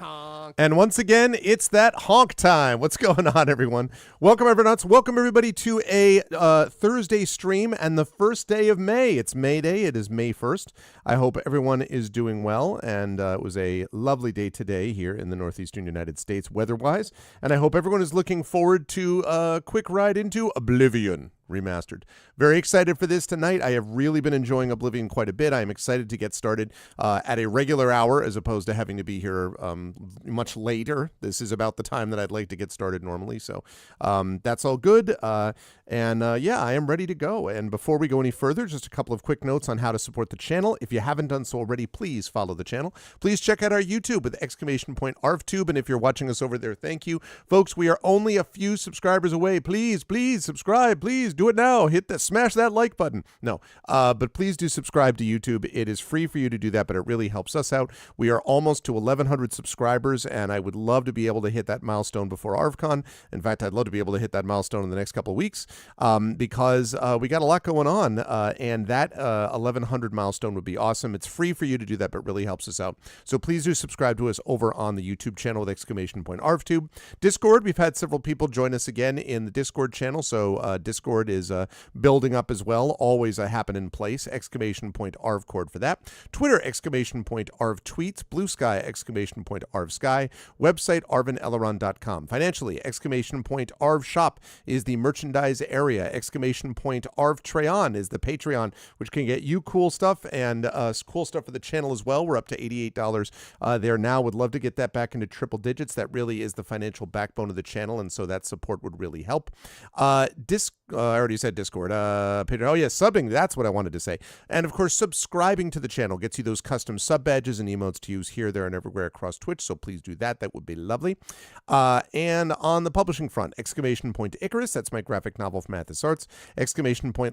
Honk. And once again, it's that honk time. What's going on, everyone? Welcome, everyone. Welcome, everybody, to a Thursday stream and the first day of May. It's May Day. It is May 1st. I hope everyone is doing well, and it was a lovely day today here in the northeastern United States, weather-wise. And I hope everyone is looking forward to a quick ride into Oblivion Remastered. Very excited for this tonight. I have really been enjoying Oblivion quite a bit. I am excited to get started at a regular hour as opposed to having to be here much later. This is about the time that I'd like to get started normally, so that's all good. Yeah, I am ready to go. And before we go any further, just a couple of quick notes on how to support the channel. If you haven't done so already, please follow the channel. Please check out our YouTube with !ArvTube, and if you're watching us over there, thank you. Folks, we are only a few subscribers away. Please subscribe. Please do it now. Smash that like button. No, but please do subscribe to YouTube. It is free for you to do that, but it really helps us out. We are almost to 1,100 subscribers, and I would love to be able to hit that milestone before ArvCon. In fact, I'd love to be able to hit that milestone in the next couple of weeks because we got a lot going on, and that 1,100 milestone would be awesome. It's free for you to do that, but really helps us out. So please do subscribe to us over on the YouTube channel with !ArvTube. Discord, we've had several people join us again in the Discord channel, so Discord is building up as well. Always a happen in place. !ArvCord for that. Twitter, !ArvTweets. Blue Sky, !ArvSky. Website, arvineleron.com. Financially, !ArvShop is the merchandise area. !ArvTrayon is the Patreon, which can get you cool stuff and cool stuff for the channel as well. We're up to $88 there now. Would love to get that back into triple digits. That really is the financial backbone of the channel, and so that support would really help. I already said Discord. Oh, yeah, subbing. That's what I wanted to say. And, of course, subscribing to the channel gets you those custom sub badges and emotes to use here, there, and everywhere across Twitch, so please do that. That would be lovely. And on the publishing front, !Icarus, that's my graphic novel from Athos Arts.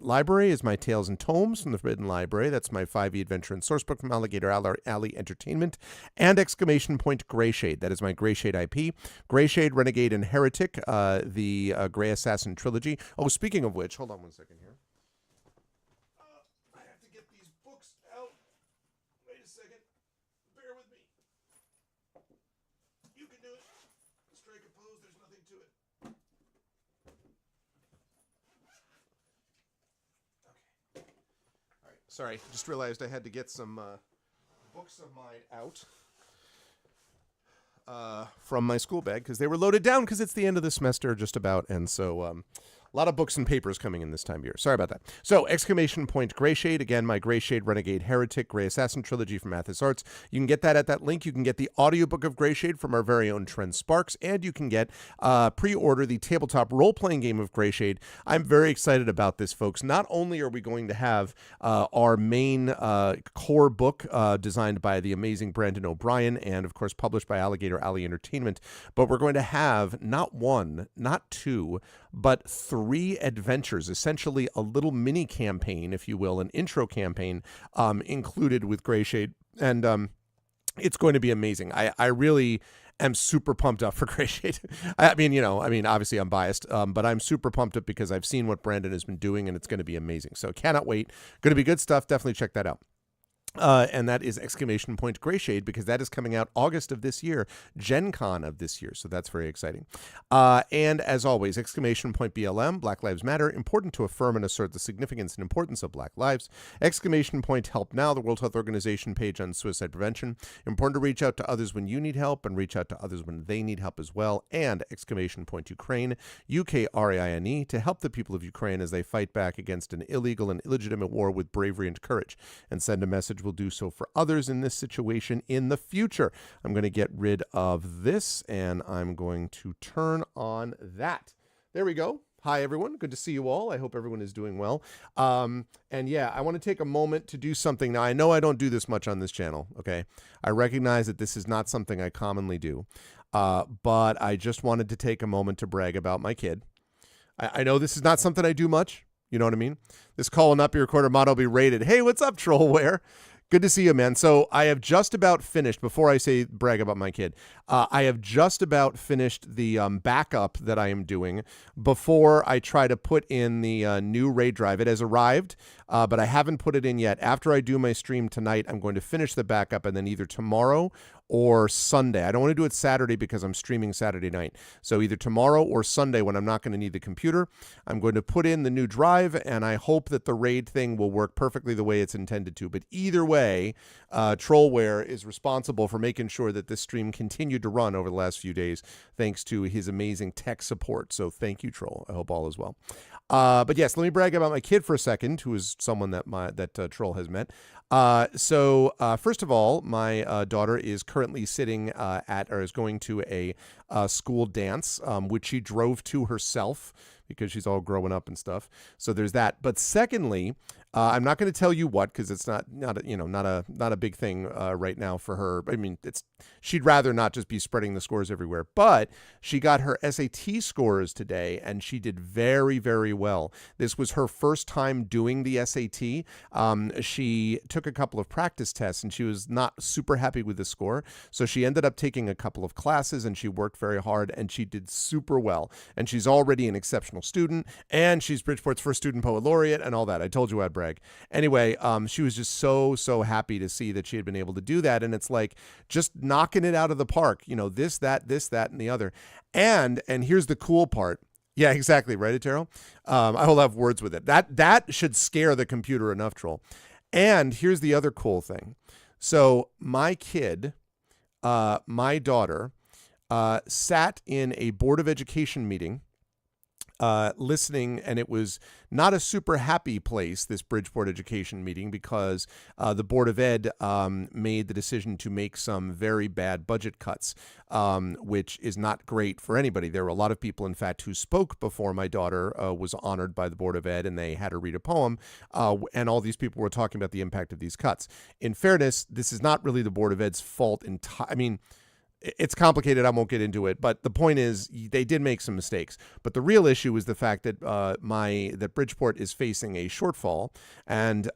!Library is my Tales and Tomes from the Forbidden Library. That's my 5e adventure and sourcebook from Alligator Alley Entertainment. And !Greyshade, that is my Greyshade IP. Greyshade, Renegade, and Heretic, the Grey Assassin trilogy. Oh, speaking of which, hold on one second here. I have to get these books out. Wait a second. Bear with me. You can do it. Strike a pose, there's nothing to it. Okay. All right. Sorry, just realized I had to get some books of mine out from my school bag because they were loaded down because it's the end of the semester just about, and so a lot of books and papers coming in this time of year. Sorry about that. So, !Greyshade, again, my Greyshade, Renegade, Heretic, Grey Assassin trilogy from Athos Arts. You can get that at that link. You can get the audiobook of Greyshade from our very own Trent Sparks, and you can get pre-order the tabletop role-playing game of Greyshade. I'm very excited about this, folks. Not only are we going to have our main core book designed by the amazing Brandon O'Brien and, of course, published by Alligator Alley Entertainment, but we're going to have not one, not two, but 3 adventures, essentially a little mini campaign, if you will, an intro campaign included with Greyshade, and it's going to be amazing. I really am super pumped up for Greyshade. I mean, obviously I'm biased, but I'm super pumped up because I've seen what Brandon has been doing, and it's going to be amazing. So cannot wait. Going to be good stuff. Definitely check that out. And that is !Greyshade, because that is coming out August of this year, Gen Con of this year, so that's very exciting. And as always, !BLM, Black Lives Matter, important to affirm and assert the significance and importance of Black lives. !Help Now, the World Health Organization page on suicide prevention, important to reach out to others when you need help and reach out to others when they need help as well. And !Ukraine, UKRAINE, to help the people of Ukraine as they fight back against an illegal and illegitimate war with bravery and courage, and send a message will do so for others in this situation in the future. I'm going to get rid of this, and I'm going to turn on that. There we go. Hi, everyone. Good to see you all. I hope everyone is doing well. And yeah, I want to take a moment to do something. Now, I know I don't do this much on this channel, okay? I recognize that this is not something I commonly do, but I just wanted to take a moment to brag about my kid. I know this is not something I do much. You know what I mean? This call will not be recorded. Motto be rated. Hey, what's up, Trollware? Good to see you, man. So I have just about finished, before I say brag about my kid, I have just about finished the backup that I am doing before I try to put in the new RAID drive. It has arrived, but I haven't put it in yet. After I do my stream tonight, I'm going to finish the backup, and then either tomorrow or Sunday. I don't want to do it Saturday because I'm streaming Saturday night. So either tomorrow or Sunday when I'm not going to need the computer, I'm going to put in the new drive, and I hope that the RAID thing will work perfectly the way it's intended to. But either way, Trollware is responsible for making sure that this stream continued to run over the last few days, thanks to his amazing tech support. So thank you, Troll. I hope all is well. But yes, let me brag about my kid for a second, who is someone that Troll has met. So first of all, my daughter is currently sitting is going to a school dance, which she drove to herself because she's all growing up and stuff. So there's that. But secondly, I'm not going to tell you what, because it's not a big thing right now for her. I mean, she'd rather not just be spreading the scores everywhere. But she got her SAT scores today, and she did very, very well. This was her first time doing the SAT. She took a couple of practice tests, and she was not super happy with the score. So she ended up taking a couple of classes, and she worked very hard, and she did super well. And she's already an exceptional student, and she's Bridgeport's first student poet laureate, and all that. I told you I'd brag. Anyway, she was just so happy to see that she had been able to do that, and it's like just knocking it out of the park. You know, this, that, and the other. And here's the cool part. Yeah, exactly, right, Taro? I will have words with it. That should scare the computer enough, Troll. And here's the other cool thing. So my kid, my daughter, sat in a Board of Education meeting, listening, and it was not a super happy place, this Bridgeport education meeting, because the Board of Ed made the decision to make some very bad budget cuts, which is not great for anybody. There were a lot of people, in fact, who spoke before my daughter was honored by the Board of Ed, and they had her read a poem, and all these people were talking about the impact of these cuts. In fairness, this is not really the Board of Ed's fault. I mean, it's complicated. I won't get into it, but the point is they did make some mistakes. But the real issue is the fact that that Bridgeport is facing a shortfall, and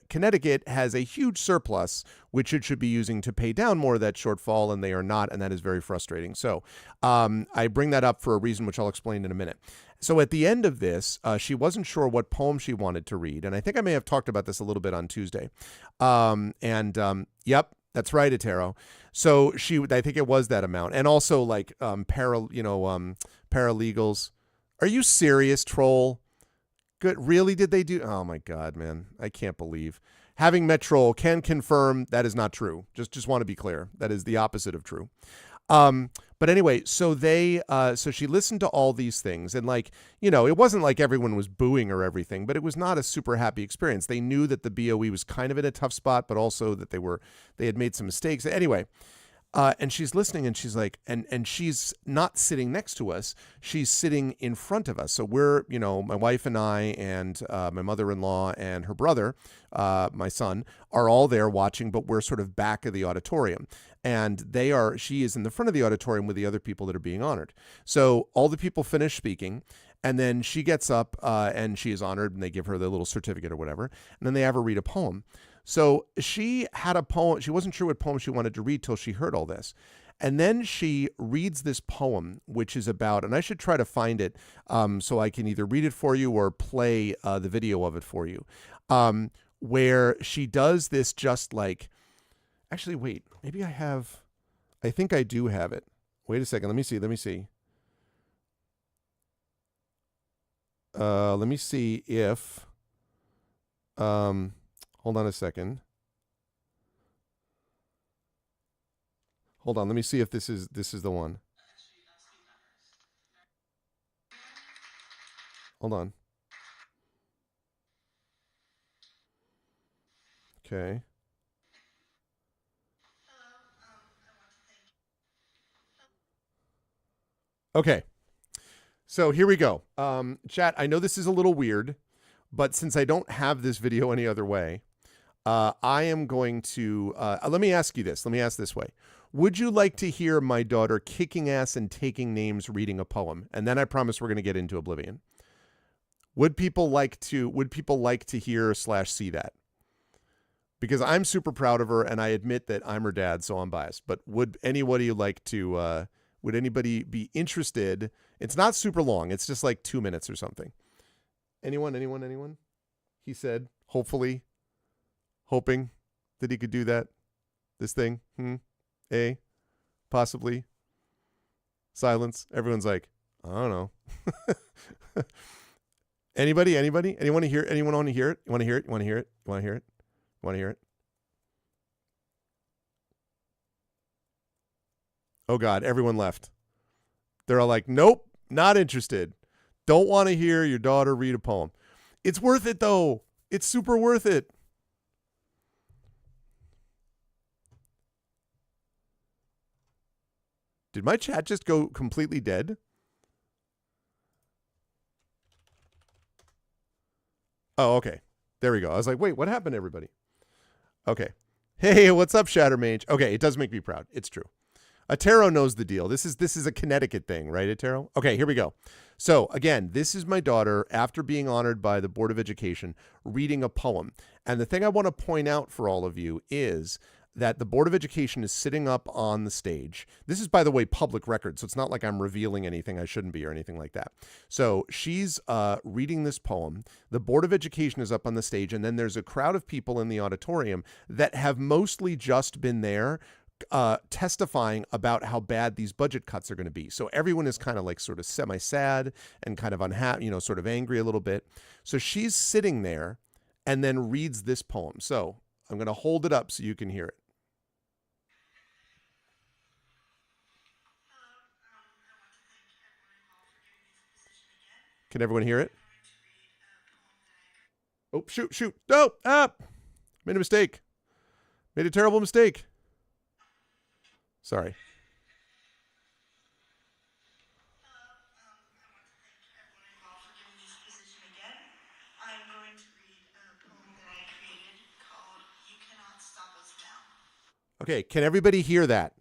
Connecticut has a huge surplus, which it should be using to pay down more of that shortfall, and they are not, and that is very frustrating. So I bring that up for a reason, which I'll explain in a minute. So at the end of this, she wasn't sure what poem she wanted to read, and I think I may have talked about this a little bit on Tuesday. Yep. That's right, Atero. So I think it was that amount. And also like paralegals. Are you serious, Troll? Good. Really? Did they do? Oh my God, man. I can't believe. Having met Troll can confirm that is not true. Just want to be clear. That is the opposite of true. But anyway, so she listened to all these things, and it wasn't like everyone was booing or everything, but it was not a super happy experience. They knew that the BOE was kind of in a tough spot, but also that they had made some mistakes. Anyway, and she's listening, and she's like, and she's not sitting next to us. She's sitting in front of us. So we're, my wife and I and my mother-in-law and her brother, my son, are all there watching, but we're sort of back of the auditorium. And she is in the front of the auditorium with the other people that are being honored. So all the people finish speaking, and then she gets up and she is honored, and they give her the little certificate or whatever. And then they have her read a poem. So she had a poem. She wasn't sure what poem she wanted to read till she heard all this. And then she reads this poem, which is about, and I should try to find it so I can either read it for you or play the video of it for you, where she does this just like, actually, wait, maybe I think I do have it. Wait a second. Let me see. Let me see if, hold on a second. Hold on. Let me see if this is the one. Hold on. Okay. Okay. So here we go. Chat, I know this is a little weird, but since I don't have this video any other way, I am going to, let me ask you this. Let me ask this way. Would you like to hear my daughter kicking ass and taking names reading a poem? And then I promise we're going to get into Oblivion. Would people like to hear / see that? Because I'm super proud of her, and I admit that I'm her dad, so I'm biased. But would anybody like to, would anybody be interested? It's not super long. It's just like 2 minutes or something. Anyone? He said, hopefully, hoping that he could do that. This thing. A, possibly. Silence. Everyone's like, I don't know. Anybody? Anyone want to hear it? Anyone want to hear it? You want to hear it? You want to hear it? You want to hear it? You want to hear it? Oh God, everyone left. They're all like, nope, not interested. Don't want to hear your daughter read a poem. It's worth it though. It's super worth it. Did my chat just go completely dead? Oh, okay. There we go. I was like, wait, what happened to everybody? Okay. Hey, what's up, Shattermage? Okay, it does make me proud. It's true. Atero knows the deal. This is a Connecticut thing, right, Atero? Okay, here we go. So, again, this is my daughter, after being honored by the Board of Education, reading a poem. And the thing I want to point out for all of you is that the Board of Education is sitting up on the stage. This is, by the way, public record, so it's not like I'm revealing anything I shouldn't be or anything like that. So she's reading this poem. The Board of Education is up on the stage, and then there's a crowd of people in the auditorium that have mostly just been there testifying about how bad these budget cuts are going to be. So everyone is kind of like sort of semi-sad and kind of unhappy, you know, sort of angry a little bit. So she's sitting there and then reads this poem. So I'm going to hold it up so you can hear it. Can everyone hear it? Oh, shoot. No, made a mistake. Made a terrible mistake. Sorry. Okay, can everybody hear that?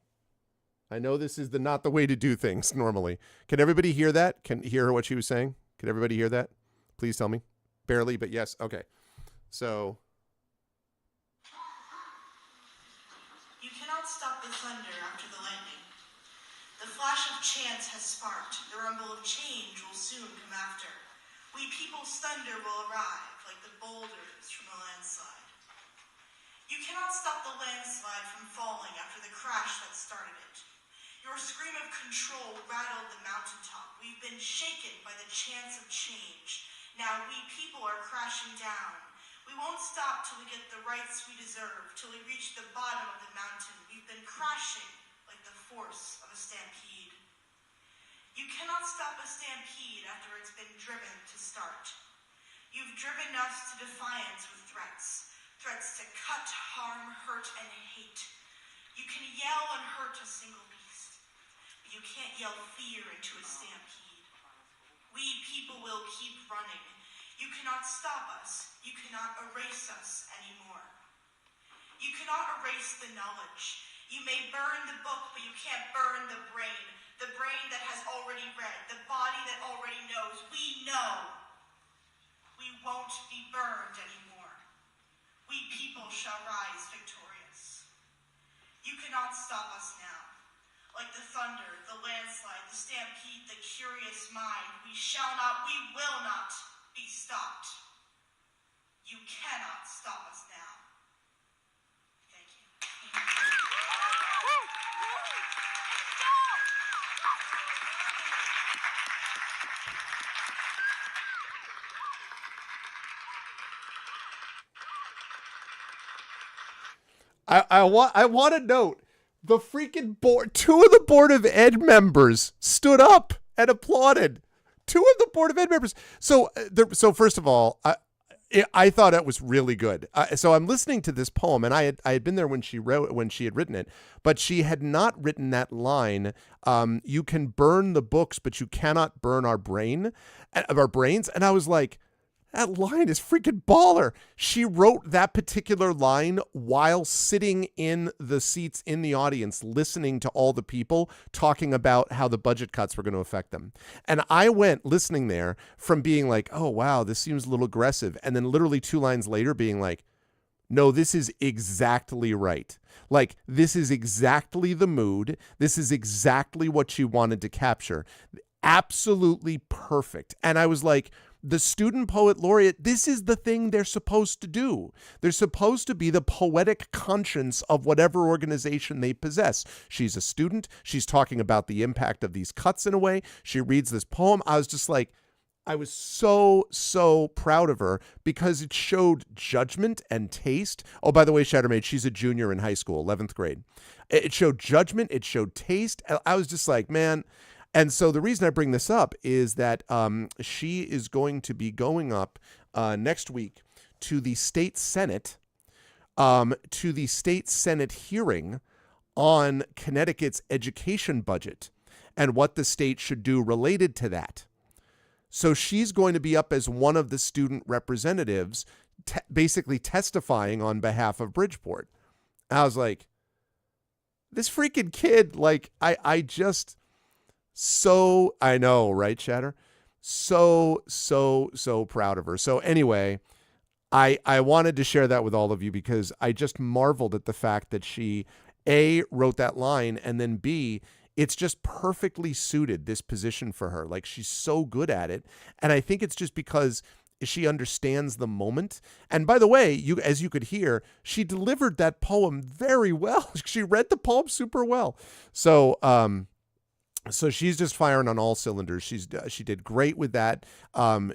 I know this is not the way to do things normally. Can everybody hear that? Can hear what she was saying? Can everybody hear that? Please tell me. Barely, but yes. Okay. So. You cannot stop the thunder after the lightning. The flash of chance has sparked. The rumble of change will soon come after. We people's thunder will arrive like the boulders from a landslide. You cannot stop the landslide from falling after the crash that started it. Your scream of control rattled the mountaintop. We've been shaken by the chance of change. Now we people are crashing down. We won't stop till we get the rights we deserve, till we reach the bottom of the mountain. We've been crashing like the force of a stampede. You cannot stop a stampede after it's been driven to start. You've driven us to defiance with threats. Threats to cut, harm, hurt, and hate. You can yell and hurt a single beast, but you can't yell fear into a stampede. We people will keep running. You cannot stop us. You cannot erase us anymore. You cannot erase the knowledge. You may burn the book, but you can't burn the brain that has already read, the body that already knows. We know we won't be burned anymore. We people shall rise victorious. You cannot stop us now. Like the thunder, the landslide, the stampede, the curious mind, we will not be stopped. You cannot stop us now. Thank you. I want to note the freaking board. Two of the Board of Ed members stood up and applauded. Two of the Board of Ed members. So first of all, I thought it was really good. So I'm listening to this poem, and I had been there when she had written it, but she had not written that line. You can burn the books, but you cannot burn our brains. And I was like, that line is freaking baller. She wrote that particular line while sitting in the seats in the audience, listening to all the people talking about how the budget cuts were going to affect them. And I went listening there from being like, oh, wow, this seems a little aggressive. And then literally 2 lines later being like, no, this is exactly right. Like, this is exactly the mood. This is exactly what she wanted to capture. Absolutely perfect. And I was like, The student poet laureate, this is the thing they're supposed to do. They're supposed to be the poetic conscience of whatever organization they possess. She's a student. She's talking about the impact of these cuts in a way. She reads this poem. I was just like, I was so proud of her because it showed judgment and taste. Oh, by the way, Shattermaid, she's a junior in high school, 11th grade. It showed judgment. It showed taste. I was just like, man. And so the reason I bring this up is that she is going to be going up next week to the state senate, hearing on Connecticut's education budget and what the state should do related to that. So she's going to be up as one of the student representatives, basically testifying on behalf of Bridgeport. I was like, this freaking kid, like, I know, right, Shatter? So proud of her. So anyway, I wanted to share that with all of you because I just marveled at the fact that she, A, wrote that line, and then B, it's just perfectly suited this position for her. Like, she's so good at it. And I think it's just because she understands the moment. And by the way, as you could hear, she delivered that poem very well. She read the poem super well. So she's just firing on all cylinders. She did great with that.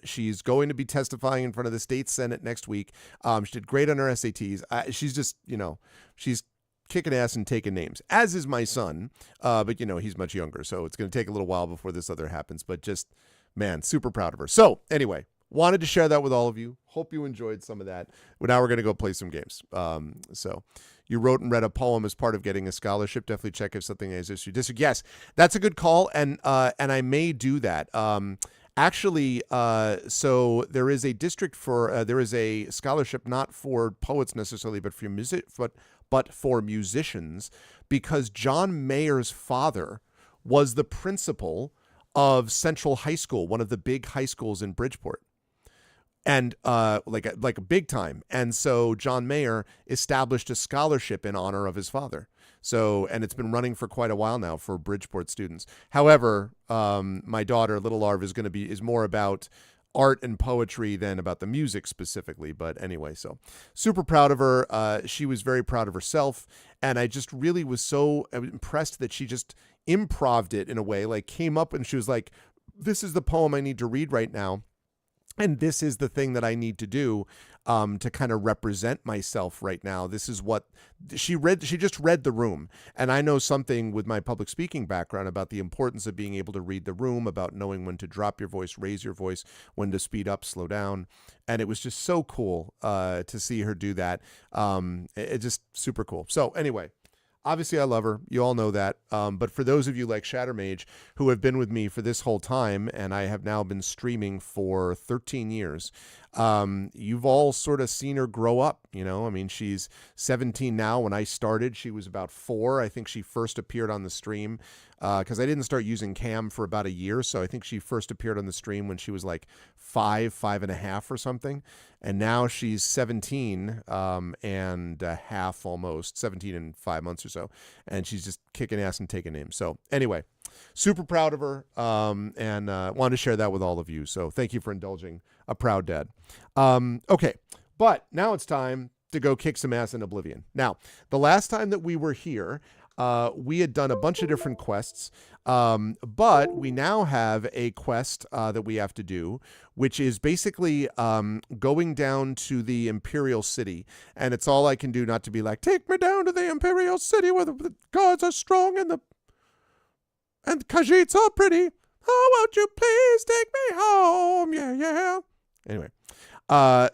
She's going to be testifying in front of the state senate next week. She did great on her SATs. She's just, she's kicking ass and taking names, as is my son. But he's much younger, so it's going to take a little while before this other happens. But just, man, super proud of her. So anyway, wanted to share that with all of you. Hope you enjoyed some of that. Well, now we're going to go play some games. So you wrote and read a poem as part of getting a scholarship. Definitely check if something is issued. Yes, that's a good call, and I may do that. Actually, so there is a district there is a scholarship not for poets necessarily, but for musicians, because John Mayer's father was the principal of Central High School, one of the big high schools in Bridgeport. And like a big time. And so John Mayer established a scholarship in honor of his father. So, and it's been running for quite a while now for Bridgeport students. However, my daughter, Little Arv, is more about art and poetry than about the music specifically. But anyway, so super proud of her. She was very proud of herself. And I just really was so impressed that she just improv'd it in a way, like came up and she was like, this is the poem I need to read right now. And this is the thing that I need to do to kind of represent myself right now. This is what she read. She just read the room. And I know something with my public speaking background about the importance of being able to read the room, about knowing when to drop your voice, raise your voice, when to speed up, slow down. And it was just so cool to see her do that. It's just super cool. So anyway. Obviously, I love her. You all know that. But for those of you like Shattermage who have been with me for this whole time, and I have now been streaming for 13 years, you've all sort of seen her grow up. I mean, she's 17 now. When I started, she was about 4. I think she first appeared on the stream because I didn't start using cam for about a year. So I think she first appeared on the stream when she was like 5.5 or something. And now she's 17 and a half, almost 17 and 5 months or so. And she's just kicking ass and taking names. So anyway, super proud of her and wanted to share that with all of you. So thank you for indulging a proud dad. Okay, but now it's time to go kick some ass in Oblivion. Now, the last time that we were here, we had done a bunch of different quests, but we now have a quest that we have to do, which is basically going down to the Imperial City. And it's all I can do not to be like, take me down to the Imperial City where the gods are strong and the Khajiits are pretty. Oh, won't you please take me home? Yeah. Anyway.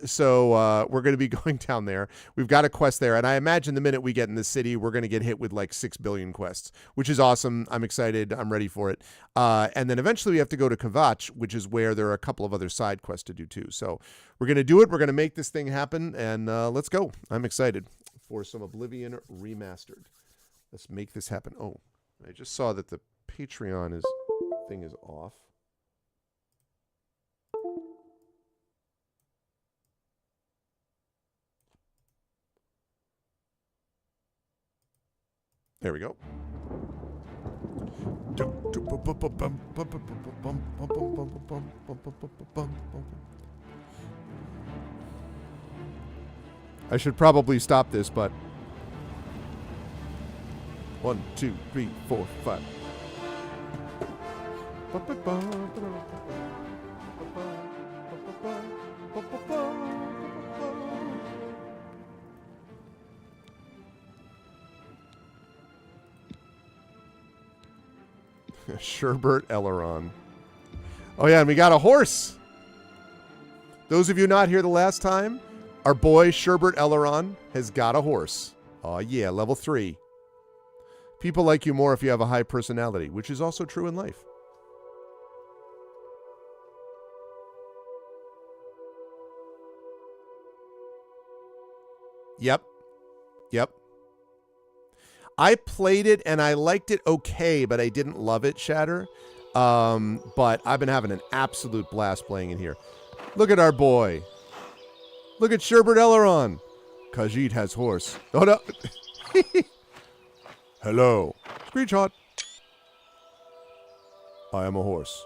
So we're going to be going down there. We've got a quest there. And I imagine the minute we get in the city, we're going to get hit with like 6 billion quests, which is awesome. I'm excited. I'm ready for it. And then eventually we have to go to Kavach, which is where there are a couple of other side quests to do too. So we're going to do it. We're going to make this thing happen. And let's go. I'm excited for some Oblivion Remastered. Let's make this happen. Oh, I just saw that the Patreon thing is off. There we go. I should probably stop this, but 1, 2, 3, 4, 5. Sherbert Elleron. Oh yeah, and we got a horse. Those of you not here the last time, our boy Sherbert Elleron has got a horse. Oh yeah, level 3. People like you more if you have a high personality, which is also true in life. Yep. I played it and I liked it okay, but I didn't love it, Shatter. But I've been having an absolute blast playing in here. Look at our boy. Look at Sherbert Elleron. Khajiit has horse. Oh no. Hello. Screenshot. I am a horse.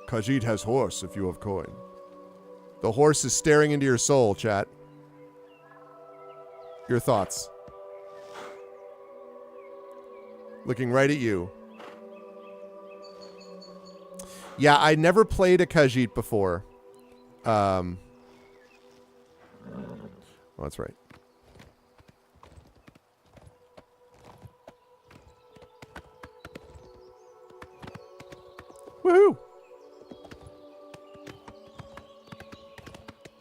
Khajiit has horse if you have coin. The horse is staring into your soul, chat. Your thoughts. Looking right at you. Yeah, I never played a Khajiit before. Oh, that's right. Woohoo!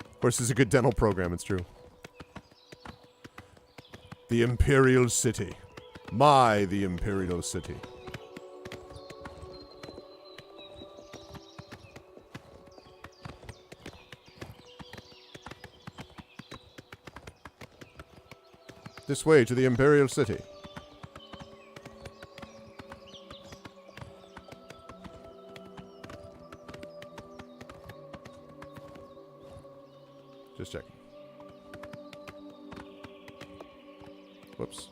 Of course, it's a good dental program, it's true. The Imperial City. The Imperial City. This way to the Imperial City. Just checking. Whoops.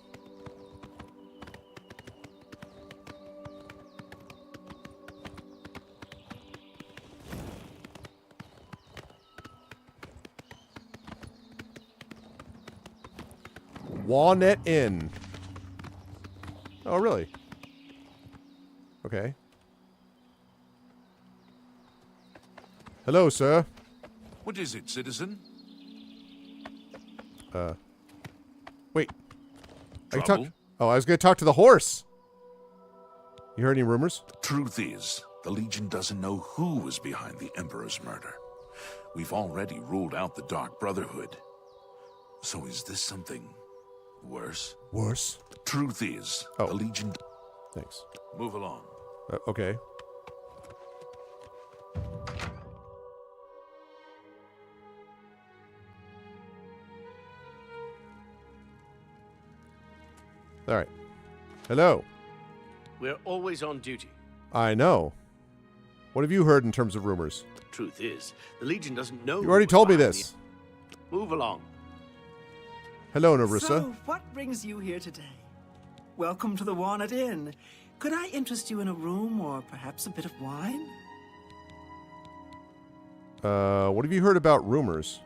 Walnut Inn. Oh, really? Okay. Hello, sir. What is it, citizen? Wait. I can Trouble? talk. Oh, I was going to talk to the horse. You heard any rumors? Truth is, the Legion doesn't know who was behind the Emperor's murder. We've already ruled out the Dark Brotherhood. So is this something worse? Worse? Truth is, Oh. the Legion... Thanks. Move along. Okay. All right. Hello. We're always on duty. I know. What have you heard in terms of rumors? Truth is, the Legion doesn't know. You already told me this. Move along. Hello, Narissa. So, what brings you here today? Welcome to the Walnut Inn. Could I interest you in a room or perhaps a bit of wine? What have you heard about rumors?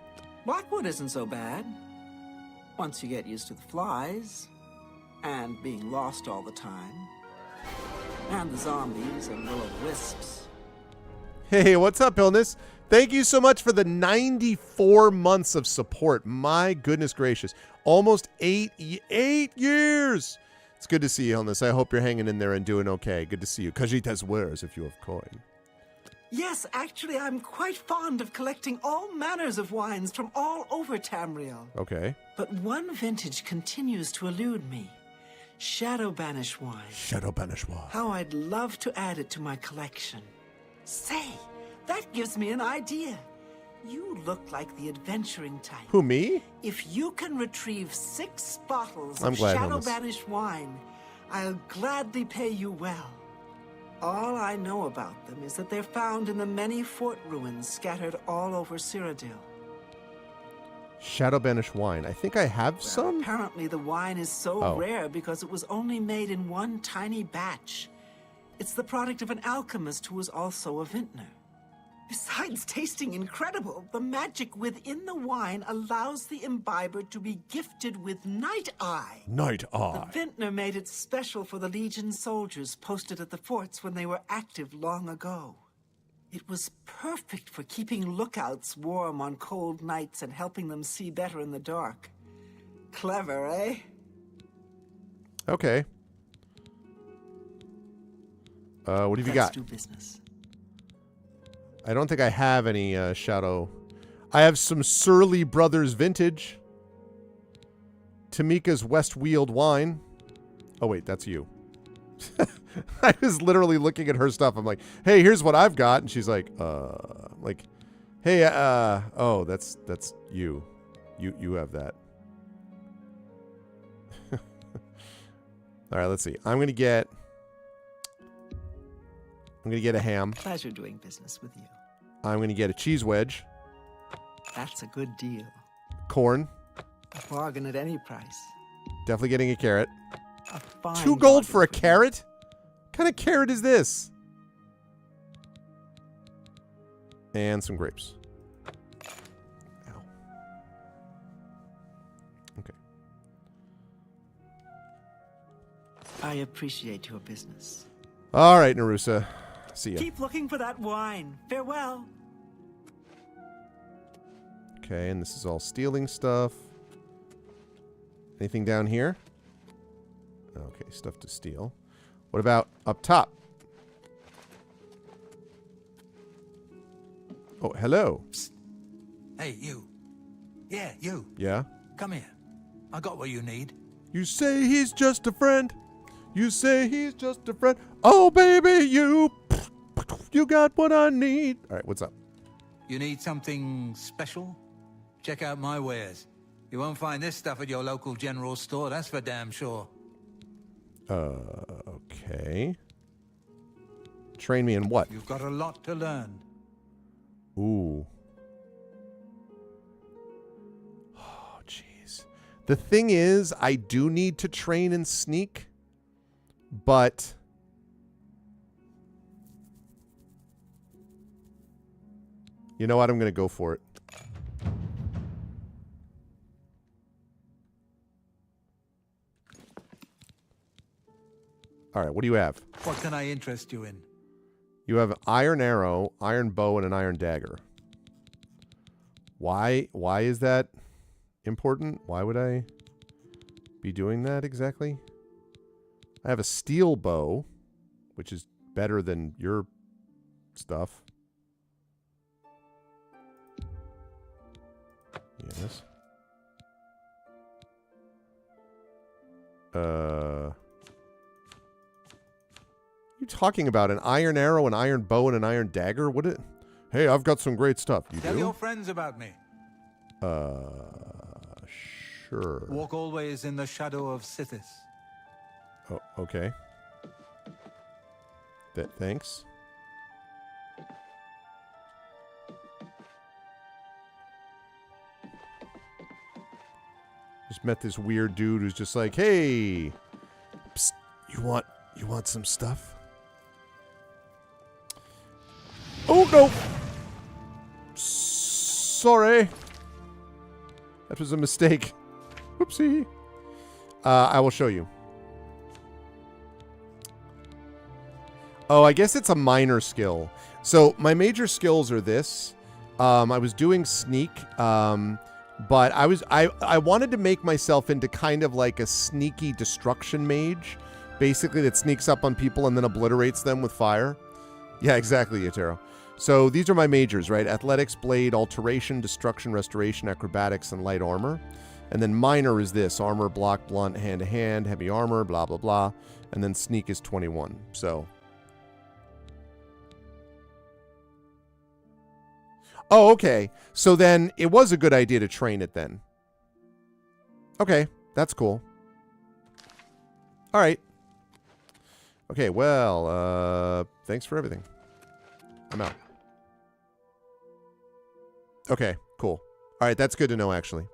Blackwood isn't so bad. Once you get used to the flies, and being lost all the time, and the zombies and will-o'-wisps. Hey, what's up, Illness? Thank you so much for the 94 months of support. My goodness gracious. Almost 8 years. It's good to see you, Illness. I hope you're hanging in there and doing okay. Good to see you. Khajiit has wares if you have coin. Yes, actually, I'm quite fond of collecting all manners of wines from all over Tamriel. Okay. But one vintage continues to elude me. Shadow Banish wine. Shadow Banish wine. How I'd love to add it to my collection. Say, that gives me an idea. You look like the adventuring type. Who, me? If you can retrieve 6 bottles I'm of glad, Shadow Helmus. Banish wine, I'll gladly pay you well. All I know about them is that they're found in the many fort ruins scattered all over Cyrodiil. Shadow Banish wine. I think I have some. Apparently the wine is so Oh. rare because it was only made in one tiny batch. It's the product of an alchemist who was also a vintner. Besides tasting incredible, the magic within the wine allows the imbiber to be gifted with Night Eye. Night The Eye. vintner made it special for the Legion soldiers posted at the forts when they were active long ago. It was perfect for keeping lookouts warm on cold nights and helping them see better in the dark. Clever, eh? Okay. What have you Let's got? do business. I don't think I have any Shadow. I have some Surly Brothers Vintage. Tamika's West Weald wine. Oh, wait, that's you. I was literally looking at her stuff. I'm like, hey, here's what I've got. And she's like, hey, oh, that's you. You have that. All right, let's see. I'm going to get a ham. Pleasure doing business with you. I'm going to get a cheese wedge. That's a good deal. Corn. A bargain at any price. Definitely getting a carrot. A fine 2 gold bargain for a you. carrot? What kind of carrot is this? And some grapes. Ow. Okay. I appreciate your business. All right, Narusa. See ya. Keep looking for that wine. Farewell. Okay, and this is all stealing stuff. Anything down here? Okay, stuff to steal. What about up top? Oh, hello. Hey, you. Yeah, you. Yeah? Come here. I got what you need. You say he's just a friend. You say he's just a friend. Oh, baby, you got what I need. All right, what's up? You need something special? Check out my wares. You won't find this stuff at your local general store, that's for damn sure. Okay. Train me in what? You've got a lot to learn. Ooh. Oh, jeez. The thing is, I do need to train and sneak, but you know what? I'm going to go for it. All right, what do you have? What can I interest you in? You have an iron arrow, iron bow, and an iron dagger. Why is that important? Why would I be doing that exactly? I have a steel bow, which is better than your stuff. Yes. You talking about an iron arrow, an iron bow, and an iron dagger? What? Hey, I've got some great stuff. You Tell do? your friends about me. Sure. Walk always in the shadow of Sithis. Oh, okay. Thanks. Just met this weird dude who's just like, hey, psst, you want some stuff? Oh, no. Sorry. That was a mistake. Whoopsie. I will show you. Oh, I guess it's a minor skill. So my major skills are this. I was doing sneak, but I wanted to make myself into kind of like a sneaky destruction mage, basically that sneaks up on people and then obliterates them with fire. Yeah, exactly, Yatero. So these are my majors, right? Athletics, blade, alteration, destruction, restoration, acrobatics, and light armor. And then minor is this: armor, block, blunt, hand-to-hand, heavy armor, blah, blah, blah. And then sneak is 21. So... Oh, okay. So then it was a good idea to train it then. Okay, that's cool. All right. Okay, well, thanks for everything. I'm out. Okay, cool. All right, that's good to know, actually.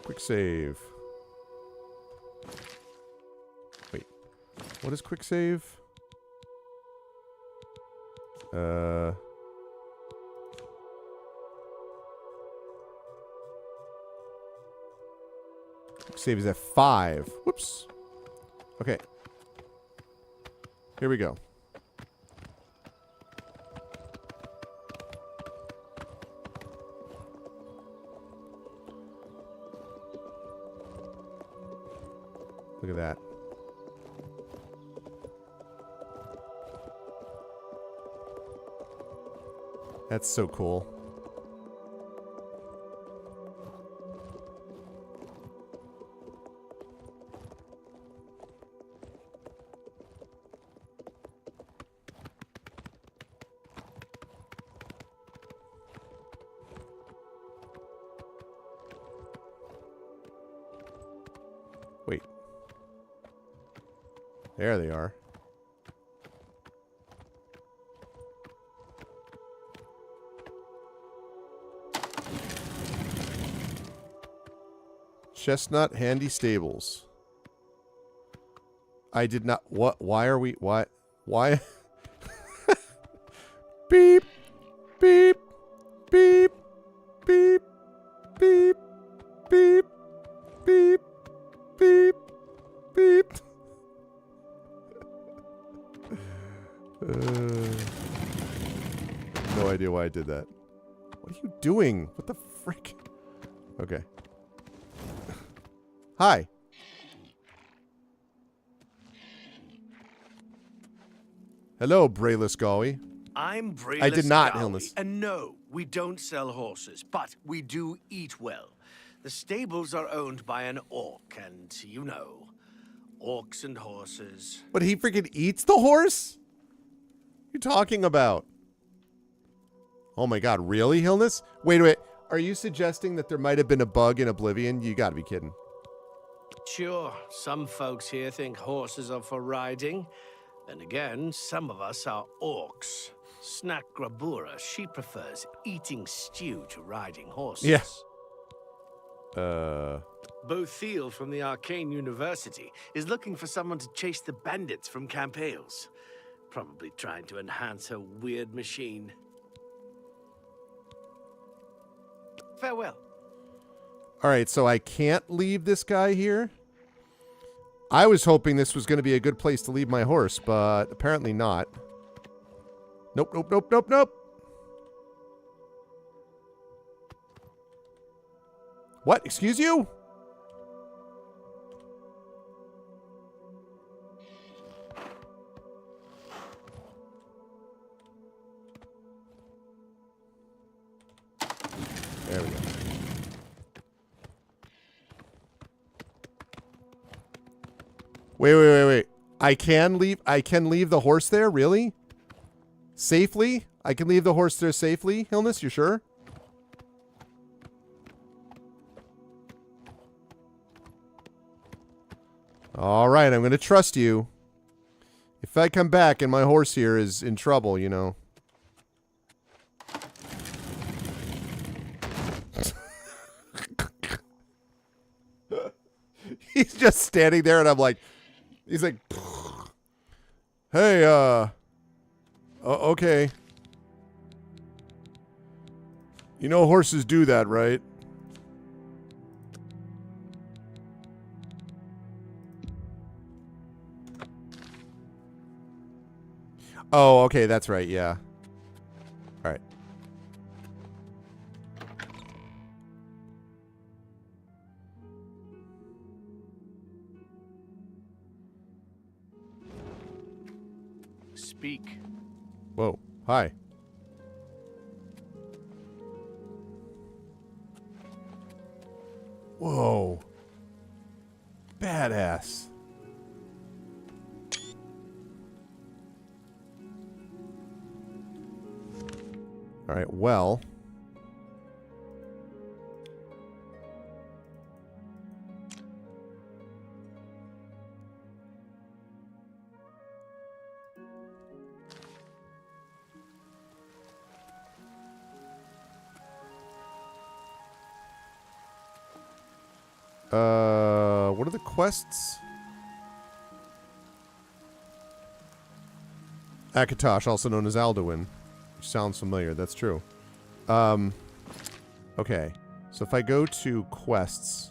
Quick save. Wait. What is quick save? Quick save is at 5. Whoops. Okay. Here we go. Look at that. That's so cool. Wait. There they are. Chestnut Handy Stables. I did not... What? Why are we... Why? Why? Beep. Beep. Beep. Beep. Beep. Beep. Beep. Beep. Beep. No idea why I did that. What are you doing? What the frick? Okay. Hi. Hello, Brayless Gawi. I'm Brayless I did not, Gowie, Hilness. And no, we don't sell horses, but we do eat well. The stables are owned by an orc, and you know, orcs and horses. But he freaking eats the horse? What are you talking about? Oh my god, really, Hilness? Wait. Are you suggesting that there might have been a bug in Oblivion? You gotta be kidding. Sure, some folks here think horses are for riding. And again, some of us are orcs. Snack Grabura, she prefers eating stew to riding horses. Yeah. Bothiel from the Arcane University is looking for someone to chase the bandits from Camp Hales. Probably trying to enhance her weird machine. Farewell. Alright, so I can't leave this guy here? I was hoping this was going to be a good place to leave my horse, but apparently not. Nope. What? Excuse you? There we go. Wait. I can leave the horse there, really? Safely? I can leave the horse there safely, Hilness, you sure? Alright, I'm gonna trust you. If I come back and my horse here is in trouble, you know. He's just standing there and I'm like, he's like, hey, okay. You know horses do that, right? Oh, okay, that's right, yeah. All right. Speak. Whoa. Hi. Whoa. Badass. All right, well. What are the quests? Akatosh, also known as Alduin. Which sounds familiar. That's true. Okay. So if I go to quests...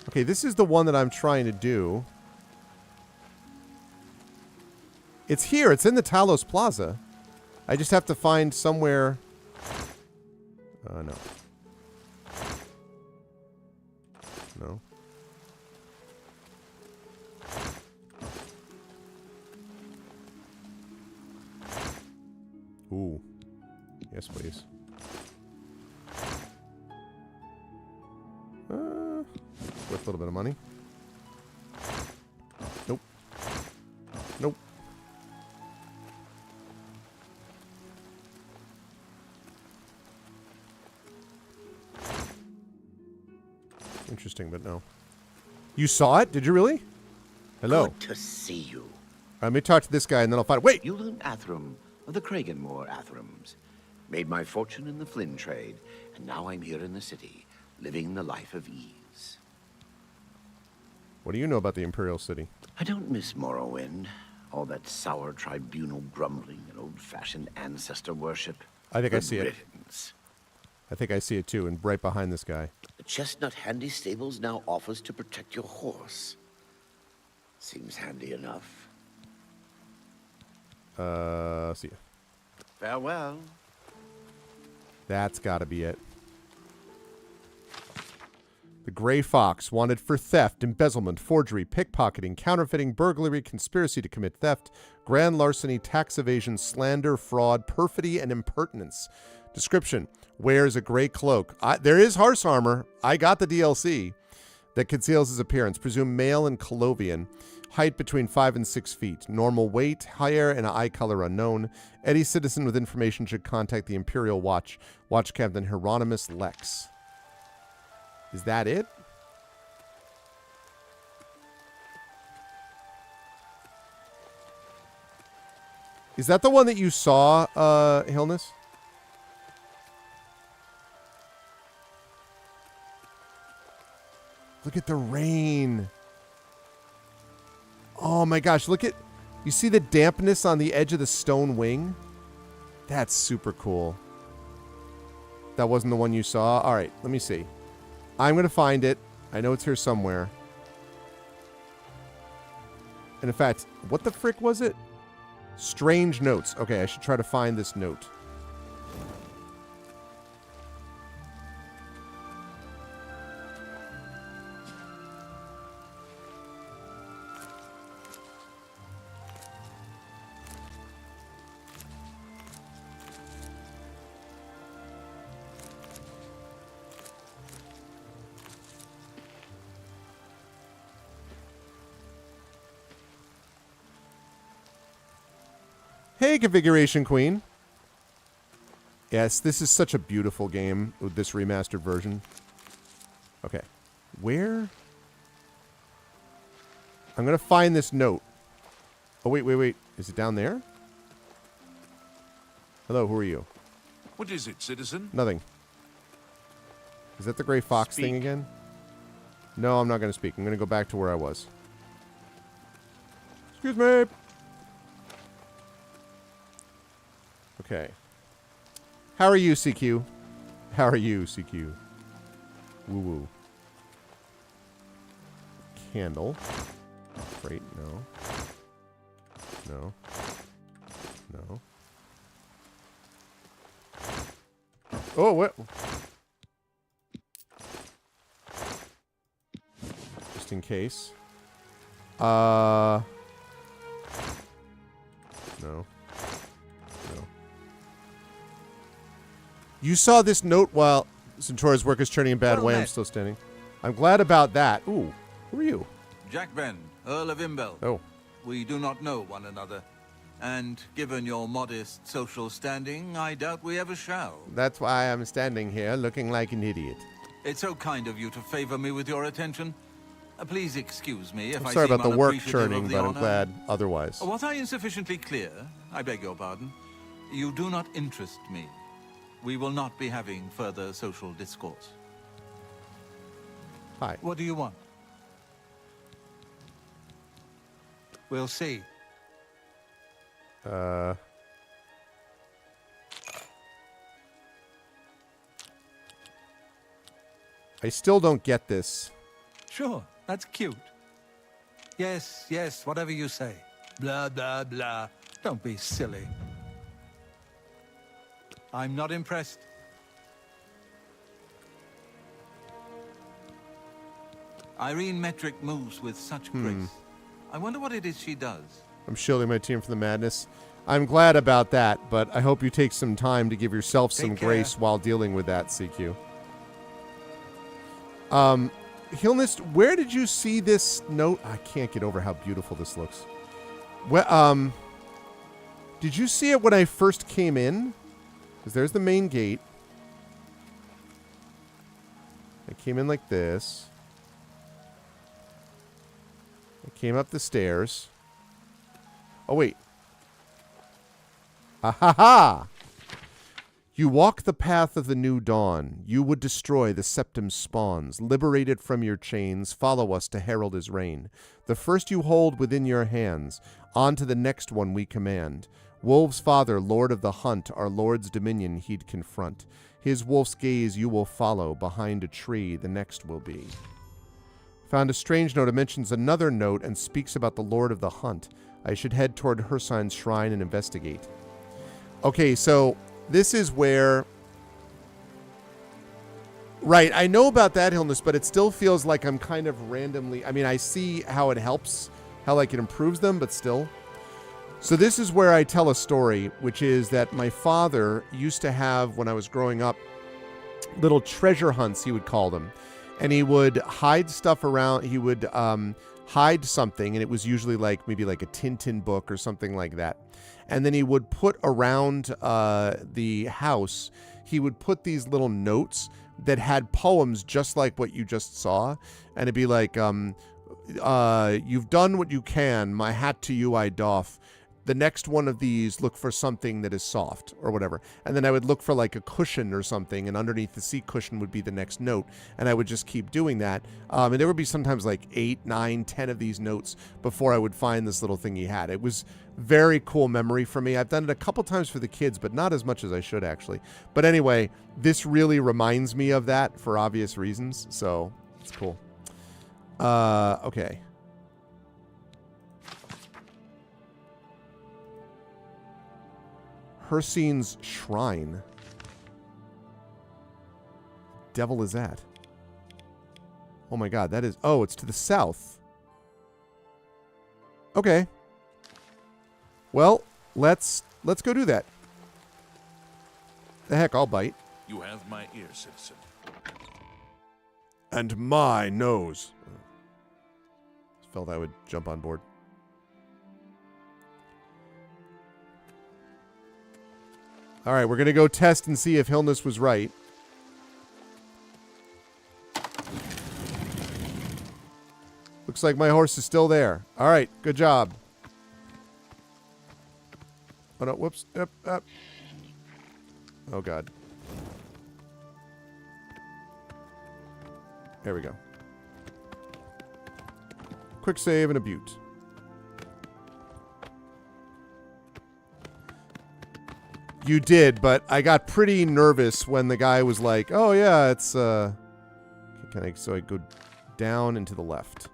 Okay, this is the one that I'm trying to do. It's here. It's in the Talos Plaza. I just have to find somewhere... no. No. Ooh. Yes, please. Worth a little bit of money. Nope. Nope. Interesting, but no. You saw it? Did you really? Hello. Good to see you. Let me talk to this guy and then I'll find... Wait! Yulin Athram of the Kraganmore Athrams. Made my fortune in the Flynn trade, and now I'm here in the city, living the life of ease. What do you know about the Imperial City? I don't miss Morrowind. All that sour tribunal grumbling and old-fashioned ancestor worship. I think I Good see it. riddance. I think I see it too, and right behind this guy. The Chestnut Handy Stables now offers to protect your horse. Seems handy enough. See ya. Farewell. That's gotta be it. The Gray Fox, wanted for theft, embezzlement, forgery, pickpocketing, counterfeiting, burglary, conspiracy to commit theft, grand larceny, tax evasion, slander, fraud, perfidy, and impertinence. Description: wears a gray cloak. There is horse armor. I got the DLC that conceals his appearance. Presumed male and Colovian. Height between 5 and 6 feet. Normal weight, hair, and eye color unknown. Any citizen with information should contact the Imperial Watch. Watch Captain Hieronymus Lex. Is that it? Is that the one that you saw, Hilness? Look at the rain. Oh my gosh, look at... You see the dampness on the edge of the stone wing? That's super cool. That wasn't the one you saw? Alright, let me see. I'm going to find it. I know it's here somewhere. And in fact, what the frick was it? Strange notes. Okay, I should try to find this note. Hey, Configuration Queen. Yes, this is such a beautiful game with this remastered version. Okay. Where? I'm going to find this note. Oh, wait. Is it down there? Hello, who are you? What is it, citizen? Nothing. Is that the Gray Fox thing again? No, I'm not going to speak. I'm going to go back to where I was. Excuse me. Okay. How are you, CQ? How are you, CQ? Woo-woo. Candle. Great, no. No. No. Oh, what? Just in case. No. No. You saw this note while Centaur's work is turning in bad way. I'm still standing. I'm glad about that. Ooh, who are you? Jack Ben, Earl of Imbel. Oh. We do not know one another. And given your modest social standing, I doubt we ever shall. That's why I'm standing here looking like an idiot. It's so kind of you to favor me with your attention. Please excuse me if I'm I sorry seem about the work unappreciative of churning, the but I'm honor. glad otherwise. Was I insufficiently clear? I beg your pardon. You do not interest me. we will not be having further social discourse. Hi. What do you want? We'll see. I still don't get this. Sure, that's cute. Yes, yes, whatever you say. Blah, blah, blah. Don't be silly. I'm not impressed. Irene Metric moves with such grace. I wonder what it is she does. I'm shielding my team from the madness. I'm glad about that, but I hope you take some time to give yourself some Take care. grace while dealing with that, CQ. Hilnist, where did you see this note? I can't get over how beautiful this looks. Well, did you see it when I first came in? Because there's the main gate. I came in like this. I came up the stairs. Oh, wait. Ah ha ha! You walk the path of the new dawn. You would destroy the Septim's spawns. Liberated from your chains, follow us to herald his reign. The first you hold within your hands, on to the next one we command. Wolf's father, lord of the hunt, our lord's dominion he'd confront. His wolf's gaze you will follow, behind a tree the next will be. Found a strange note. It mentions another note and speaks about the lord of the hunt. I should head toward Hersign's shrine and investigate. Okay, so this is where... Right, I know about that illness, but it still feels like I'm kind of randomly... I mean, I see how it helps, how like it improves them, but still. So this is where I tell a story, which is that my father used to have, when I was growing up, little treasure hunts, he would call them. And he would hide stuff around. He would hide something, and it was usually like maybe like a Tintin book or something like that. And then he would put around the house, he would put these little notes that had poems just like what you just saw. And it'd be like, you've done what you can, my hat to you I doff. The next one of these, look for something that is soft or whatever. And then I would look for like a cushion or something, and underneath the seat cushion would be the next note. And I would just keep doing that. And there would be sometimes like 8, 9, 10 of these notes before I would find this little thing he had. It was very cool memory for me. I've done it a couple times for the kids, but not as much as I should actually. But anyway, this really reminds me of that for obvious reasons. So it's cool. Okay. Hersign's shrine. Devil is that? Oh my god, that is... Oh, it's to the south. Okay. Well, let's go do that. The heck, I'll bite. You have my ear, citizen. And my nose. Felt I would jump on board. All right, we're going to go test and see if Hilness was right. Looks like my horse is still there. All right, good job. Oh, no, whoops. Up. Oh, God. There we go. Quick save and a butte. You did, but I got pretty nervous when the guy was like, oh, yeah, it's, so I go down and to the left.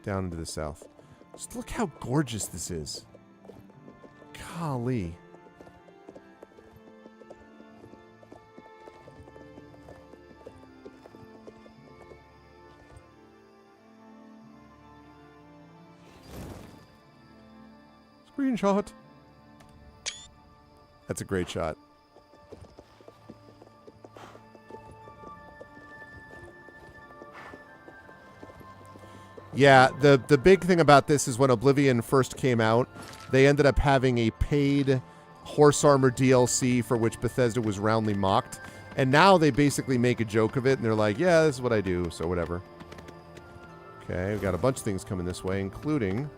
Down into the south. Just look how gorgeous this is. Golly. Screenshot. That's a great shot. Yeah, the big thing about this is when Oblivion first came out, they ended up having a paid horse armor DLC for which Bethesda was roundly mocked. And now they basically make a joke of it, and they're like, yeah, this is what I do, so whatever. Okay, we've got a bunch of things coming this way, including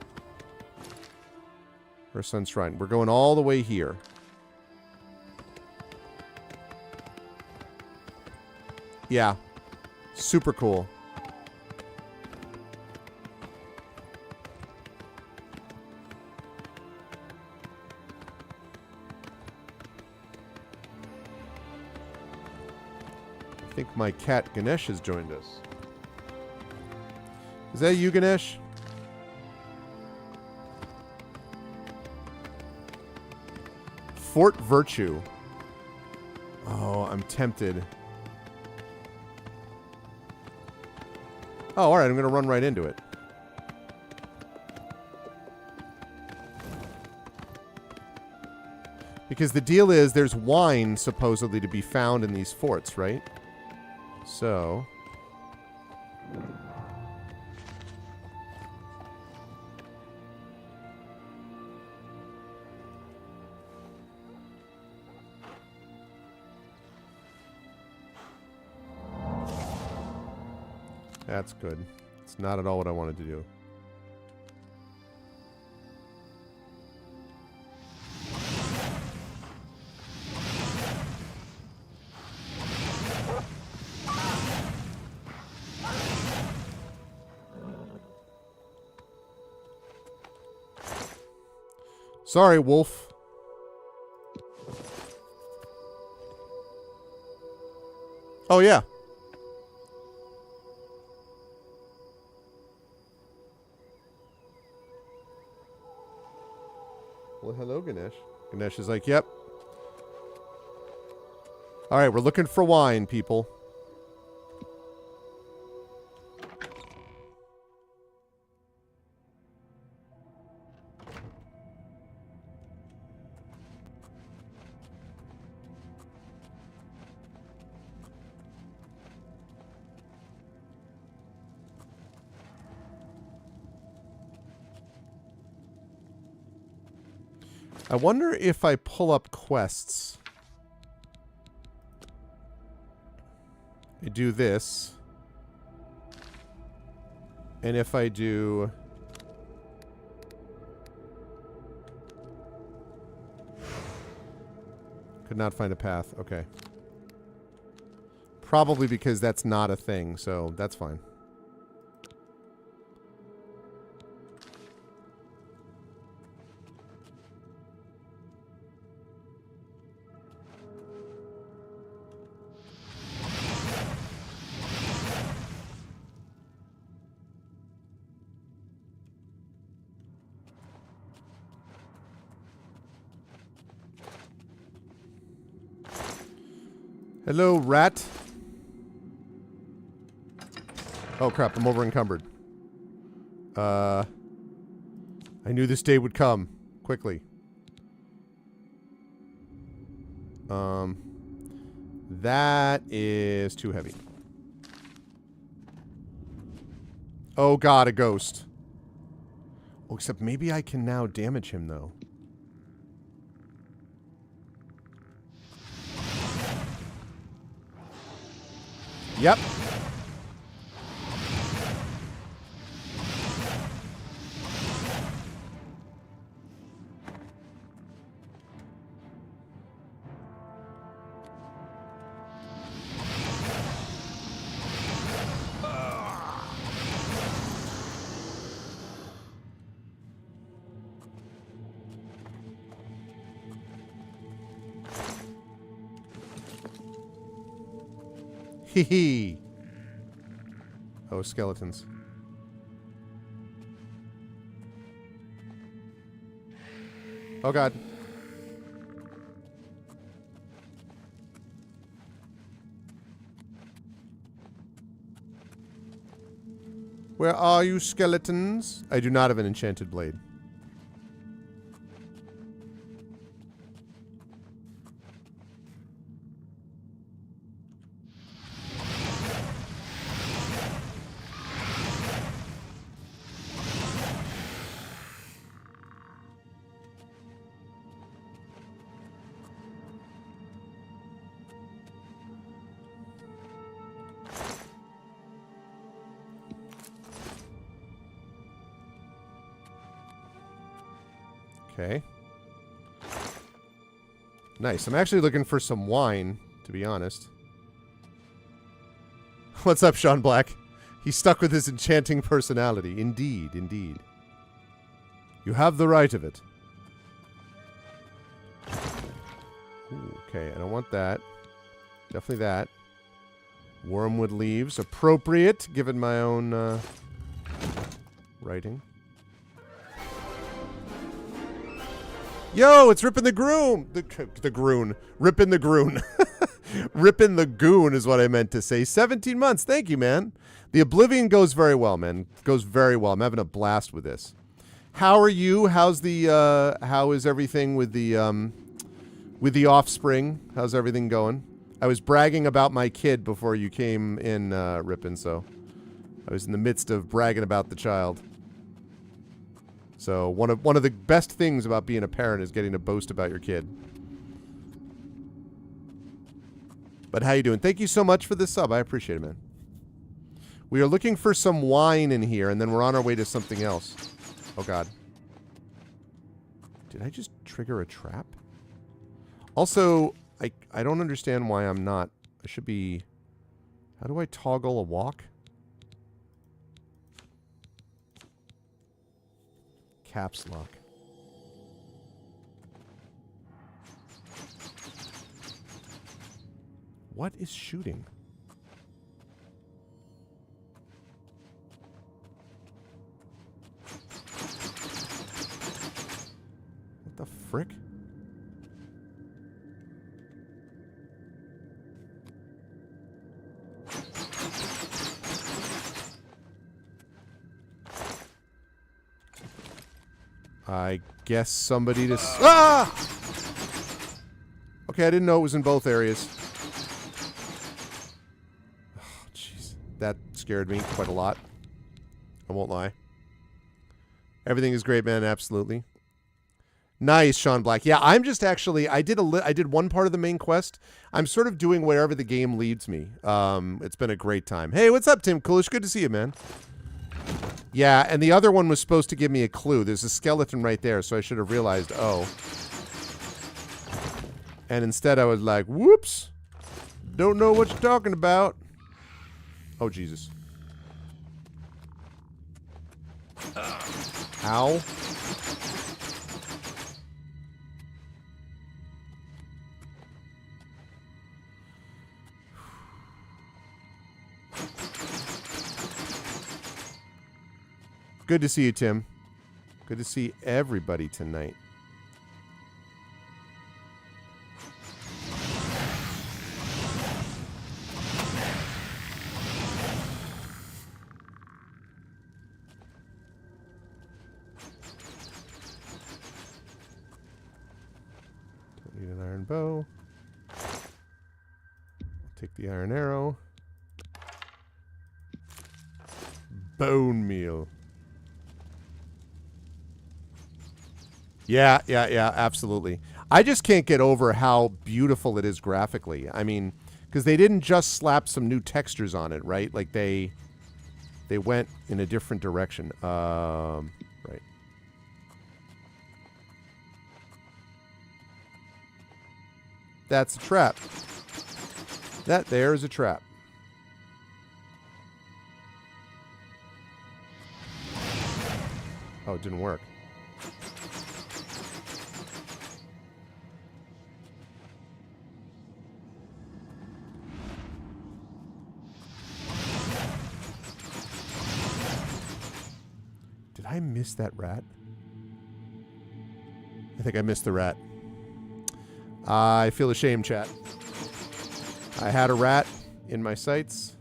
Hersign's Shrine. We're going all the way here. Yeah. Super cool. I think my cat Ganesh has joined us. Is that you, Ganesh? Fort Virtue. Oh, I'm tempted. Oh, alright, I'm gonna run right into it. Because the deal is, there's wine supposedly to be found in these forts, right? So... That's good. It's not at all what I wanted to do. Sorry, wolf. Oh, yeah. Well, hello, Ganesh. Ganesh is like, yep. All right, we're looking for wine, people. I wonder if I pull up quests. I do this. And if I do... Could not find a path. Okay. Probably because that's not a thing, so that's fine. Hello, rat. Oh, crap. I'm over encumbered. I knew this day would come. Quickly. That is too heavy. Oh, God, a ghost. Oh, except maybe I can now damage him, though. Yep. Hee hee. Oh, skeletons. Oh, God. Where are you, skeletons? I do not have an enchanted blade. Okay. Nice. I'm actually looking for some wine, to be honest. What's up, Sean Black? He's stuck with his enchanting personality. Indeed, indeed. You have the right of it. Ooh, okay, I don't want that. Definitely that. Wormwood leaves. Appropriate, given my own writing. Yo, it's Rippin' the Groom! The Groon. Rippin' the Groon. Rippin' the Goon is what I meant to say. 17 months. Thank you, man. The Oblivion goes very well, man. Goes very well. I'm having a blast with this. How are you? How's the how is everything with the offspring? How's everything going? I was bragging about my kid before you came in, Rippin', so I was in the midst of bragging about the child. So one of the best things about being a parent is getting to boast about your kid. But how you doing? Thank you so much for this sub. I appreciate it, man. We are looking for some wine in here, and then we're on our way to something else. Oh, God. Did I just trigger a trap? Also, I don't understand why I'm not... I should be... How do I toggle a walk? Caps lock. What is shooting? What the frick? I guess somebody to... Ah! Okay, I didn't know it was in both areas. Oh, jeez. That scared me quite a lot. I won't lie. Everything is great, man. Absolutely. Nice, Sean Black. Yeah, I'm just actually... I did one part of the main quest. I'm sort of doing wherever the game leads me. It's been a great time. Hey, what's up, Tim Coolish? Good to see you, man. Yeah, and the other one was supposed to give me a clue. There's a skeleton right there, so I should have realized, oh. And instead I was like, whoops. Don't know what you're talking about. Oh, Jesus. Ow. Good to see you, Tim. Good to see everybody tonight. Don't need an iron bow. I'll take the iron arrow. Bone meal. Yeah, absolutely. I just can't get over how beautiful it is graphically. I mean, because they didn't just slap some new textures on it, right? Like they went in a different direction. Right. That's a trap. That there is a trap. Oh, it didn't work. Did I miss that rat? I think I missed the rat. I feel ashamed, chat. I had a rat in my sights.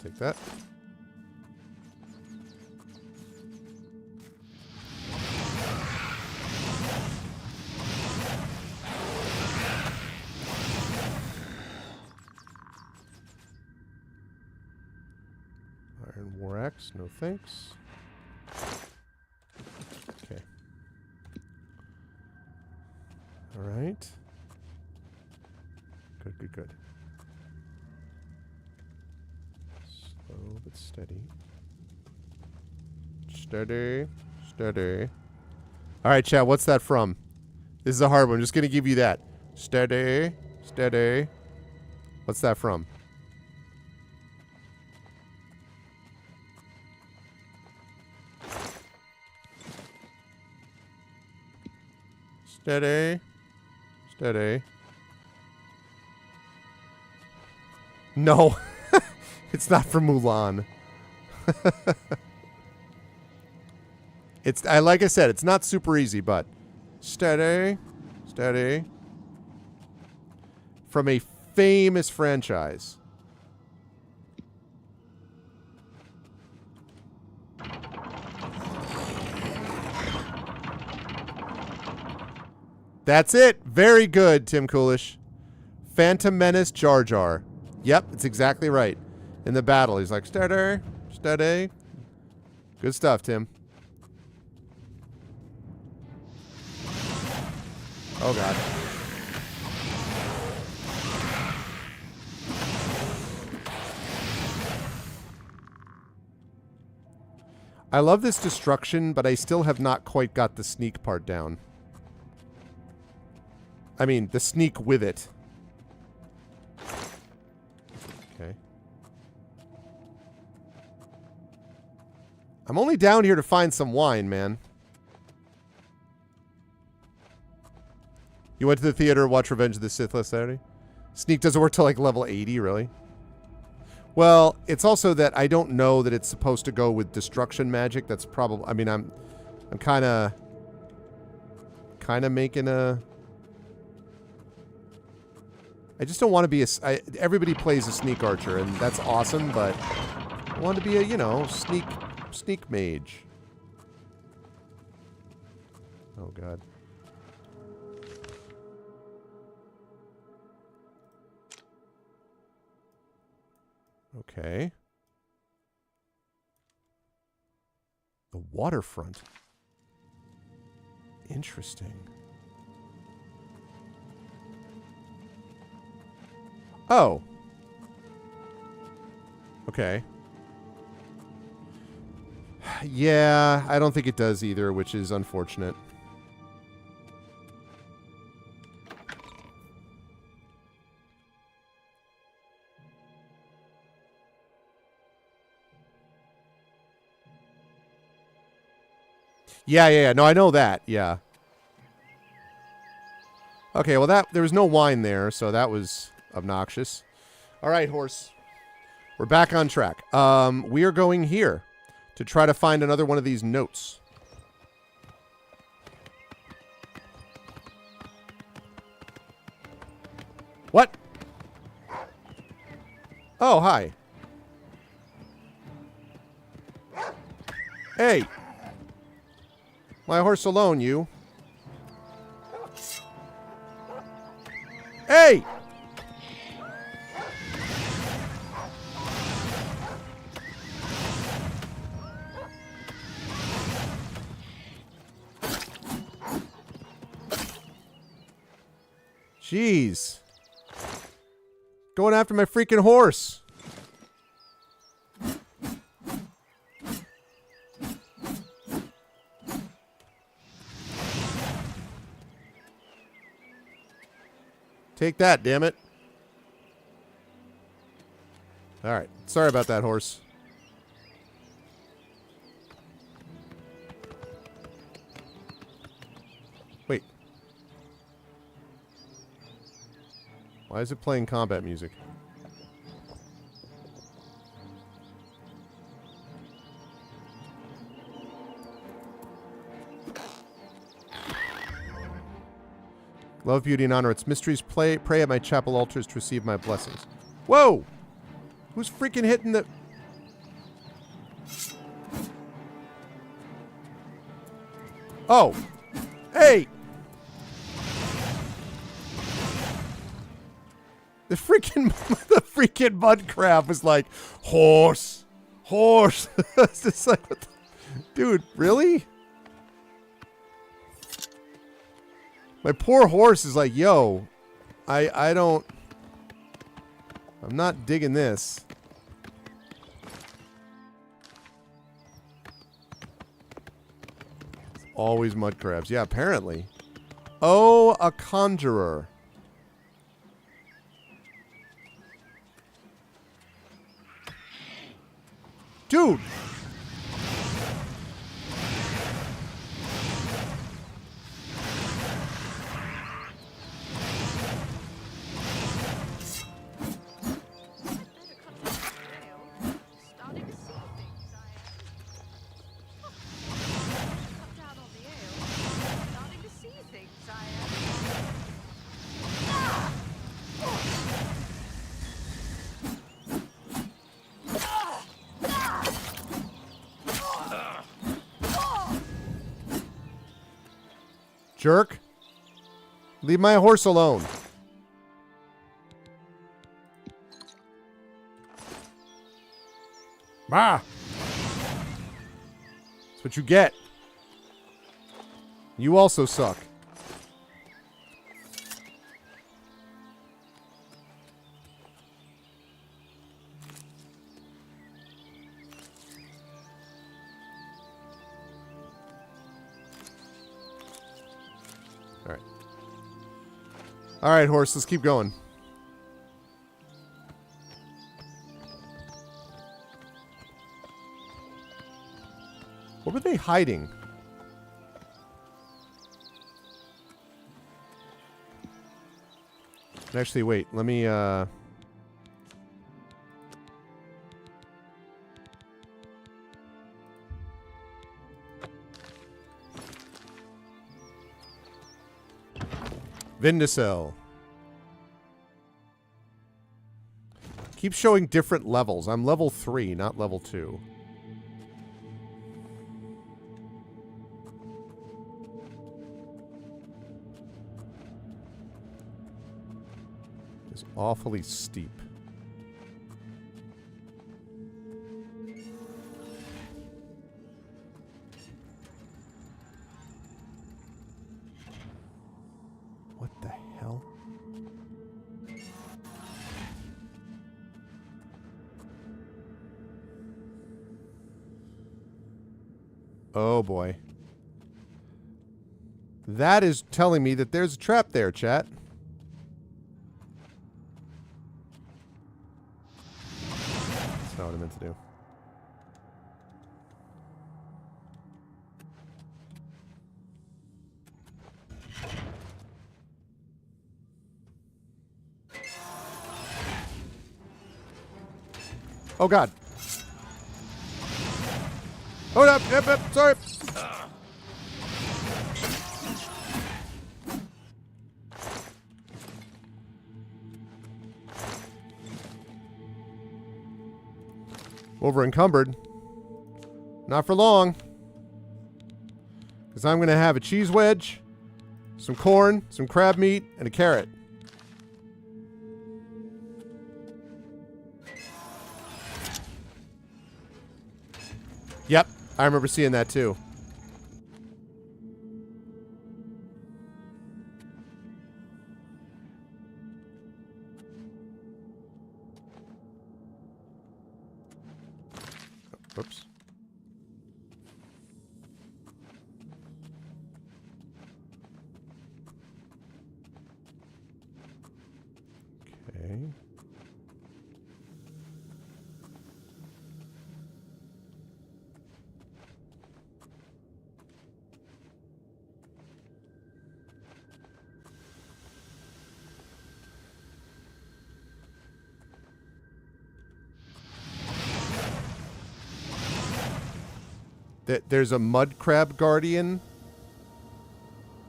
Take that. Iron War Axe, no thanks. Okay. All right. Good. It's steady. Steady. Steady. All right, chat, what's that from? This is a hard one. I'm just going to give you that. Steady. Steady. What's that from? Steady. Steady. No. It's not from Mulan. Like I said, it's not super easy, but steady. Steady. From a famous franchise. That's it. Very good, Tim Coolish. Phantom Menace Jar Jar. Yep, it's exactly right. In the battle, he's like, steady, steady. Good stuff, Tim. Oh, God. I love this destruction, but I still have not quite got the sneak part down. I mean, the sneak with it. Okay. I'm only down here to find some wine, man. You went to the theater to watch Revenge of the Sith last Saturday? Sneak doesn't work till like level 80, really? Well, it's also that I don't know that it's supposed to go with destruction magic. That's probably... I mean, I'm kind of making a... I just don't want to be a... everybody plays a sneak archer, and that's awesome, but I want to be a, you know, sneak mage. Oh, God. Okay. The waterfront. Interesting. Oh. Okay. Yeah, I don't think it does either, which is unfortunate. Yeah. No, I know that. Yeah. Okay, well there was no wine there, so that was obnoxious. All right, horse. We're back on track. We are going here to try to find another one of these notes. What? Oh, hi. Hey. My horse alone, you. Hey! Jeez. Going after my freaking horse. Take that, damn it. All right. Sorry about that, horse. Wait. Why is it playing combat music? Love, beauty, and honor. Its mysteries pray at my chapel altars to receive my blessings. Whoa! Who's freaking hitting the... Oh! Hey! The freaking mud crab was like, horse! Horse! It's just like, what the... Dude, really? My poor horse is like, yo, I don't... I'm not digging this. Always mud crabs. Yeah, apparently. Oh, a conjurer. Dude! Jerk. Leave my horse alone. Bah! That's what you get. You also suck. All right, horse, let's keep going. What were they hiding? Actually, wait. Let me, Vindicel. Keep showing different levels. I'm level 3, not level 2. It's awfully steep. What the hell? Oh boy. That is telling me that there's a trap there, chat. That's not what I meant to do. Oh god. Hold up, yep, sorry. Over encumbered. Not for long. Because I'm going to have a cheese wedge, some corn, some crab meat, and a carrot. Yep, I remember seeing that too. Whoops. Okay. There's a mud crab guardian.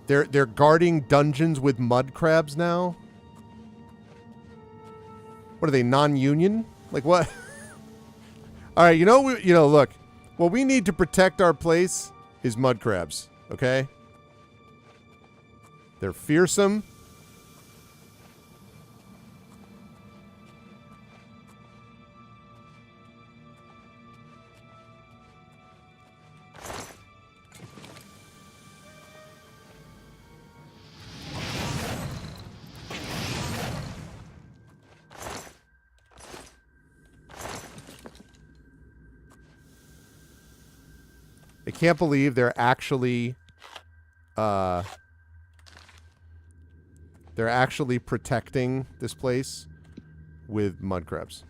They're guarding dungeons with mud crabs now. What are they, non-union? Like what? All right, look. What we need to protect our place is mud crabs, okay? They're fearsome. I can't believe they're actually they're actually protecting this place with mud crabs.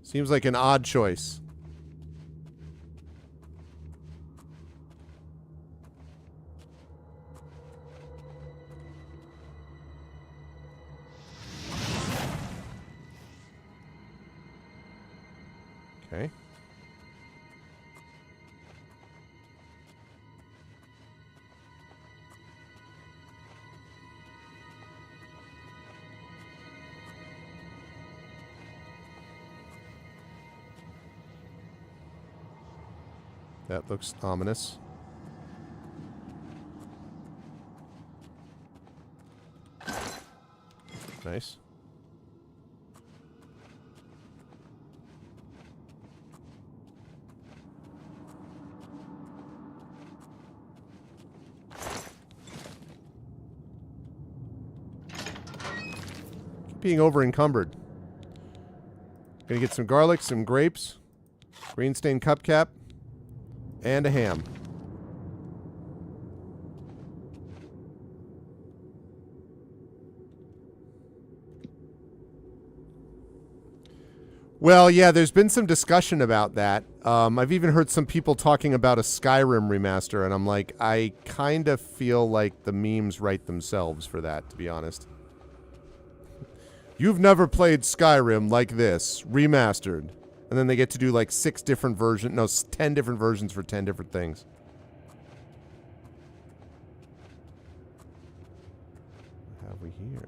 Seems like an odd choice. Okay. That looks ominous. Nice. Being over encumbered. Gonna get some garlic, some grapes, green stained cup cap, and a ham. Well, yeah, there's been some discussion about that. I've even heard some people talking about a Skyrim remaster, and I'm like, I kind of feel like the memes write themselves for that, to be honest. You've never played Skyrim like this, remastered. And then they get to do like 6 different versions, no, 10 different versions for 10 different things. What have we here?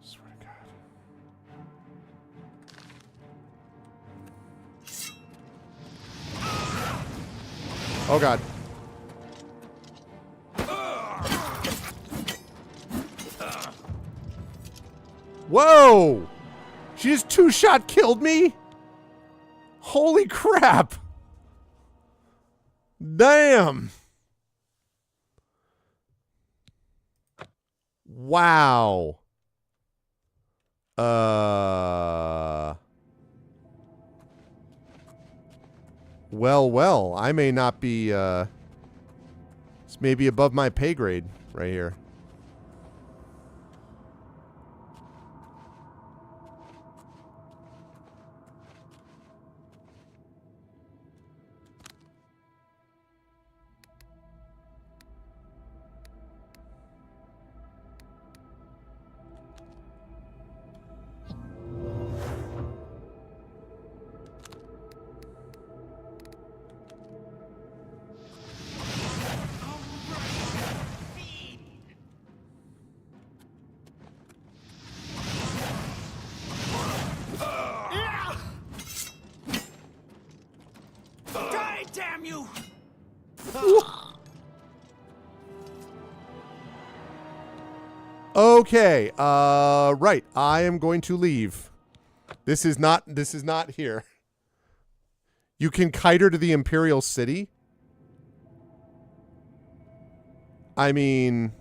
Swear to God. Oh God. Whoa! She just 2-shot killed me? Holy crap! Damn! Wow. Well, I may not be, this may be above my pay grade right here. Damn you! Okay, right. I am going to leave. This is not here. You can kite her to the Imperial City? I mean...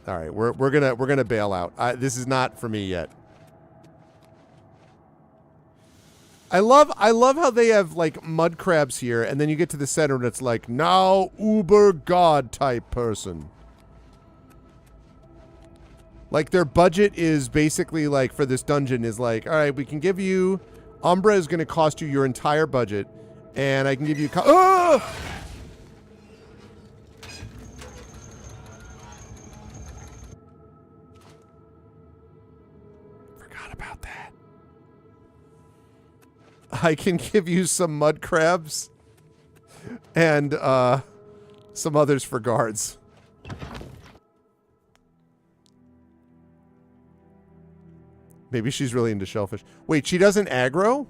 All right, we're gonna bail out. This is not for me yet. I love how they have like mud crabs here, and then you get to the center and it's like now uber god type person. Like their budget is basically like for this dungeon is like, all right, we can give you Umbra is going to cost you your entire budget, and I can give you. Oh! Forgot about that. I can give you some mud crabs and some others for guards. Maybe she's really into shellfish. Wait, she doesn't aggro?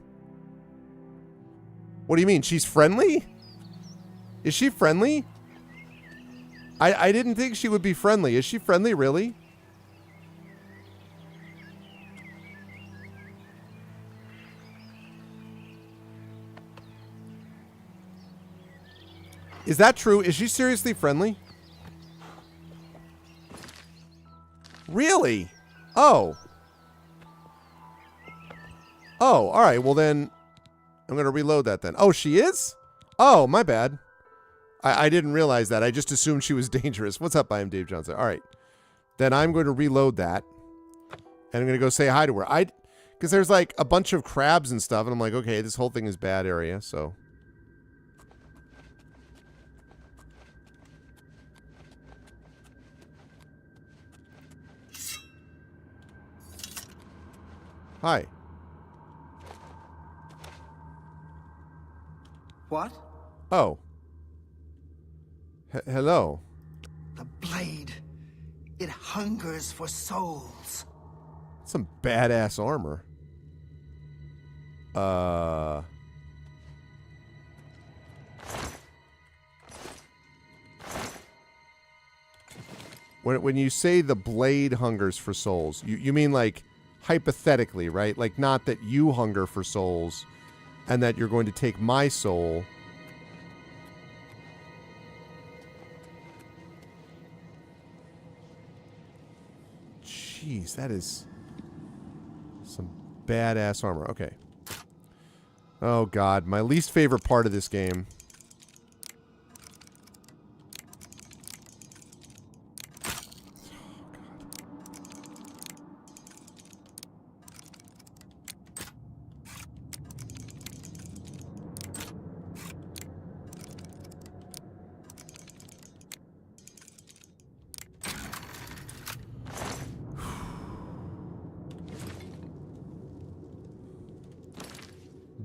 What do you mean? She's friendly? Is she friendly? I didn't think she would be friendly. Is she friendly, really? Is that true? Is she seriously friendly? Really? Oh. Oh, all right. Well, then I'm going to reload that then. Oh, she is? Oh, my bad. I didn't realize that. I just assumed she was dangerous. What's up? I am Dave Johnson. All right. Then I'm going to reload that. And I'm going to go say hi to her. Because there's like a bunch of crabs and stuff. And I'm like, okay, this whole thing is bad area. So. Hi. What? Oh. Hello. The blade. It hungers for souls. Some badass armor. When you say the blade hungers for souls, you mean like hypothetically, right? Like not that you hunger for souls and that you're going to take my soul. Jeez, that is some badass armor. Okay. Oh, God. My least favorite part of this game.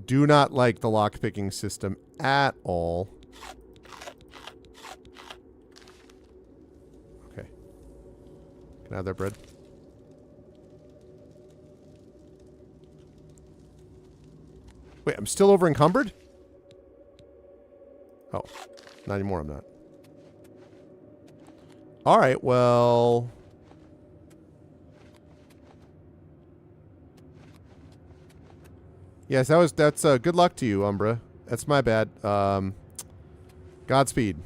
Do not like the lockpicking system at all. Okay. Can I have that bread? Wait, I'm still over encumbered? Oh, not anymore, I'm not. Alright, well... Yes, that's good luck to you, Umbra. That's my bad. Godspeed.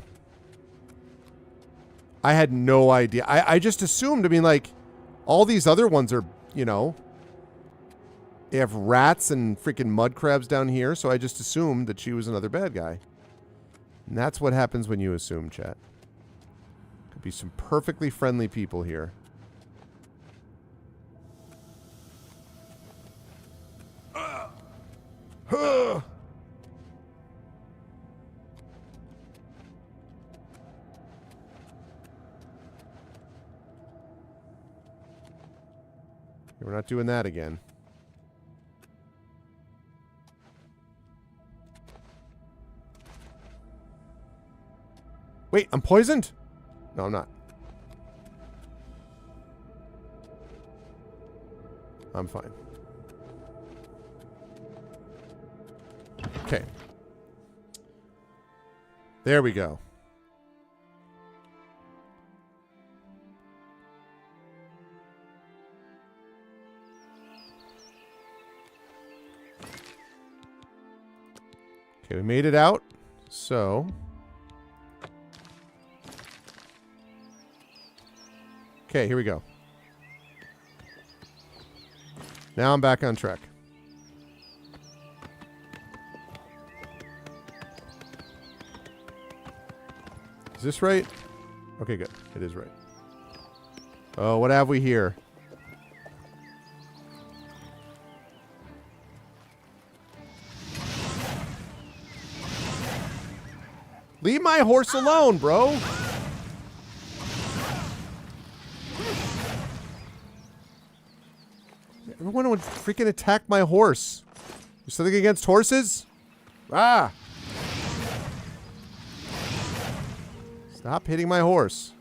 I had no idea. I just assumed, I mean, like, all these other ones are, you know, they have rats and freaking mud crabs down here, so I just assumed that she was another bad guy. And that's what happens when you assume, chat. Could be some perfectly friendly people here. Huh. We're not doing that again. Wait, I'm poisoned? No, I'm not. I'm fine. Okay. There we go. Okay, we made it out. So. Okay, here we go. Now I'm back on track. Is this right? Okay, good. It is right. Oh, what have we here? Leave my horse alone, bro. Everyone would freaking attack my horse. There's something against horses? Ah! Stop hitting my horse.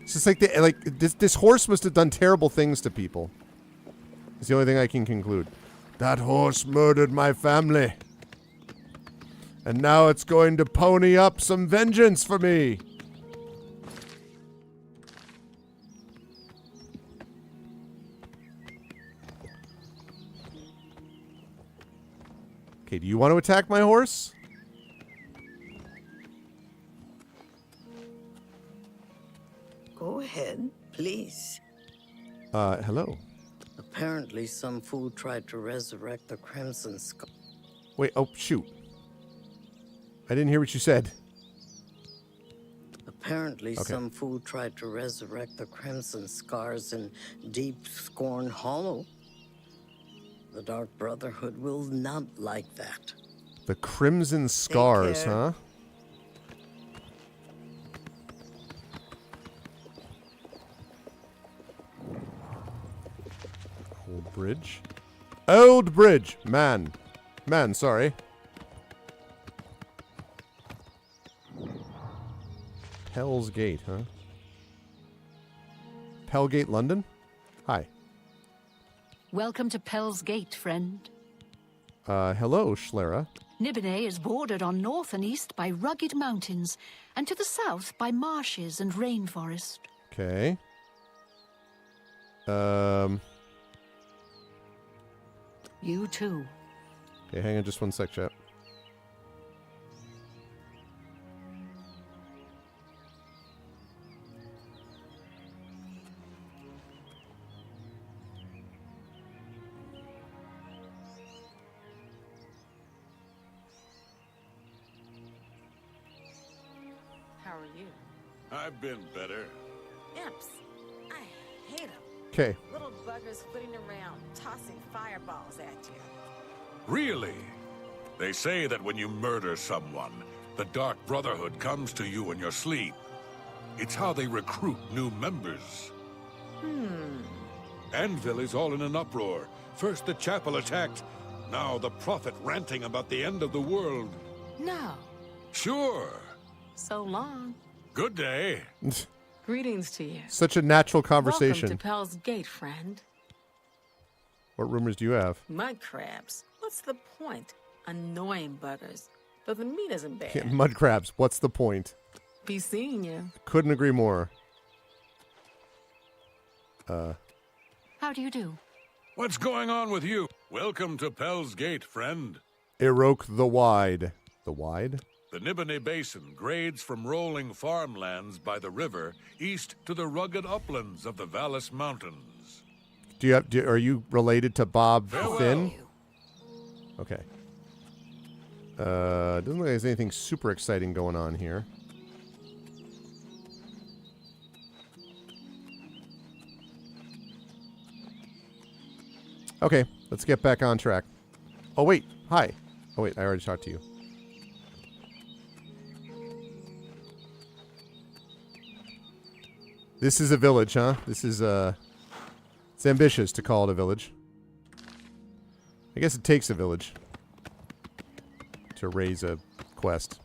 It's just like this horse must have done terrible things to people. It's the only thing I can conclude. That horse murdered my family. And now it's going to pony up some vengeance for me. Okay, do you want to attack my horse? ahead, please. Hello. Apparently, some fool tried to resurrect the Crimson Skull. Wait, oh, shoot. I didn't hear what you said. Apparently, some fool tried to resurrect the Crimson Scars in Deep Scorn Hollow. The Dark Brotherhood will not like that. The Crimson Scars, care. huh? Old bridge. Old bridge! Man, sorry. Hell's Gate, huh? Pellgate, London? Hi. Welcome to Pell's Gate, friend. Hello, Schlera. Nibene is bordered on north and east by rugged mountains, and to the south by marshes and rainforest. Okay. You too. Okay, hang on just one sec, chat. How are you? I've been better. Imps. I hate them. Okay. Little buggers flitting around, tossing fireballs at you. Really? They say that when you murder someone, the Dark Brotherhood comes to you in your sleep. It's how they recruit new members. Anvil is all in an uproar. First the chapel attacked, now the prophet ranting about the end of the world. No. Sure. So long. Good day. Greetings to you. Such a natural conversation. Welcome to Pell's Gate, friend. What rumors do you have? Mud crabs. What's the point? Annoying buggers. But the meat isn't bad. Yeah, mud crabs, what's the point? Be seeing you. Couldn't agree more. How do you do? What's going on with you? Welcome to Pell's Gate, friend. Eroke the Wide. The Wide? The Nibene Basin grades from rolling farmlands by the river east to the rugged uplands of the Vallis Mountains. Are you related to Bob Farewell. Finn? Okay. Doesn't look like there's anything super exciting going on here. Okay, let's get back on track. Oh, wait. Hi. Oh, wait. I already talked to you. This is a village, huh? This is, it's ambitious to call it a village. I guess it takes a village to raise a quest.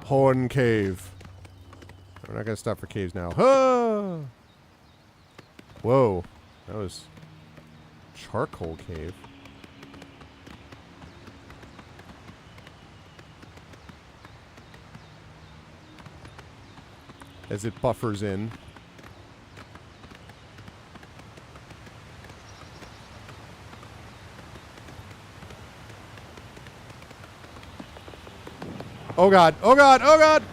Horn Cave. We're not going to stop for caves now. Ah! Whoa. That was charcoal cave. As it buffers in. Oh god, oh god, oh god!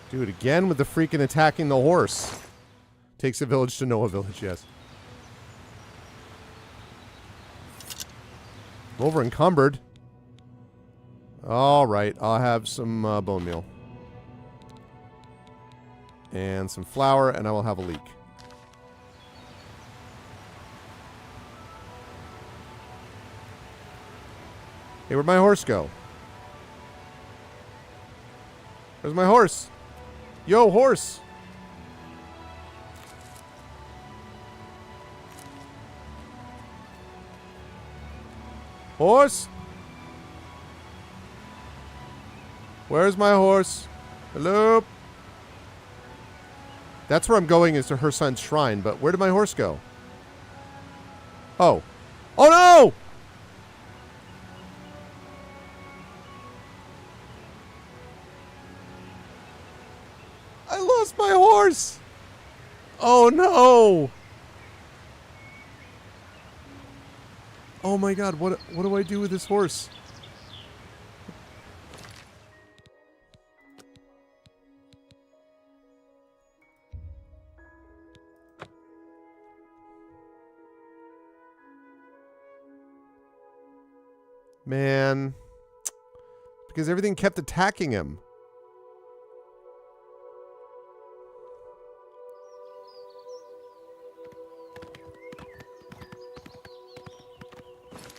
Dude, again with the freaking attacking the horse. Takes a village to know a village, yes. I'm over encumbered. Alright, I'll have some bone meal. And some flour, and I will have a leek. Hey, where'd my horse go? Where's my horse? Yo, horse! Horse? Where's my horse? Hello? That's where I'm going, is to her son's shrine, but where did my horse go? Oh. Oh no! I lost my horse! Oh no! Oh my god, what do I do with this horse? Man. Because everything kept attacking him.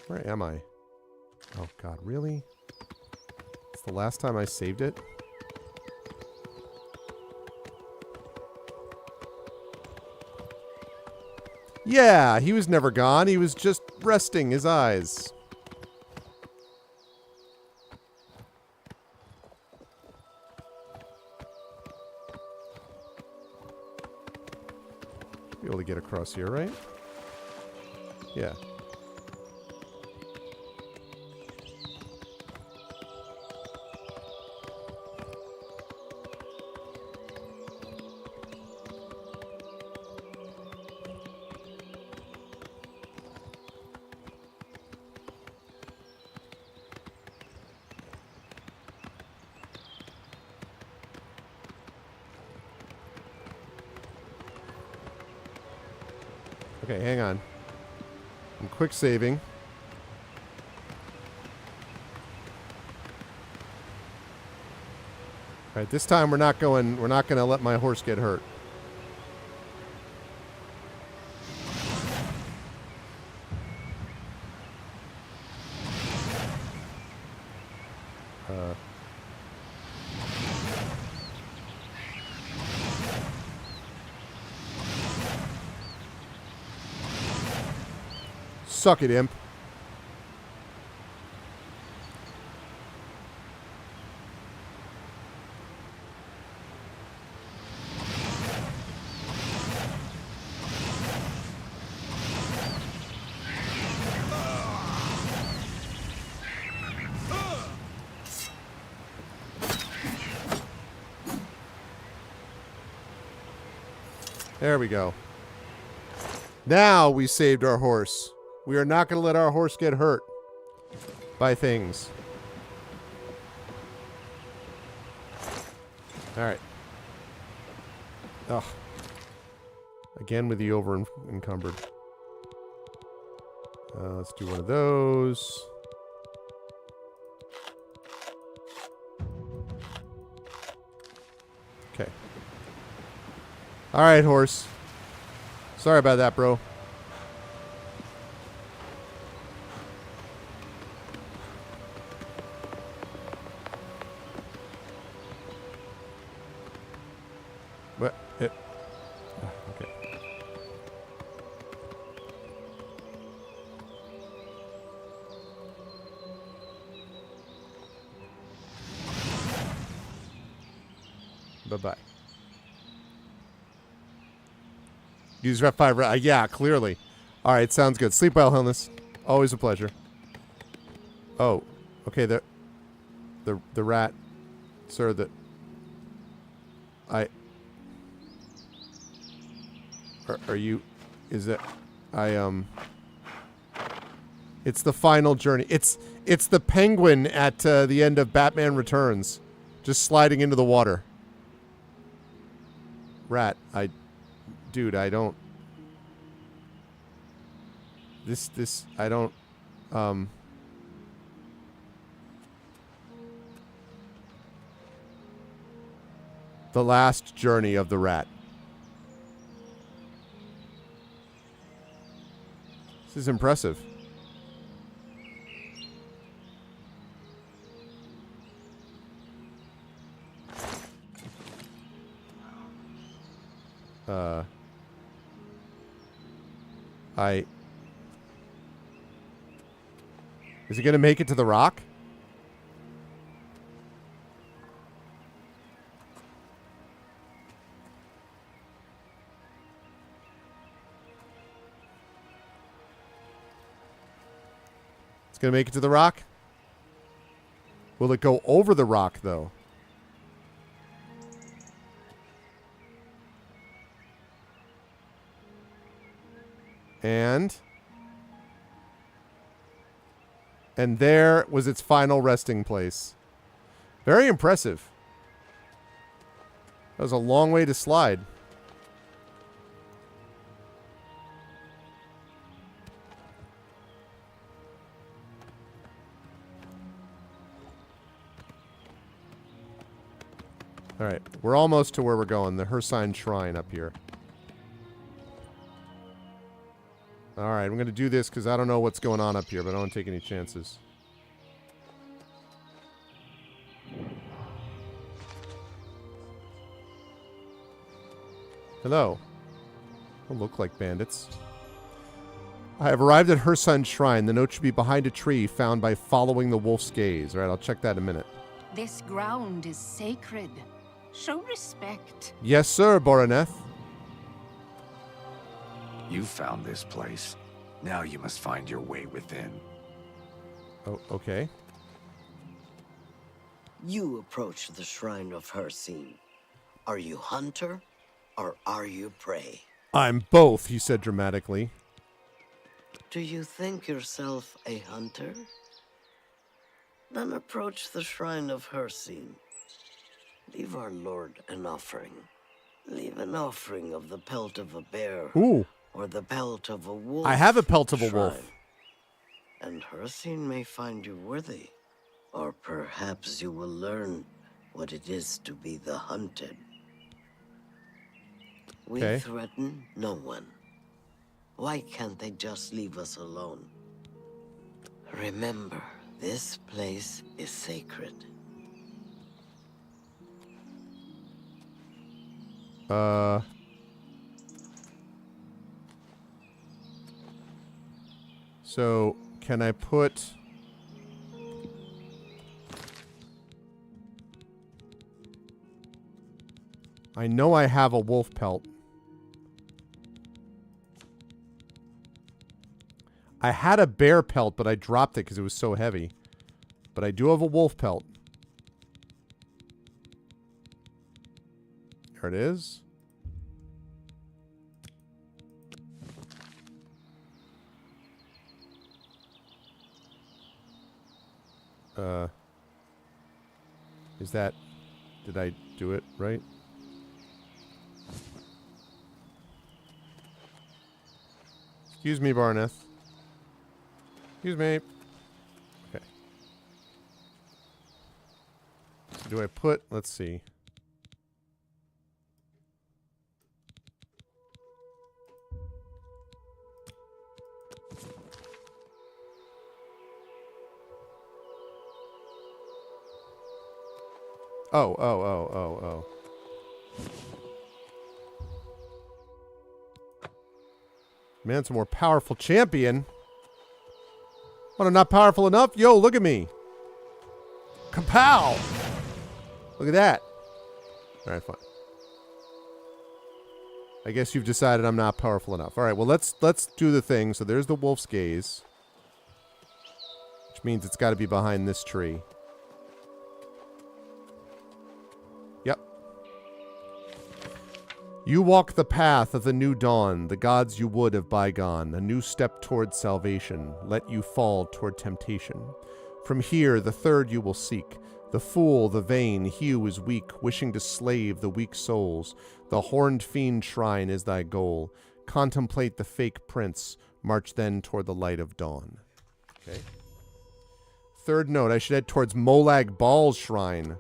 Where am I? Oh god, really? It's the last time I saved it? Yeah, he was never gone. He was just resting his eyes. Be able to get across here, right? Yeah. Okay, hang on. I'm quick saving. Alright, this time we're not gonna let my horse get hurt. Suck it, imp. There we go. Now we saved our horse. We are not going to let our horse get hurt by things. Alright. Ugh. Again with the over-encumbered. Let's do one of those. Okay. Alright, horse. Sorry about that, bro. What? It. Okay. Bye-bye. Use Rep 5. Yeah, clearly. All right, sounds good. Sleep well, Helness. Always a pleasure. Oh, okay. The rat, sir. Are you? Is it? It's the final journey. It's the penguin at the end of Batman Returns, just sliding into the water. Rat, dude, I don't. I don't. The last journey of the rat. This is impressive. Is he gonna make it to the rock? It's going to make it to the rock? Will it go over the rock, though? And there was its final resting place. Very impressive. That was a long way to slide. All right, we're almost to where we're going. The Hersign Shrine up here. All right, I'm going to do this because I don't know what's going on up here, but I don't want to take any chances. Hello. Don't look like bandits. I have arrived at Hersign Shrine. The note should be behind a tree found by following the wolf's gaze. All right, I'll check that in a minute. This ground is sacred. Show respect. Yes, sir, Boraneth. You found this place. Now you must find your way within. Oh, okay. You approach the shrine of Hersign. Are you hunter or are you prey? I'm both, he said dramatically. Do you think yourself a hunter? Then approach the shrine of Hersign. Leave our lord an offering. Leave an offering of the pelt of a bear. Ooh. Or the pelt of a wolf. I have a pelt of a wolf. And Hersign may find you worthy. Or perhaps you will learn what it is to be the hunted. We threaten no one. Why can't they just leave us alone? Remember, this place is sacred. So, can I put... I know I have a wolf pelt. I had a bear pelt, but I dropped it because it was so heavy. But I do have a wolf pelt. There it is. Is that... Did I do it right? Excuse me, Barneth. Excuse me. Okay. So do I put... Let's see. Oh. Man, it's a more powerful champion. What, I'm not powerful enough? Yo, look at me. Kapow! Look at that. Alright, fine. I guess you've decided I'm not powerful enough. Alright, well, let's do the thing. So there's the wolf's gaze. Which means it's got to be behind this tree. Yep. You walk the path of the new dawn, the gods you would have bygone, a new step toward salvation, let you fall toward temptation. From here, the third you will seek, the fool, the vain, he who is weak, wishing to slave the weak souls. The horned fiend shrine is thy goal. Contemplate the fake prince, march then toward the light of dawn. Okay. Third note, I should head towards Molag Bal's shrine.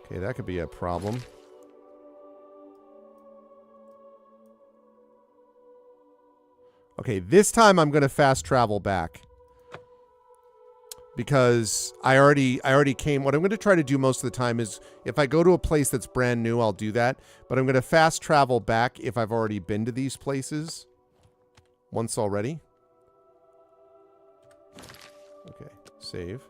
Okay, that could be a problem. Okay, this time I'm going to fast travel back. Because I already came. What I'm going to try to do most of the time is if I go to a place that's brand new, I'll do that. But I'm going to fast travel back if I've already been to these places once already. Okay, save.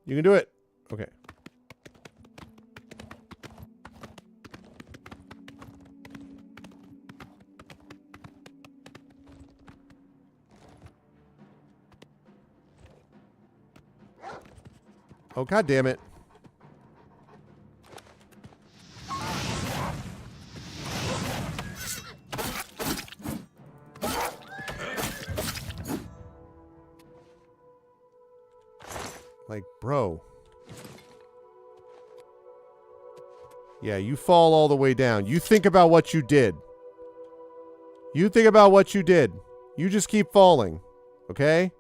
You can do it. Okay. Oh, God damn it. Like, bro. Yeah, you fall all the way down. You think about what you did. You think about what you did. You just keep falling. Okay?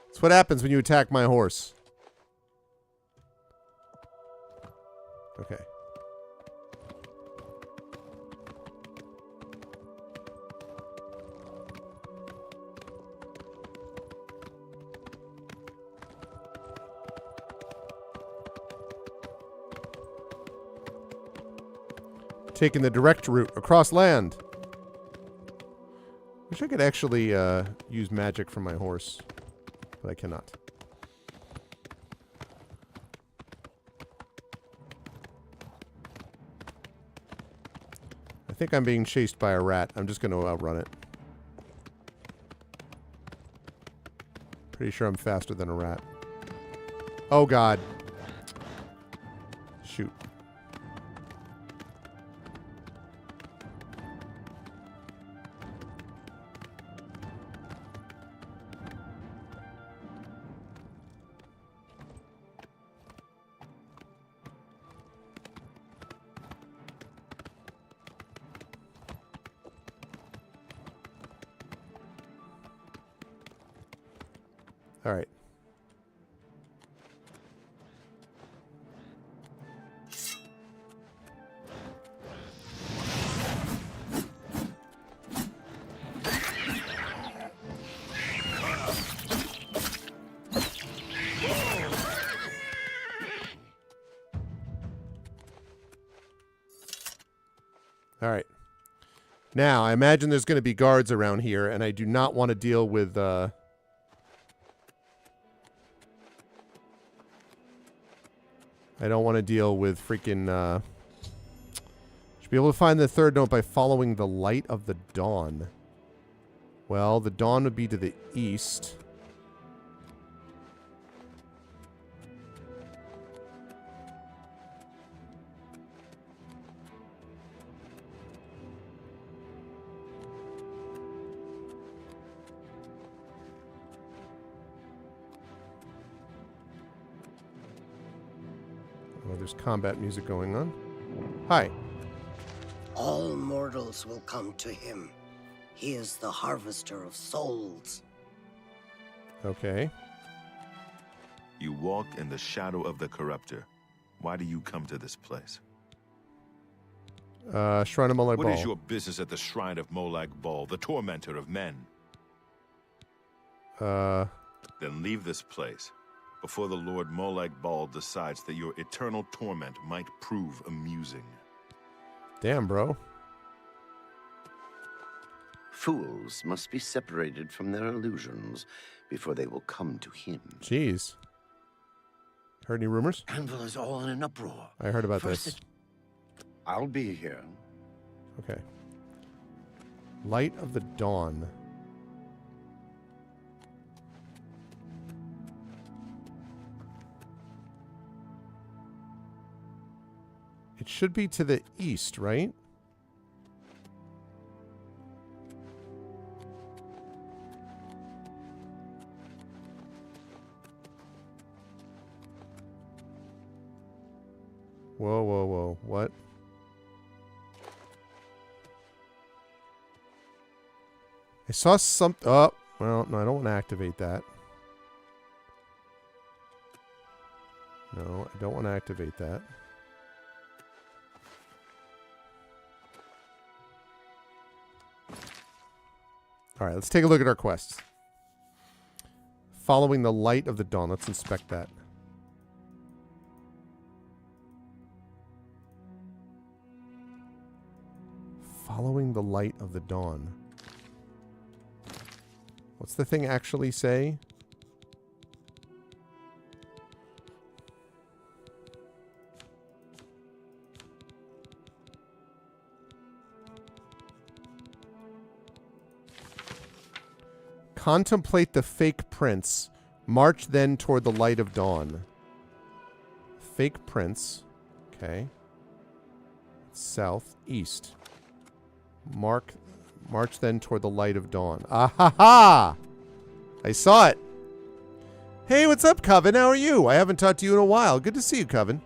That's what happens when you attack my horse. Okay. Taking the direct route across land. Wish I could actually use magic from my horse, but I cannot. I think I'm being chased by a rat. I'm just going to outrun it. Pretty sure I'm faster than a rat. Oh, God. Shoot. All right. All right. Now, I imagine there's going to be guards around here, and I do not want to deal with... I don't want to deal with freaking, should be able to find the third note by following the light of the dawn. Well, the dawn would be to the east. There's combat music going on. Hi. All mortals will come to him. He is the harvester of souls. Okay. You walk in the shadow of the corruptor. Why do you come to this place? Shrine of Molag Bal. What is your business at the shrine of Molag Bal, the tormentor of men? Then leave this place before the Lord Molag Bal decides that your eternal torment might prove amusing. Damn, bro. Fools must be separated from their illusions before they will come to him. Jeez. Heard any rumors? Anvil is all in an uproar. I heard about this. I'll be here. Okay. Light of the Dawn. It should be to the east, right? Whoa, whoa, whoa. What? I saw something. Oh, well, no, I don't want to activate that. No, I don't want to activate that. All right, let's take a look at our quests. Following the light of the dawn. Let's inspect that. Following the light of the dawn. What's the thing actually say? Contemplate the fake prince. March then toward the light of dawn. Fake prince. Okay. South, east. March then toward the light of dawn. Ah ha ha! I saw it. Hey, what's up, Coven? How are you? I haven't talked to you in a while. Good to see you, Coven.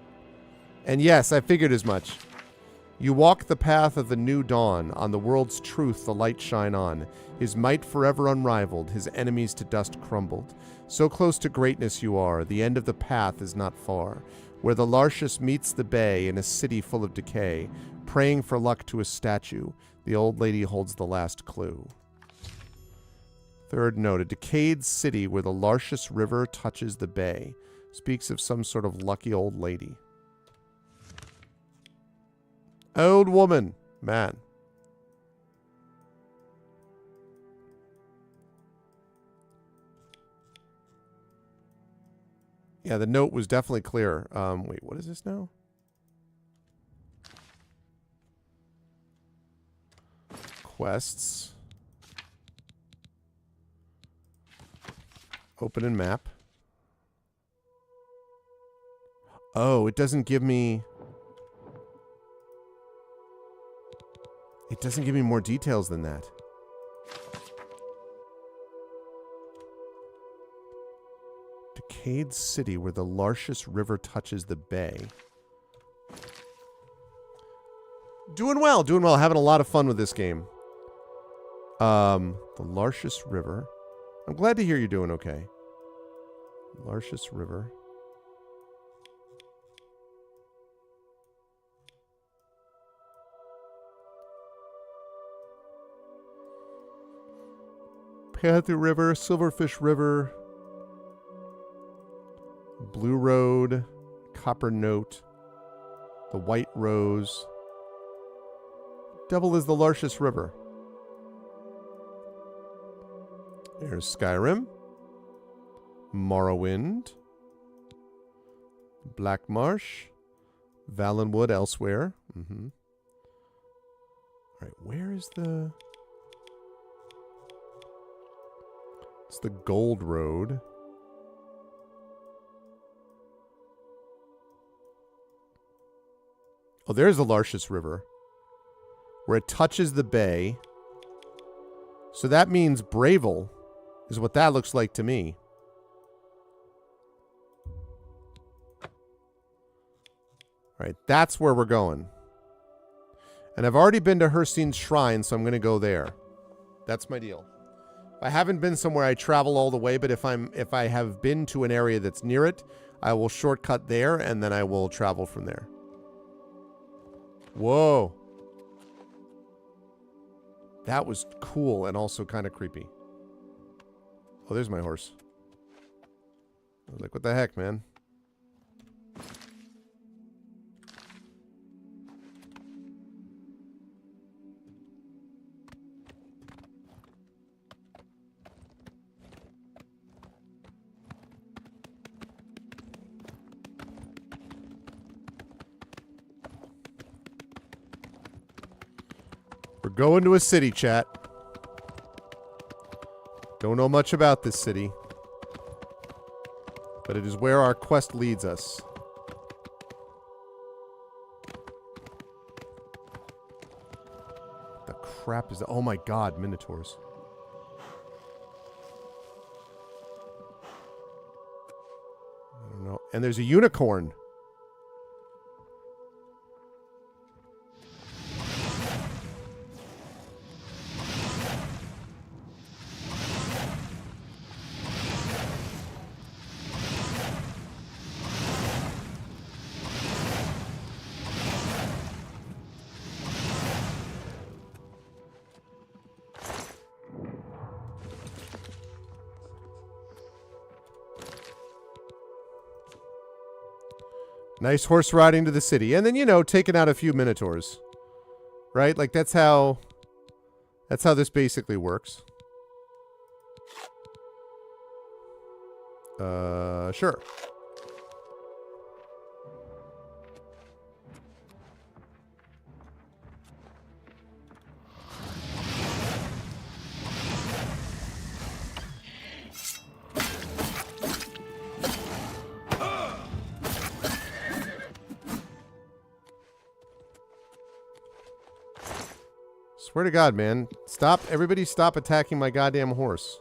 And yes, I figured as much. You walk the path of the new dawn. On the world's truth the light shine on. His might forever unrivaled, his enemies to dust crumbled. So close to greatness you are, the end of the path is not far. Where the Lartius meets the bay in a city full of decay, praying for luck to a statue, the old lady holds the last clue. Third note, a decayed city where the Lartius River touches the bay. Speaks of some sort of lucky old lady. Old woman. Man. Yeah, the note was definitely clear. Wait, what is this now? Quests. Open in map. Oh, it doesn't give me... It doesn't give me more details than that. Decayed city where the Lartius River touches the bay. Doing well, doing well. Having a lot of fun with this game. The Lartius River. I'm glad to hear you're doing okay. Lartius River. Panther River, Silverfish River, Blue Road, Copper Note, the White Rose. Devil is the Lartius River. There's Skyrim, Morrowind, Black Marsh, Valenwood elsewhere. Mm-hmm. All right, where is the... It's the Gold Road. Oh, there's the Lartius River. Where it touches the bay. So that means Bravel is what that looks like to me. All right, that's where we're going. And I've already been to Hircine's Shrine, so I'm going to go there. That's my deal. I haven't been somewhere I travel all the way, but if I have been to an area that's near it, I will shortcut there and then I will travel from there. Whoa. That was cool and also kind of creepy. Oh, there's my horse. I was like, what the heck, man? We're going to a city, chat. Don't know much about this city. But it is where our quest leads us. The crap is... Oh my god, Minotaurs. I don't know. And there's a unicorn. Nice horse riding to the city. And then, you know, taking out a few Minotaurs. Right? Like, that's how this basically works. Sure. Swear to God, man. Stop. Everybody stop attacking my goddamn horse.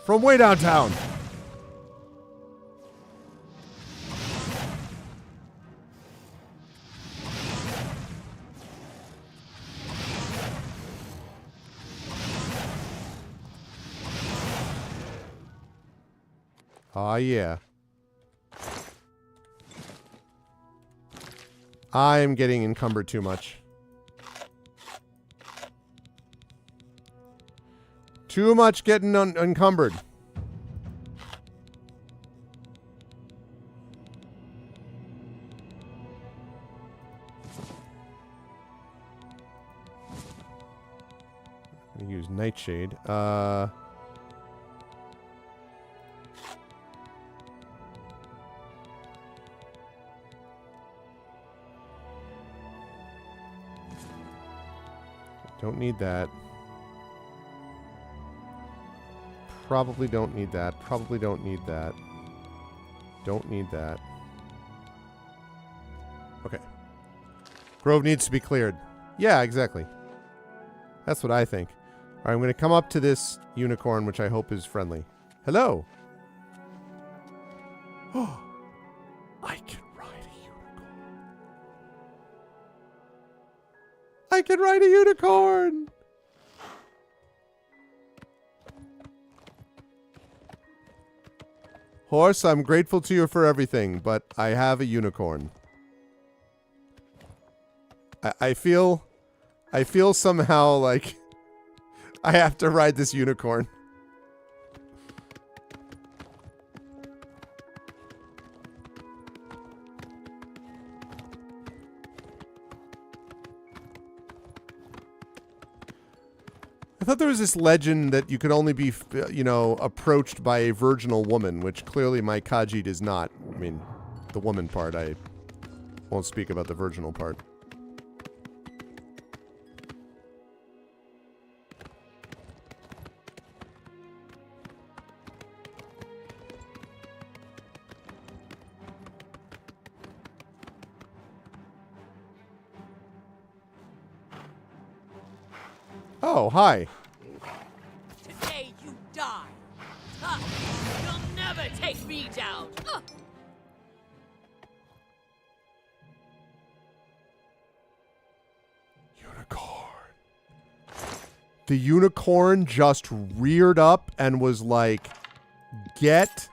From way downtown. Aw, yeah. I'm getting encumbered too much. Too much getting encumbered. I'm gonna use Nightshade. Don't need that. Probably don't need that. Probably don't need that. Don't need that. Okay. Grove needs to be cleared. Yeah, exactly. That's what I think. All right, I'm going to come up to this unicorn, which I hope is friendly. Hello. Oh, I can ride a unicorn. I can ride a unicorn. Horse, I'm grateful to you for everything, but I have a unicorn. I feel somehow like I have to ride this unicorn. I thought there was this legend that you could only be, you know, approached by a virginal woman, which clearly my Khajiit is not. I mean, the woman part, I won't speak about the virginal part. Oh, hi. Today you die. Ha! You'll never take me down. Unicorn. The unicorn just reared up and was like, get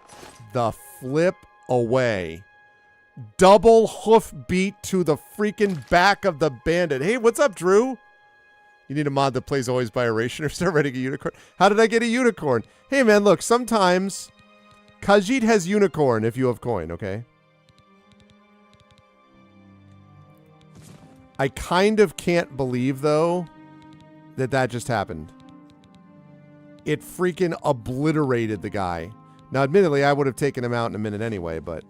the flip away. Double hoof beat to the freaking back of the bandit. Hey, what's up, Drew? You need a mod that plays always by erasure or start writing a unicorn. How did I get a unicorn? Hey, man, look, sometimes Khajiit has unicorn if you have coin, okay? I kind of can't believe, though, that that just happened. It freaking obliterated the guy. Now, admittedly, I would have taken him out in a minute anyway, but...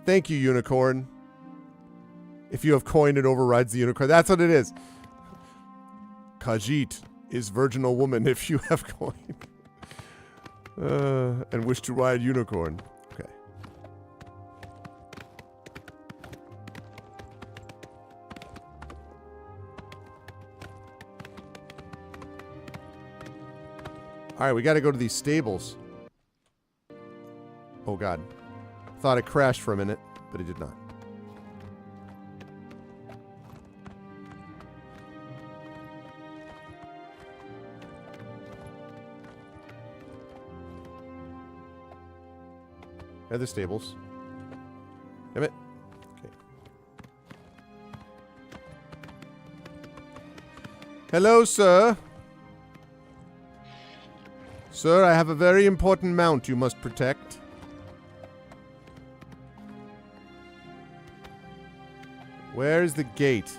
Thank you, unicorn. If you have coin, it overrides the unicorn. That's what it is. Khajiit is virginal woman if you have coin. And wish to ride unicorn. Okay. Alright, we gotta go to these stables. Oh god. Thought it crashed for a minute, but it did not. At the stables. Damn it. Okay. Hello, sir. Sir, I have a very important mount you must protect. Where is the gate?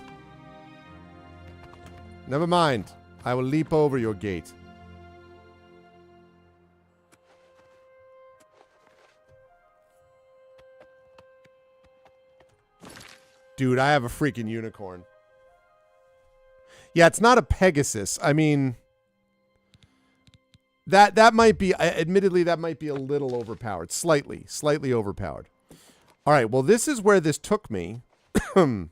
Never mind. I will leap over your gate. Dude, I have a freaking unicorn. Yeah, it's not a Pegasus. I mean, that might be, admittedly, that might be a little overpowered. Slightly overpowered. All right, well, this is where this took me. Move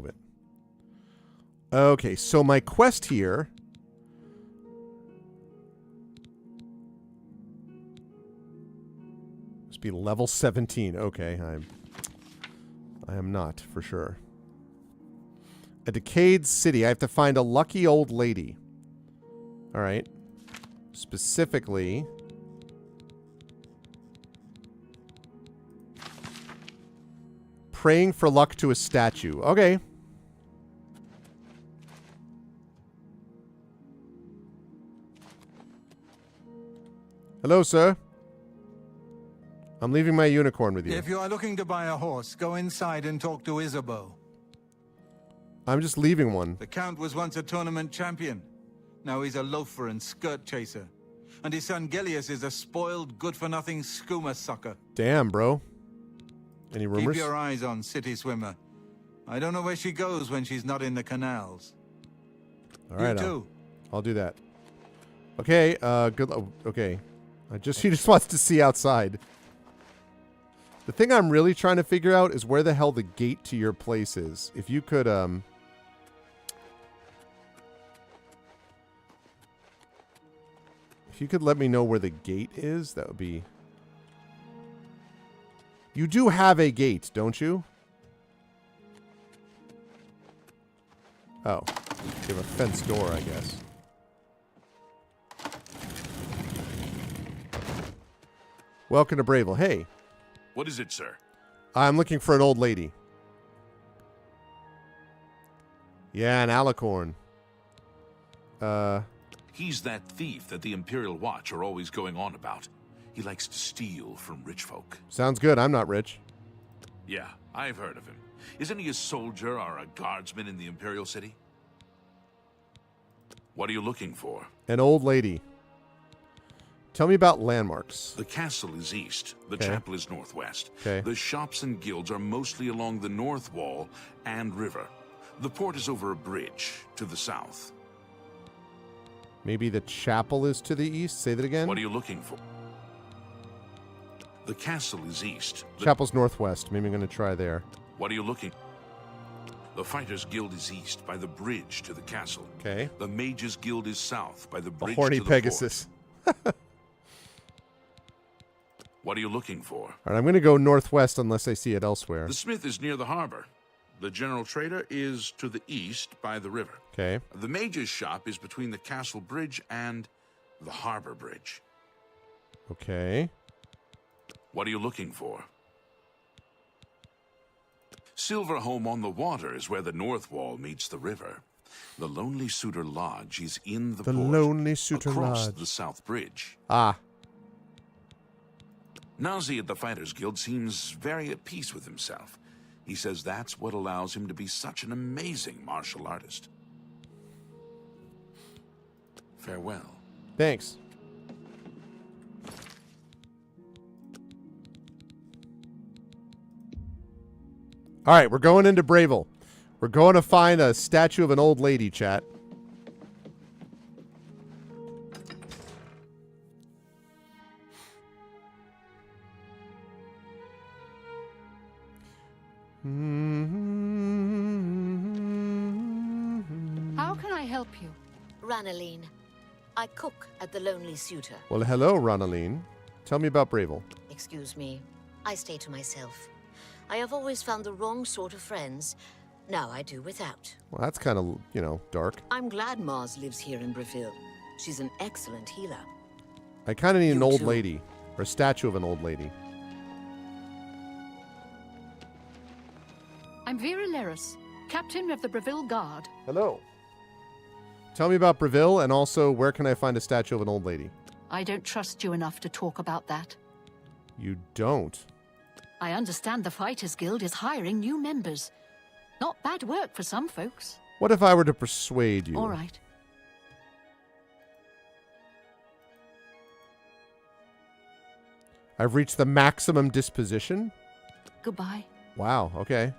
it. Okay, so my quest here... must be level 17. Okay, I am not, for sure. A decayed city. I have to find a lucky old lady. All right. Specifically... praying for luck to a statue. Okay. Hello, sir. I'm leaving my unicorn with you. If you are looking to buy a horse, go inside and talk to Isabeau. I'm just leaving one. The Count was once a tournament champion. Now he's a loafer and skirt chaser. And his son Gellius is a spoiled, good-for-nothing skooma sucker. Damn, bro. Any rumors? Keep your eyes on City Swimmer. I don't know where she goes when she's not in the canals. All right, you too. I'll do that. Okay, good. Okay. He just wants to see outside. The thing I'm really trying to figure out is where the hell the gate to your place is. If you could, if you could let me know where the gate is, that would be... You do have a gate, don't you? Oh. You have a fenced door, I guess. Welcome to Braveville. Hey. What is it, sir? I'm looking for an old lady. Yeah, an alicorn. He's that thief that the Imperial Watch are always going on about. He likes to steal from rich folk. Sounds good. I'm not rich. Yeah, I've heard of him. Isn't he a soldier or a guardsman in the Imperial City? What are you looking for? An old lady. Tell me about landmarks. The castle is east. The Okay. chapel is northwest. Okay. The shops and guilds are mostly along the north wall and river. The port is over a bridge to the south. Maybe the chapel is to the east? Say that again? What are you looking for? The castle is east. Chapel's northwest. Maybe I'm going to try there. What are you looking? The Fighters Guild is east by the bridge to the castle. Okay. The Mages Guild is south by the A bridge horny to the Pegasus. fort. What are you looking for? All right, I'm going to go northwest unless I see it elsewhere. The smith is near the harbor. The general trader is to the east by the river. Okay. The mage's shop is between the castle bridge and the harbor bridge. Okay. What are you looking for? Silverholm on the Water is where the north wall meets the river. The Lonely Suitor Lodge is in the port, Lonely Suitor across Lodge. the south bridge. Ah. Nazi at the Fighters Guild seems very at peace with himself. He says that's what allows him to be such an amazing martial artist. Farewell. Thanks. All right, we're going into Braveville. We're going to find a statue of an old lady, chat. How can I help you? Ranaline. I cook at the Lonely Suitor. Well, hello, Ronaline. Tell me about Braveville. Excuse me. I stay to myself. I have always found the wrong sort of friends, Now I do without. Well, that's kind of, you know, dark. I'm glad Maz lives here in Breville. She's an excellent healer. I kind of need an You old too. lady. Or a statue of an old lady. I'm Vera Leris, captain of the Breville Guard. Hello. Tell me about Breville, and also where can I find a statue of an old lady? I don't trust you enough to talk about that. You don't? I understand the Fighters Guild is hiring new members. Not bad work for some folks. What if I were to persuade you? All right. I've reached the maximum disposition? Goodbye. Wow, okay.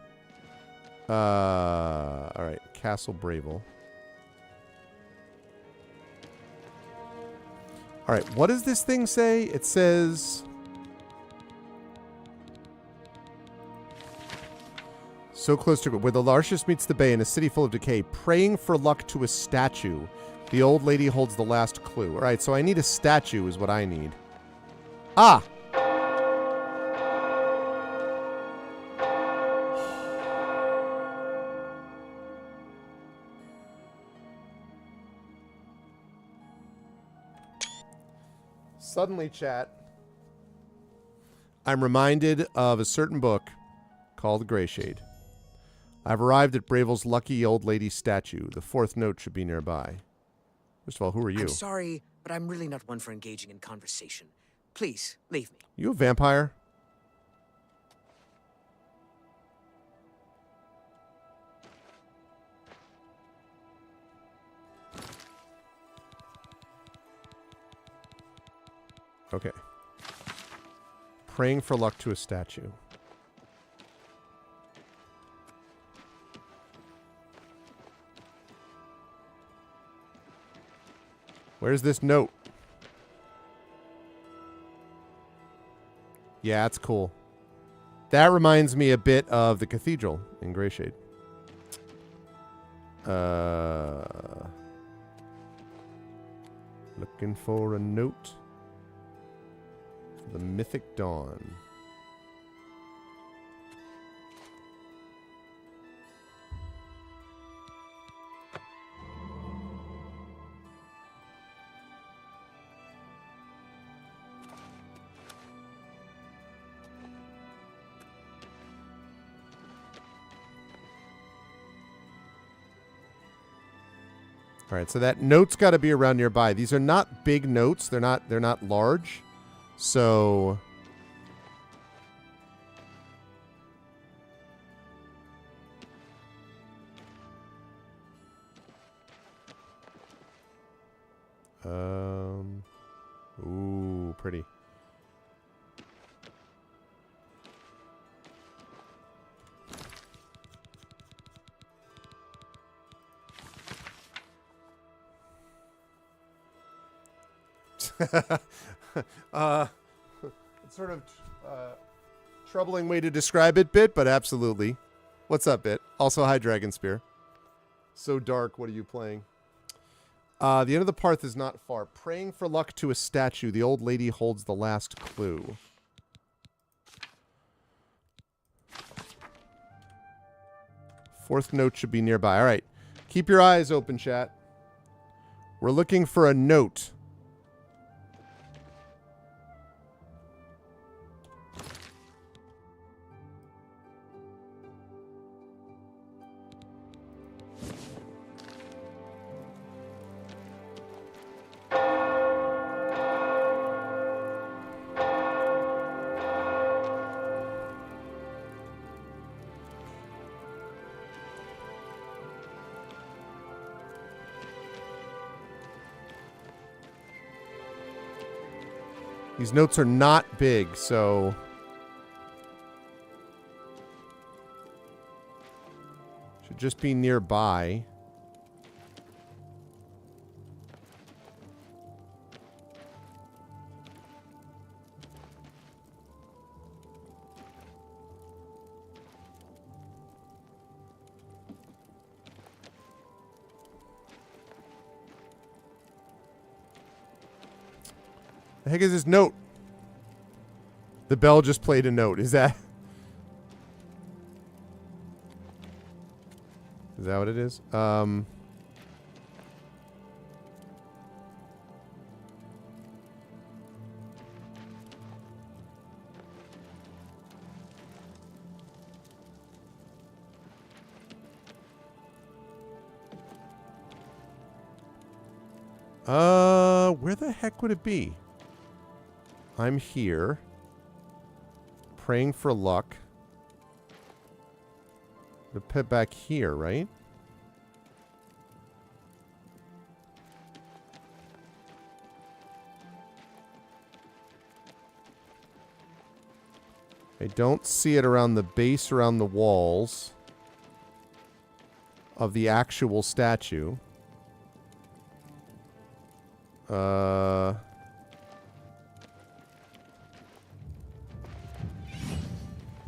Alright, Castle Bravil. Alright, what does this thing say? It says... So close to where the Lartius meets the bay in a city full of decay, praying for luck to a statue. The old lady holds the last clue. Alright, so I need a statue is what I need. Ah! Suddenly, chat, I'm reminded of a certain book called Greyshade. I've arrived at Braville's lucky old lady statue. The fourth note should be nearby. First of all, who are you? I'm sorry, but I'm really not one for engaging in conversation. Please, leave me. You a vampire? Okay. Praying for luck to a statue. Where's this note? Yeah, that's cool. That reminds me a bit of the cathedral in Greyshade. Looking for a note. The Mythic Dawn. All right, so that note's got to be around nearby. These are not big notes. They're not large. So ooh, pretty. It's sort of troubling way to describe it, Bit, but absolutely. What's up, Bit? Also, hi, Dragon Spear. So dark, what are you playing? The end of the path is not far. Praying for luck to a statue. The old lady holds the last clue. Fourth note should be nearby. All right. Keep your eyes open, chat. We're looking for a note. These notes are not big, so... should just be nearby. The heck is this note? The bell just played a note. Is that... Is that what it is? Where the heck would it be? I'm here. Praying for luck. The pit back here, right? I don't see it around the base, around the walls of the actual statue.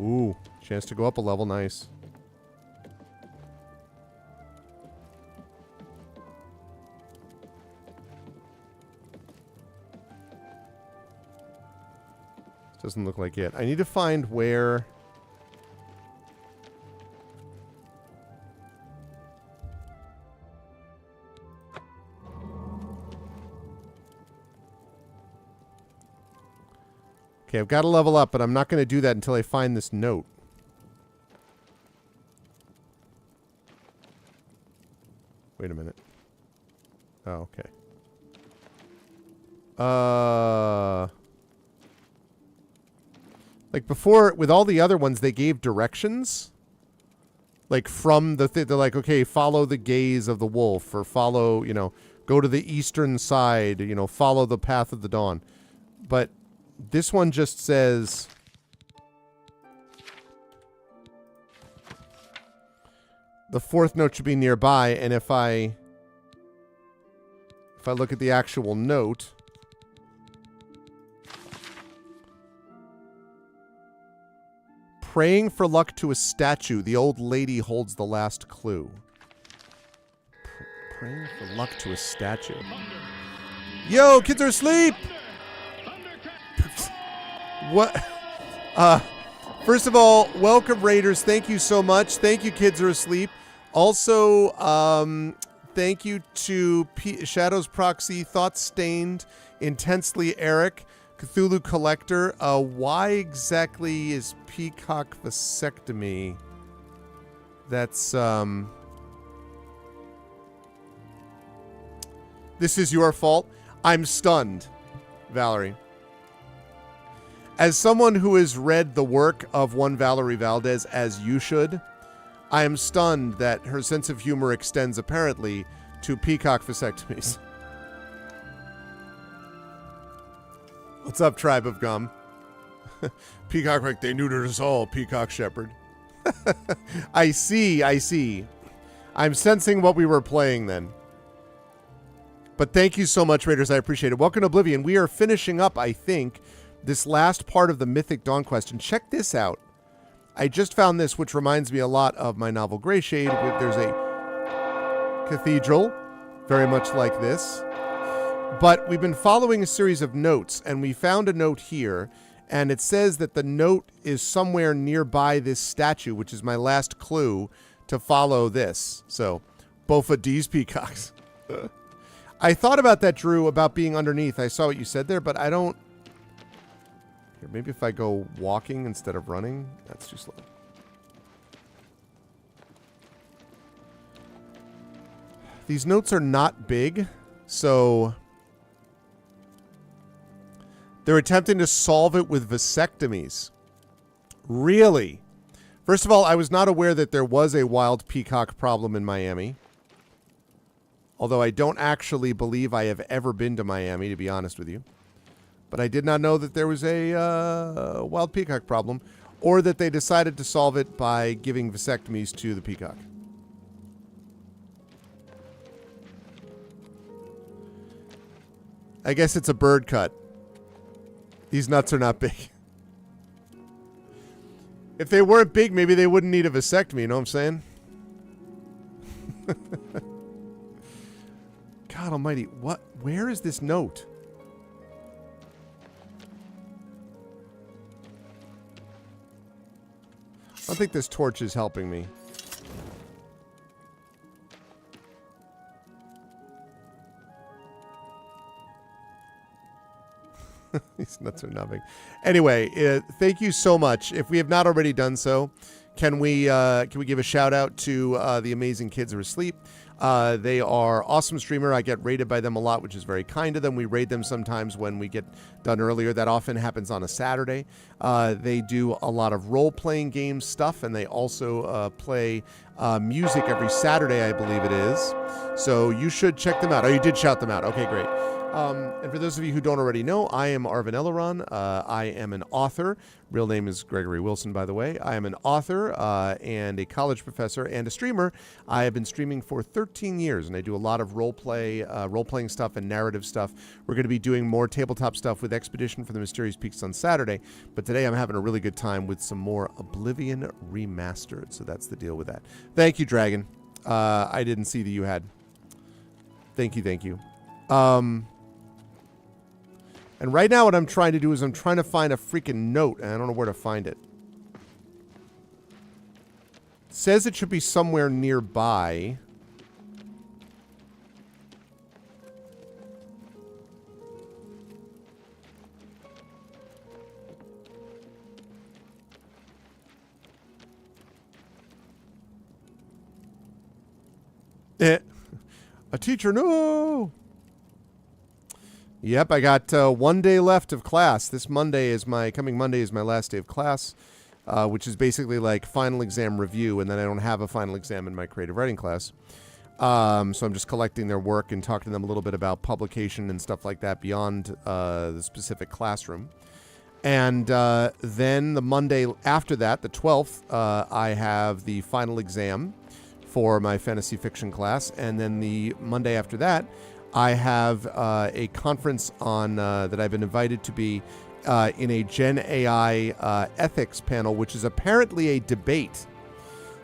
Ooh, chance to go up a level. Nice. Doesn't look like it. I need to find where... Okay, I've got to level up, but I'm not going to do that until I find this note. Wait a minute. Oh, okay. Like before, with all the other ones, they gave directions. Like from the they're like, okay, follow the gaze of the wolf, or follow, you know, go to the eastern side, you know, follow the path of the dawn. But this one just says... the fourth note should be nearby, and if I look at the actual note... Praying for luck to a statue. The old lady holds the last clue. Praying for luck to a statue. Yo, kids are asleep! What? First of all, welcome, Raiders. Thank you so much. Thank you, kids are asleep. Also, thank you to Shadows Proxy, Thoughts Stained, Intensely Eric, Cthulhu Collector. Why exactly is Peacock Vasectomy? That's, this is your fault. I'm stunned, Valerie. As someone who has read the work of one Valerie Valdez, as you should, I am stunned that her sense of humor extends apparently to peacock vasectomies. What's up, Tribe of Gum? Peacock, like they neutered us all, Peacock Shepherd. I see, I see. I'm sensing what we were playing then. But thank you so much, Raiders. I appreciate it. Welcome to Oblivion. We are finishing up, I think, this last part of the Mythic Dawn quest. And check this out. I just found this, which reminds me a lot of my novel Grey Shade. There's a cathedral, very much like this. But we've been following a series of notes, and we found a note here, and it says that the note is somewhere nearby this statue, which is my last clue to follow this. So, Bofa D's peacocks. I thought about that, Drew, about being underneath. I saw what you said there, but I don't... Here, maybe if I go walking instead of running. That's too slow. These notes are not big, so... They're attempting to solve it with vasectomies. Really? First of all, I was not aware that there was a wild peacock problem in Miami. Although I don't actually believe I have ever been to Miami, to be honest with you. But I did not know that there was a wild peacock problem, or that they decided to solve it by giving vasectomies to the peacock. I guess it's a bird cut. These nuts are not big. If they weren't big, maybe they wouldn't need a vasectomy, you know what I'm saying? God almighty, what? Where is this note? I don't think this torch is helping me. These nuts are numbing. Anyway, thank you so much. If we have not already done so, can we give a shout out to the amazing kids who are asleep? They are awesome streamer. I get rated by them a lot, which is very kind of them. We raid them sometimes when we get done earlier. That often happens on a Saturday. They do a lot of role-playing game stuff, and they also play music every Saturday, I believe it is. So you should check them out. Oh, you did shout them out. Okay, great. And for those of you who don't already know, I am Arvin Eleron. I am an author. Real name is Gregory Wilson, by the way. I am an author and a college professor and a streamer. I have been streaming for 13 years, and I do a lot of role-playing stuff and narrative stuff. We're going to be doing more tabletop stuff with Expedition for the Mysterious Peaks on Saturday, but today I'm having a really good time with some more Oblivion Remastered, so that's the deal with that. Thank you, Dragon. I didn't see that you had. Thank you. And right now what I'm trying to do is I'm trying to find a freaking note, and I don't know where to find it. It says it should be somewhere nearby. A teacher, no! Yep, I got 1 day left of class. Coming Monday is my last day of class, which is basically like final exam review, and then I don't have a final exam in my creative writing class. So I'm just collecting their work and talking to them a little bit about publication and stuff like that beyond the specific classroom. And then the Monday after that, the 12th, I have the final exam for my fantasy fiction class, and then the Monday after that, I have a conference on that I've been invited to be in a Gen AI ethics panel, which is apparently a debate.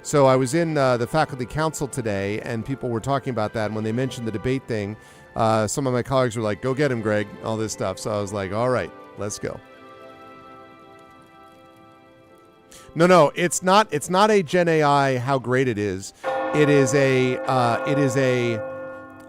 So I was in the faculty council today, and people were talking about that. And when they mentioned the debate thing, some of my colleagues were like, "Go get him, Greg," all this stuff. So I was like, "All right, let's go." No, it's not a Gen AI. How great it is! It is a.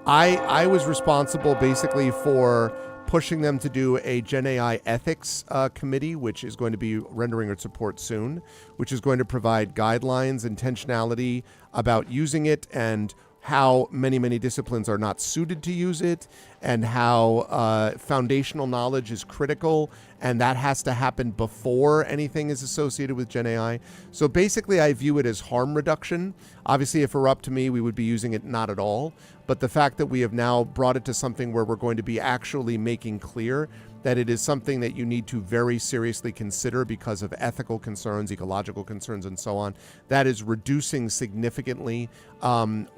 I was responsible basically for pushing them to do a Gen AI ethics committee, which is going to be rendering its report soon, which is going to provide guidelines, intentionality about using it, and how many disciplines are not suited to use it, and how foundational knowledge is critical, and that has to happen before anything is associated with Gen AI. So basically, I view it as harm reduction. Obviously, if it were up to me, we would be using it not at all. But the fact that we have now brought it to something where we're going to be actually making clear that it is something that you need to very seriously consider because of ethical concerns, ecological concerns, and so on, that is reducing significantly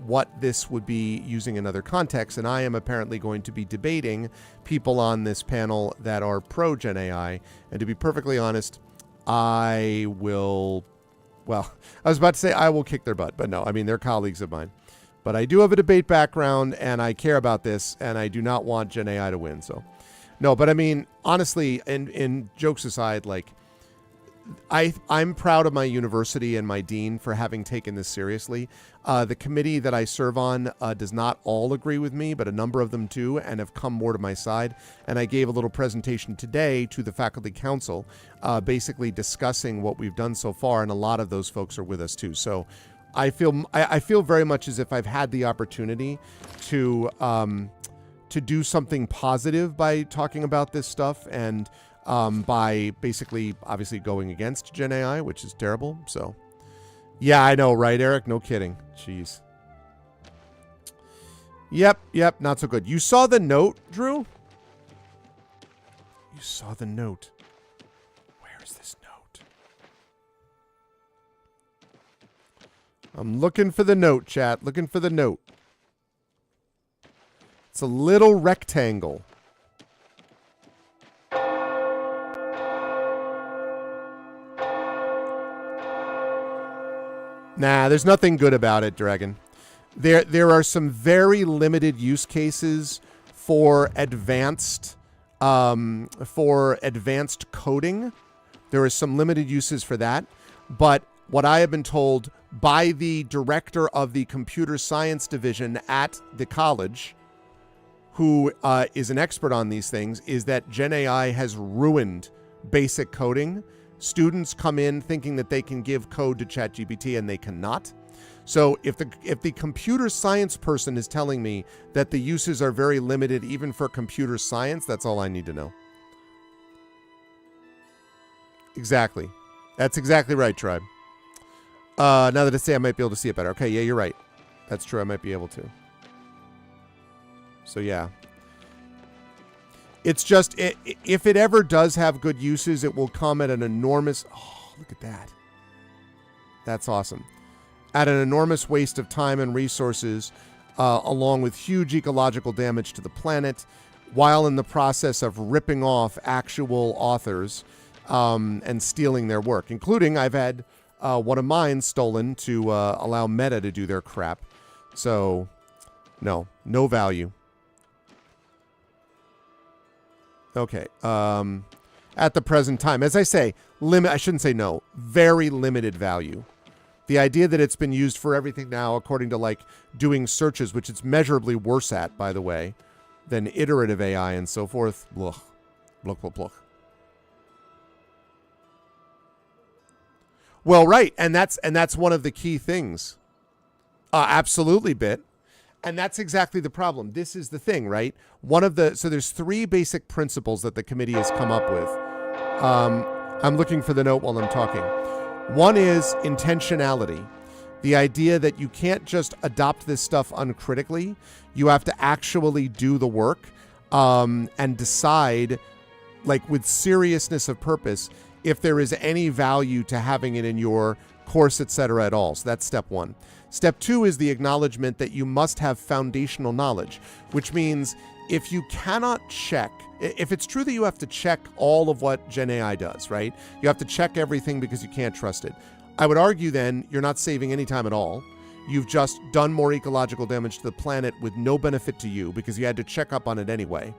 what this would be using in other contexts. And I am apparently going to be debating people on this panel that are pro-Gen AI. And to be perfectly honest, I will kick their butt, but no, I mean, they're colleagues of mine. But I do have a debate background, and I care about this, and I do not want Gen AI to win, so... No, but I mean, honestly, in jokes aside, like, I'm proud of my university and my dean for having taken this seriously. The committee that I serve on does not all agree with me, but a number of them do, and have come more to my side. And I gave a little presentation today to the faculty council, basically discussing what we've done so far, and a lot of those folks are with us too. So I feel very much as if I've had the opportunity to do something positive by talking about this stuff, and by basically obviously going against Gen AI, which is terrible. So yeah, I know, right, Eric? No kidding. Jeez. Yep, not so good. You saw the note, Drew? You saw the note. Where is this note? I'm looking for the note, chat. Looking for the note. It's a little rectangle. Nah, there's nothing good about it, Dragon. There are some very limited use cases for advanced coding. There are some limited uses for that, but what I have been told by the director of the computer science division at the college, who is an expert on these things, is that Gen AI has ruined basic coding. Students come in thinking that they can give code to ChatGPT and they cannot. So if the computer science person is telling me that the uses are very limited even for computer science, that's all I need to know. Exactly. That's exactly right, Tribe. Now that I say I might be able to see it better. Okay, yeah, you're right. That's true. I might be able to. So yeah. It's just, if it ever does have good uses, it will come at an enormous... Oh, look at that. That's awesome. At an enormous waste of time and resources, along with huge ecological damage to the planet, while in the process of ripping off actual authors and stealing their work. Including, I've had one of mine stolen to allow Meta to do their crap. So, no value. Okay. At the present time, as I say, I shouldn't say no. Very limited value. The idea that it's been used for everything now, according to like doing searches, which it's measurably worse at, by the way, than iterative AI and so forth. Bluch. Bluch, bluch, bluch. Well, right, and that's one of the key things. Absolutely, Bit. And that's exactly the problem. This is the thing, right? So there's 3 basic principles that the committee has come up with. I'm looking for the note while I'm talking. One is intentionality. The idea that you can't just adopt this stuff uncritically. You have to actually do the work and decide, like with seriousness of purpose, if there is any value to having it in your course, etc. at all. So that's step 1. Step 2 is the acknowledgement that you must have foundational knowledge, which means if you cannot check, if it's true that you have to check all of what Gen AI does, right? You have to check everything because you can't trust it. I would argue then you're not saving any time at all. You've just done more ecological damage to the planet with no benefit to you because you had to check up on it anyway.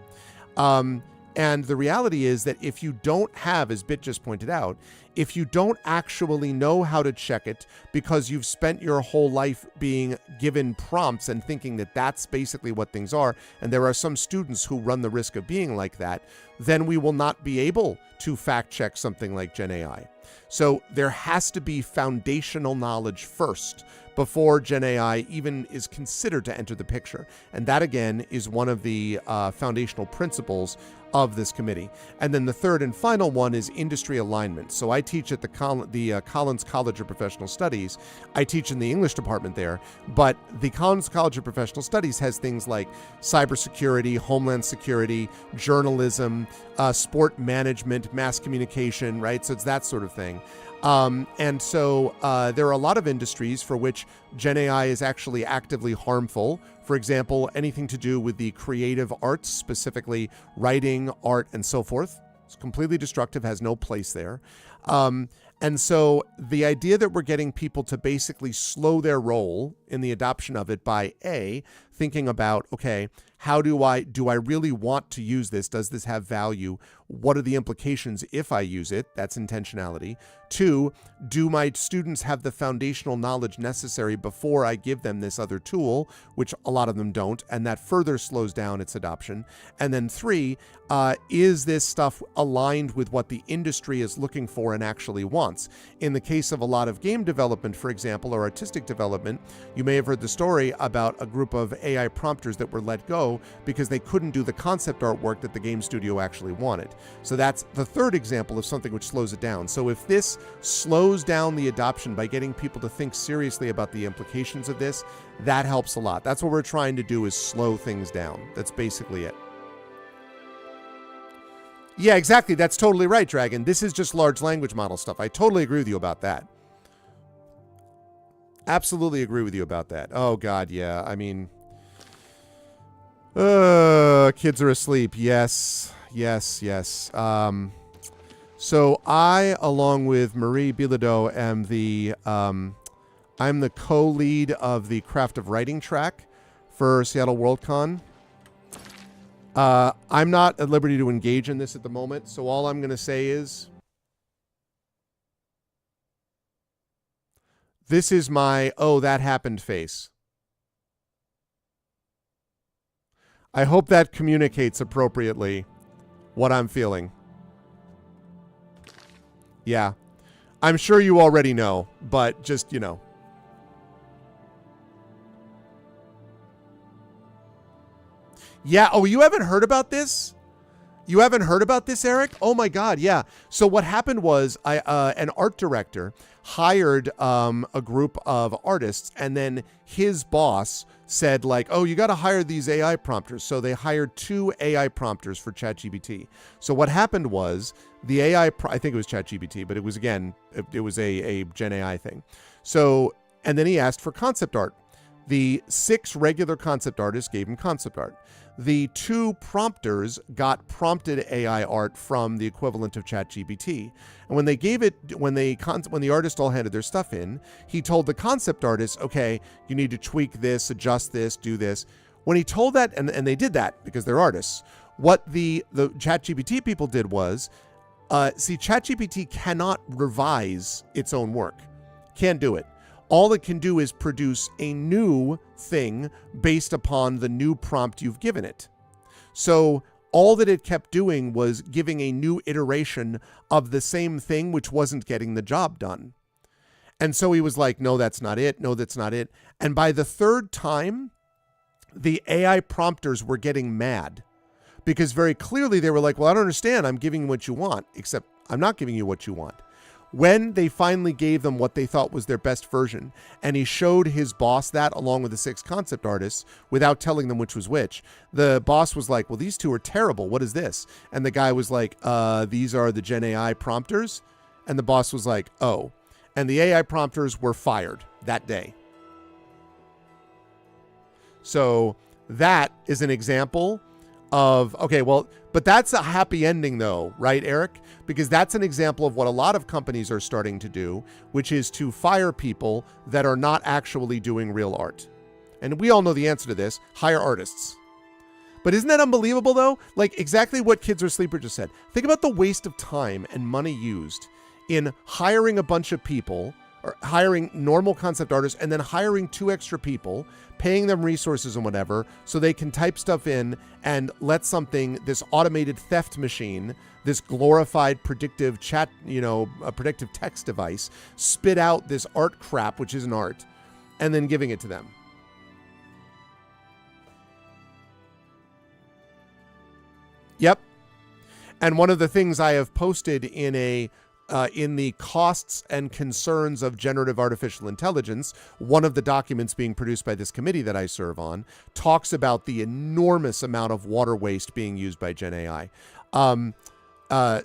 And the reality is that if you don't have, as Bit just pointed out, if you don't actually know how to check it because you've spent your whole life being given prompts and thinking that that's basically what things are, and there are some students who run the risk of being like that, then we will not be able to fact check something like Gen AI. So there has to be foundational knowledge first before Gen AI even is considered to enter the picture. And that, again, is one of the foundational principles of this committee. And then the third and final one is industry alignment. So I teach at the Collins College of Professional Studies. I teach in the English department there, but the Collins College of Professional Studies has things like cybersecurity, homeland security, journalism, sport management, mass communication, right? So it's that sort of thing. And so there are a lot of industries for which Gen AI is actually actively harmful. For example, anything to do with the creative arts, specifically writing, art, and so forth. It's completely destructive, has no place there. And so the idea that we're getting people to basically slow their roll in the adoption of it by thinking about, okay, how do I really want to use this? Does this have value? What are the implications if I use it? That's intentionality. 2, do my students have the foundational knowledge necessary before I give them this other tool, which a lot of them don't, and that further slows down its adoption. And then 3, is this stuff aligned with what the industry is looking for and actually wants? In the case of a lot of game development, for example, or artistic development, you may have heard the story about a group of AI prompters that were let go because they couldn't do the concept artwork that the game studio actually wanted. So that's the third example of something which slows it down. So if this slows down the adoption by getting people to think seriously about the implications of this, that helps a lot. That's what we're trying to do, is slow things down. That's basically it. Yeah, exactly. That's totally right, Dragon. This is just large language model stuff. I totally agree with you about that. Absolutely agree with you about that. Oh, God, yeah. I mean, kids are asleep. Yes, yes, yes. So I, along with Marie Bilodeau, am I'm the co-lead of the Craft of Writing track for Seattle Worldcon. I'm not at liberty to engage in this at the moment, so all I'm going to say is this is my "oh, that happened" face. I hope that communicates appropriately what I'm feeling. Yeah. I'm sure you already know, but just, you know. Yeah. Oh, you haven't heard about this? You haven't heard about this, Eric? Oh my God, yeah. So what happened was an art director hired a group of artists, and then his boss said like, oh, you got to hire these AI prompters. So they hired 2 AI prompters for ChatGPT. So what happened was the AI, I think it was ChatGPT, but it was, again, it was a Gen AI thing. So, and then he asked for concept art. The 6 regular concept artists gave him concept art. The 2 prompters got prompted AI art from the equivalent of ChatGPT. And when they gave it, when the artists all handed their stuff in, he told the concept artists, okay, you need to tweak this, adjust this, do this. When he told that, and they did that because they're artists, what the ChatGPT people did was, see, ChatGPT cannot revise its own work. Can't do it. All it can do is produce a new thing based upon the new prompt you've given it. So all that it kept doing was giving a new iteration of the same thing, which wasn't getting the job done. And so he was like, no, that's not it. No, that's not it. And by the 3rd time, the AI prompters were getting mad because very clearly they were like, well, I don't understand. I'm giving you what you want, except I'm not giving you what you want. When they finally gave them what they thought was their best version, and he showed his boss that along with the 6 concept artists without telling them which was which, the boss was like, well, these 2 are terrible. What is this? And the guy was like, these are the Gen AI prompters. And the boss was like, oh. And the AI prompters were fired that day. So that is an example of, okay, well, but that's a happy ending though, right, Eric? Because that's an example of what a lot of companies are starting to do, which is to fire people that are not actually doing real art. And we all know the answer to this, hire artists. But isn't that unbelievable though? Like exactly what Kids Are Sleeper just said. Think about the waste of time and money used in hiring a bunch of people, or hiring normal concept artists, and then hiring 2 extra people, paying them resources and whatever, so they can type stuff in and let something, this automated theft machine, this glorified predictive chat, a predictive text device, spit out this art crap, which isn't art, and then giving it to them. Yep. And one of the things I have posted in the costs and concerns of generative artificial intelligence, one of the documents being produced by this committee that I serve on talks about the enormous amount of water waste being used by Gen AI. And I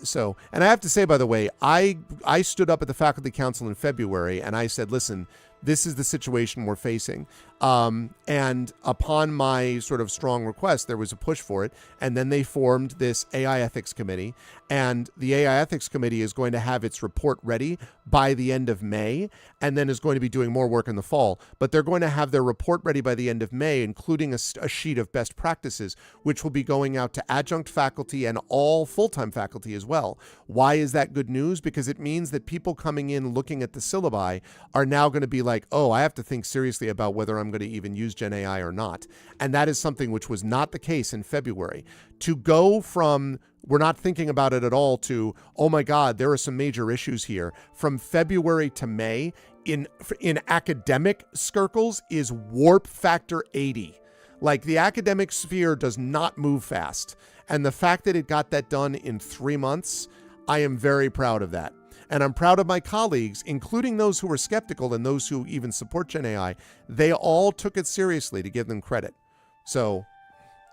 have to say, by the way, I stood up at the faculty council in February and I said, listen, this is the situation we're facing. And upon my sort of strong request, there was a push for it. And then they formed this AI ethics committee. And the AI ethics committee is going to have its report ready by the end of May, and then is going to be doing more work in the fall. But they're going to have their report ready by the end of May, including a sheet of best practices, which will be going out to adjunct faculty and all full-time faculty as well. Why is that good news? Because it means that people coming in looking at the syllabi are now going to be like, oh, I have to think seriously about whether I'm going to even use Gen AI or not. And that is something which was not the case in February. To go from we're not thinking about it at all to, oh my God, there are some major issues here, from February to May in academic circles is warp factor 80. Like the academic sphere does not move fast. And the fact that it got that done in 3 months, I am very proud of that. And I'm proud of my colleagues, including those who were skeptical and those who even support Gen AI. They all took it seriously, to give them credit. So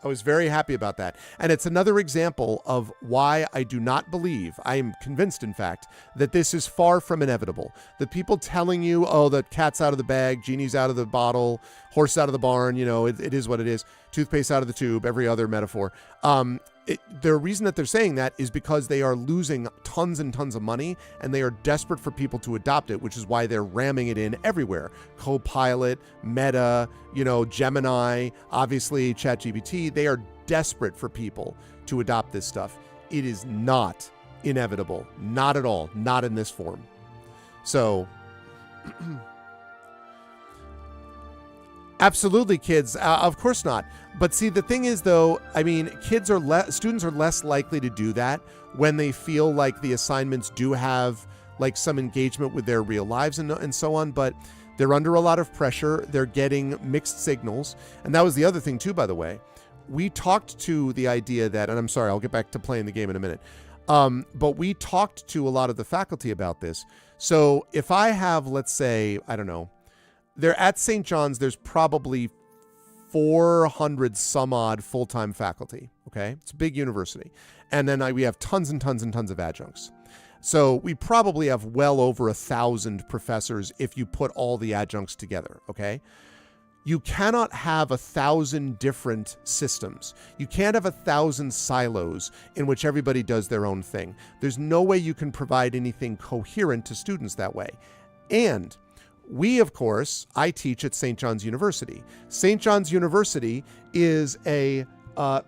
I was very happy about that. And it's another example of why I do not believe, I am convinced, in fact, that this is far from inevitable. The people telling you, oh, the cat's out of the bag, genie's out of the bottle, horse out of the barn, it is what it is, toothpaste out of the tube, every other metaphor. The reason that they're saying that is because they are losing tons and tons of money, and they are desperate for people to adopt it, which is why they're ramming it in everywhere. Copilot, Meta, Gemini, obviously ChatGPT. They are desperate for people to adopt this stuff. It is not inevitable. Not at all. Not in this form. So Absolutely, kids. Of course not. But see, the thing is, though, I mean, students are less likely to do that when they feel like the assignments do have like some engagement with their real lives and so on. But they're under a lot of pressure. They're getting mixed signals. And that was the other thing, too, by the way. We talked to the idea that, and I'm sorry, I'll get back to playing the game in a minute. But we talked to a lot of the faculty about this. So if I have, let's say, I don't know, they're at St. John's, there's probably 400 some odd full-time faculty. Okay. It's a big university. And then we have tons and tons and tons of adjuncts. So we probably have well over 1,000 professors if you put all the adjuncts together. Okay. You cannot have 1,000 different systems. You can't have 1,000 silos in which everybody does their own thing. There's no way you can provide anything coherent to students that way. And we, of course, I teach at St. John's University. St. John's University is a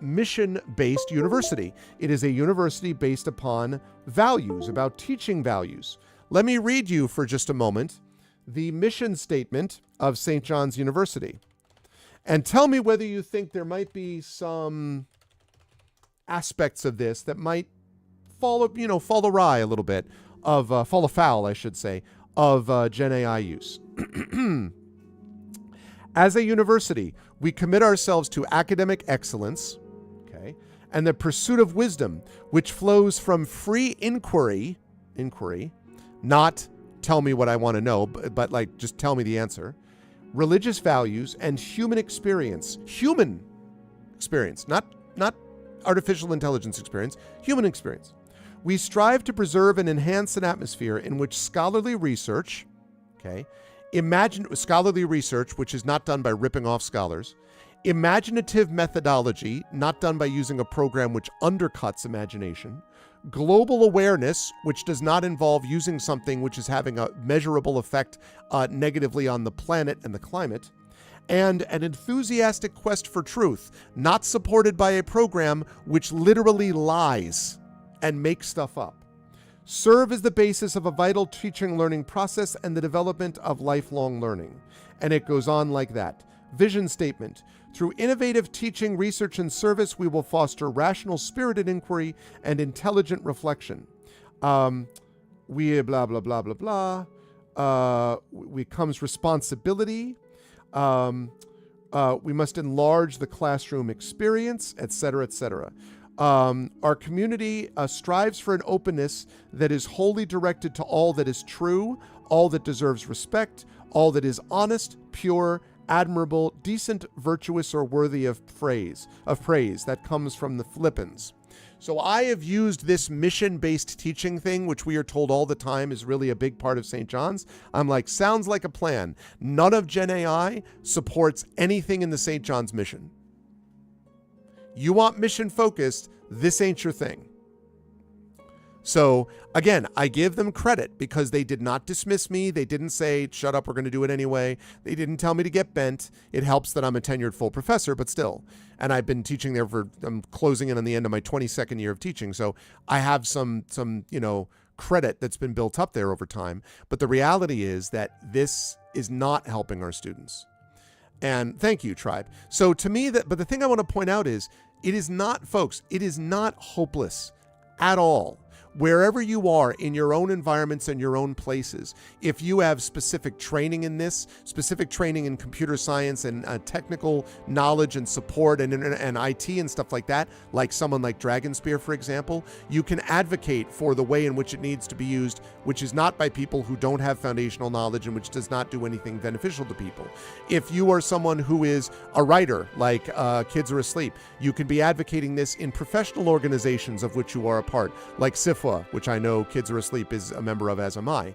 mission-based university. It is a university based upon values, about teaching values. Let me read you for just a moment the mission statement of St. John's University. And tell me whether you think there might be some aspects of this that might fall awry a little bit, fall afoul, I should say, of Gen AI use. As a university, we commit ourselves to academic excellence, okay, and the pursuit of wisdom, which flows from free inquiry, not tell me what I want to know, but like just tell me the answer, religious values, and human experience, not artificial intelligence experience, human experience. We strive to preserve and enhance an atmosphere in which scholarly research, scholarly research, which is not done by ripping off scholars, imaginative methodology, not done by using a program which undercuts imagination, global awareness, which does not involve using something which is having a measurable effect negatively on the planet and the climate, and an enthusiastic quest for truth, not supported by a program which literally lies and makes stuff up, serve as the basis of a vital teaching learning process and the development of lifelong learning. And it goes on like that. Vision statement. Through innovative teaching, research, and service, we will foster rational, spirited inquiry and intelligent reflection. We blah, blah, blah, blah, blah. Comes responsibility. We must enlarge the classroom experience, etc., etc. Our community strives for an openness that is wholly directed to all that is true, all that deserves respect, all that is honest, pure, admirable, decent, virtuous, or worthy of praise. That comes from the Philippians. So I have used this mission-based teaching thing, which we are told all the time is really a big part of St. John's. I'm like, sounds like a plan. None of Gen AI supports anything in the St. John's mission. You want mission focused, this ain't your thing. So again, I give them credit because they did not dismiss me. They didn't say, shut up, we're going to do it anyway. They didn't tell me to get bent. It helps that I'm a tenured full professor, but still. And I've been teaching there I'm closing in on the end of my 22nd year of teaching. So I have some credit that's been built up there over time. But the reality is that this is not helping our students. And thank you, Tribe. So to me, but the thing I want to point out is, it is not, folks, it is not hopeless at all. Wherever you are in your own environments and your own places, if you have specific training in this, specific training in computer science and technical knowledge and support and IT and stuff like that, like someone like Dragonspear, for example, you can advocate for the way in which it needs to be used, which is not by people who don't have foundational knowledge and which does not do anything beneficial to people. If you are someone who is a writer, like Kids Are Asleep, you can be advocating this in professional organizations of which you are a part, like SIFA, which I know Kids Are Asleep is a member of, as am I.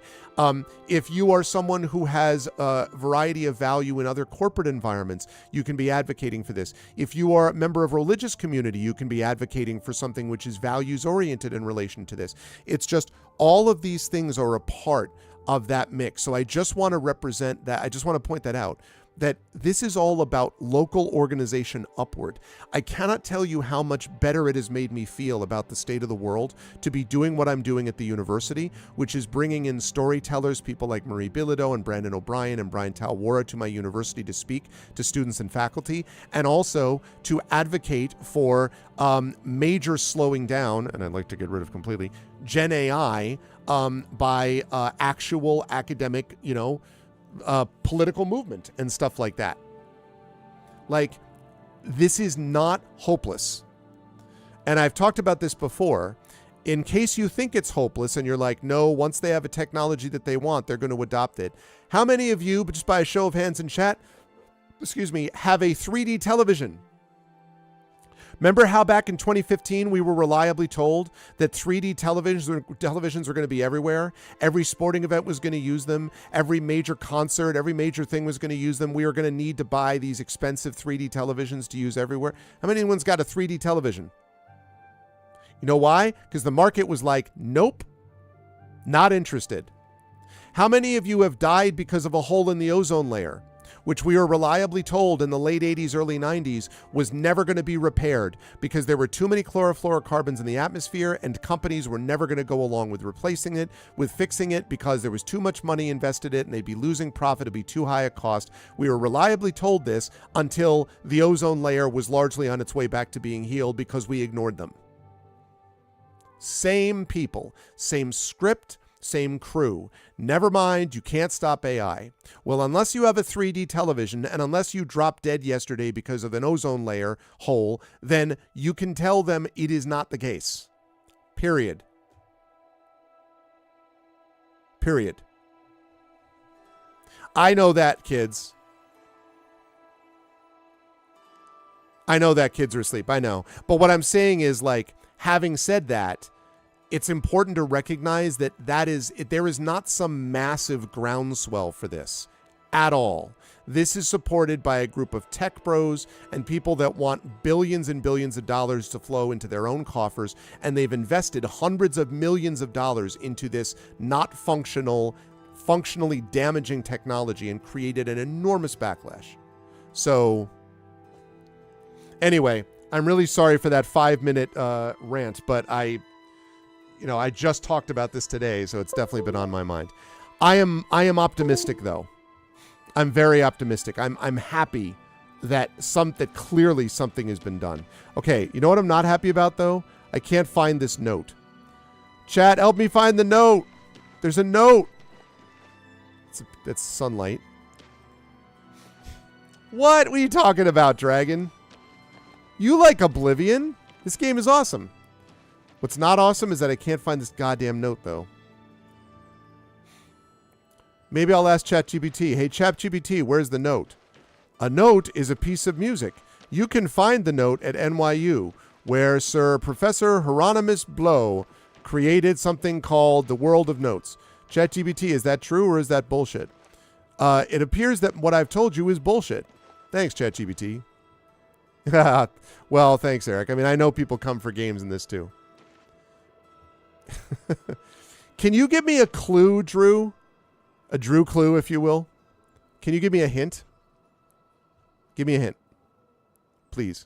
If you are someone who has a variety of value in other corporate environments, you can be advocating for this. If you are a member of a religious community, you can be advocating for something which is values-oriented in relation to this. It's just all of these things are a part of that mix. So I just want to represent that. I just want to point that out. that this is all about local organization upward. I cannot tell you how much better it has made me feel about the state of the world to be doing what I'm doing at the university, which is bringing in storytellers, people like Marie Bilodeau and Brandon O'Brien and Brian Talwara to my university to speak to students and faculty, and also to advocate for major slowing down, and I'd like to get rid of completely, Gen AI by actual academic, political movement and stuff like that. Like, this is not hopeless. And I've talked about this before. In case you think it's hopeless and you're like, no, once they have a technology that they want, they're going to adopt it. How many of you, just by a show of hands in chat, have a 3D television? Remember how back in 2015 we were reliably told that 3D televisions were going to be everywhere? Every sporting event was going to use them. Every major concert, every major thing was going to use them. We were going to need to buy these expensive 3D televisions to use everywhere. How many anyone's got a 3D television? You know why? Because the market was like, nope, not interested. How many of you have died because of a hole in the ozone layer, which we were reliably told in the late 80s, early 90s was never going to be repaired because there were too many chlorofluorocarbons in the atmosphere and companies were never going to go along with replacing it, with fixing it, because there was too much money invested in it and they'd be losing profit, it'd be too high a cost. We were reliably told this until the ozone layer was largely on its way back to being healed because we ignored them. Same people, same script, same crew. Never mind, you can't stop AI. Well, unless you have a 3D television and unless you dropped dead yesterday because of an ozone layer hole, then you can tell them it is not the case. Period. Period. I know that, kids. I know that kids are asleep. I know. But what I'm saying is, like, having said that, it's important to recognize that there is not some massive groundswell for this at all. This is supported by a group of tech bros and people that want billions and billions of dollars to flow into their own coffers, and they've invested hundreds of millions of dollars into this not functionally damaging technology and created an enormous backlash. So, anyway, I'm really sorry for that 5-minute rant, but I just talked about this today, so it's definitely been on my mind. I am optimistic, though. I'm very optimistic. I'm happy that clearly something has been done. Okay, you know what I'm not happy about, though? I can't find this note. Chat, help me find the note. There's a note. It's sunlight. What are you talking about, Dragon? You like Oblivion? This game is awesome. What's not awesome is that I can't find this goddamn note, though. Maybe I'll ask ChatGPT. Hey, ChatGPT, where's the note? A note is a piece of music. You can find the note at NYU, where Sir Professor Hieronymus Blow created something called the World of Notes. ChatGPT, is that true or is that bullshit? It appears that what I've told you is bullshit. Thanks, ChatGPT. Well, thanks, Eric. I mean, I know people come for games in this, too. Can you give me a clue, Drew? A Drew clue, if you will. Can you give me a hint? Give me a hint. Please.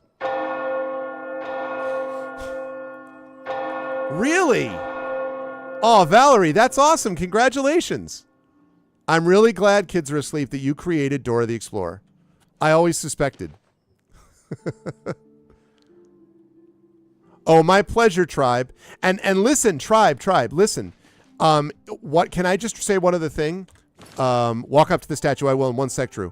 Really? Oh, Valerie, that's awesome. Congratulations. I'm really glad kids are asleep that you created Dora the Explorer. I always suspected. Oh, my pleasure, Tribe. And listen, Tribe, listen. What can I just say one other thing? Walk up to the statue. I will in one sec, Drew.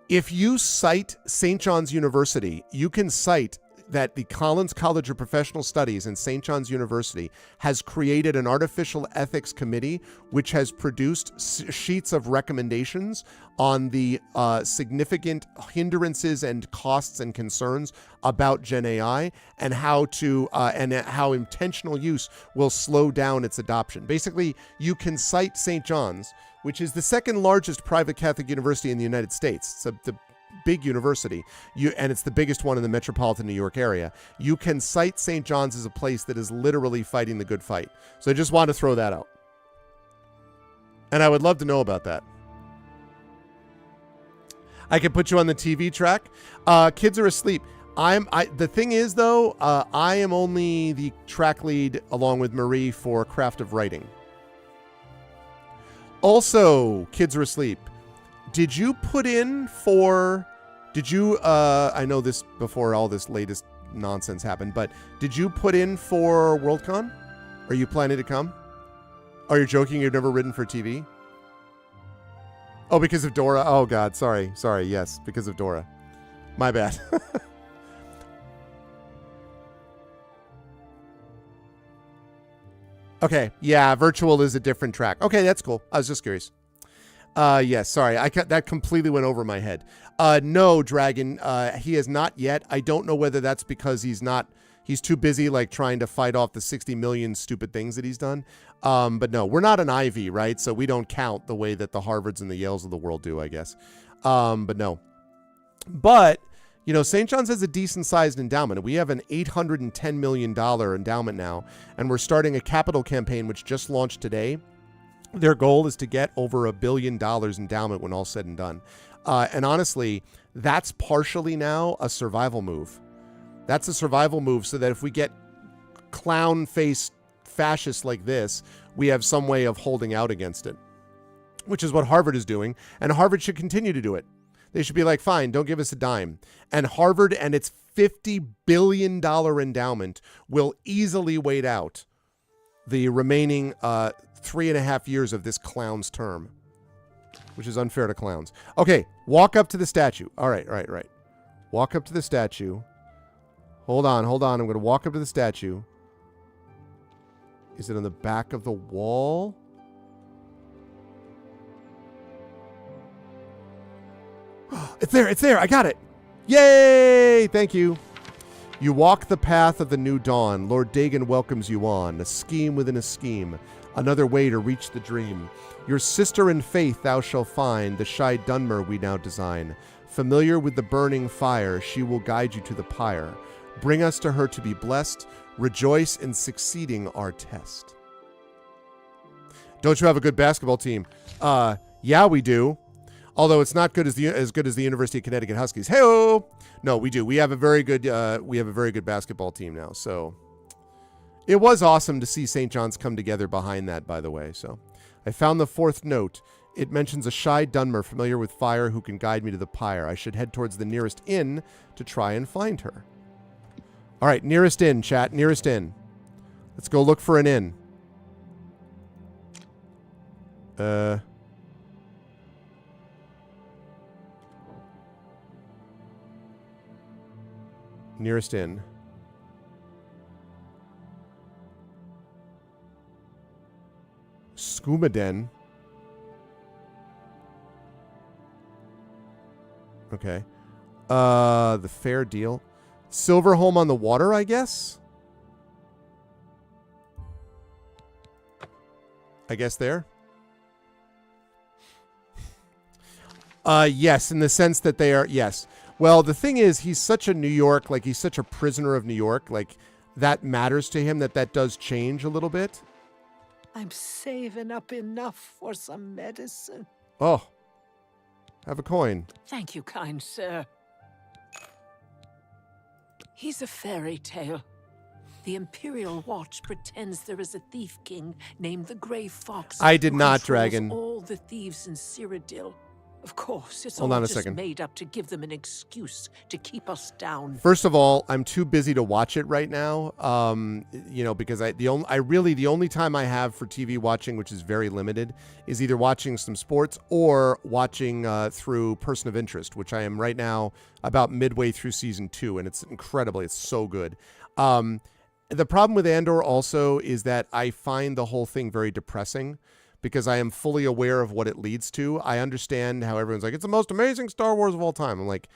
If you cite St. John's University, you can cite that the Collins College of Professional Studies and St. John's University has created an artificial ethics committee which has produced sheets of recommendations on the significant hindrances and costs and concerns about Gen AI and how intentional use will slow down its adoption. Basically, you can cite St. John's, which is the second largest private Catholic university in the United States. It's the big university, and it's the biggest one in the metropolitan New York area. You can cite St. John's as a place that is literally fighting the good fight. So I just want to throw that out. And I would love to know about that. I can put you on the TV track. Kids are asleep. The thing is, though, I am only the track lead along with Marie for Craft of Writing. Also, kids are asleep. Did you put in for... I know this before all this latest nonsense happened, but did you put in for Worldcon? Are you planning to come? Oh, you're joking? You've never ridden for TV? Oh, because of Dora? Oh, God. Sorry. Yes, because of Dora. My bad. Okay. Yeah, virtual is a different track. Okay, that's cool. I was just curious. Yes, sorry. That completely went over my head. No, Dragon, he has not yet. I don't know whether that's because he's too busy like trying to fight off the 60 million stupid things that he's done. But no, we're not an Ivy, right? So we don't count the way that the Harvards and the Yales of the world do, I guess. But no. But, you know, St. John's has a decent-sized endowment. We have an $810 million endowment now, and we're starting a capital campaign which just launched today. Their goal is to get over $1 billion endowment when all's said and done. And honestly, that's partially now a survival move. That's a survival move so that if we get clown-faced fascists like this, we have some way of holding out against it, which is what Harvard is doing, and Harvard should continue to do it. They should be like, fine, don't give us a dime. And Harvard and its $50 billion endowment will easily wait out the remaining 3.5 years of this clown's term, which is unfair to clowns. Okay, walk up to the statue. All right. Walk up to the statue. Hold on. I'm going to walk up to the statue. Is it on the back of the wall? It's there. I got it. Yay! Thank you. You walk the path of the new dawn. Lord Dagon welcomes you on. A scheme within a scheme. Another way to reach the dream. Your sister in faith thou shalt find. The shy Dunmer we now design. Familiar with the burning fire, she will guide you to the pyre. Bring us to her to be blessed. Rejoice in succeeding our test. Don't you have a good basketball team? Yeah, we do. Although it's not as good as the University of Connecticut Huskies. Hey-o! No, we do. We have a very good basketball team now. So it was awesome to see St. John's come together behind that, by the way. So I found the fourth note. It mentions a shy Dunmer familiar with fire who can guide me to the pyre. I should head towards the nearest inn to try and find her. All right, nearest inn, chat. Nearest inn. Let's go look for an inn. Nearest inn. Skooma Den. Okay. The fair deal. Silver Home on the Water, I guess? I guess there. Yes, in the sense that they are, yes. Well, the thing is, he's such a New York, like he's such a prisoner of New York, like that matters to him that does change a little bit. I'm saving up enough for some medicine. Oh, have a coin. Thank you, kind sir. He's a fairy tale. The Imperial Watch pretends there is a thief king named the Grey Fox. I did who not, controls Dragon. all the thieves in Cyrodiil. Of course, it's Hold all on a just second. made up to give them an excuse to keep us down. First of all, I'm too busy to watch it right now. Because the only time I have for TV watching, which is very limited, is either watching some sports or watching through Person of Interest, which I am right now about midway through season 2, and it's incredible. It's so good. The problem with Andor also is that I find the whole thing very depressing, because I am fully aware of what it leads to. I understand how everyone's like, it's the most amazing Star Wars of all time. I'm like,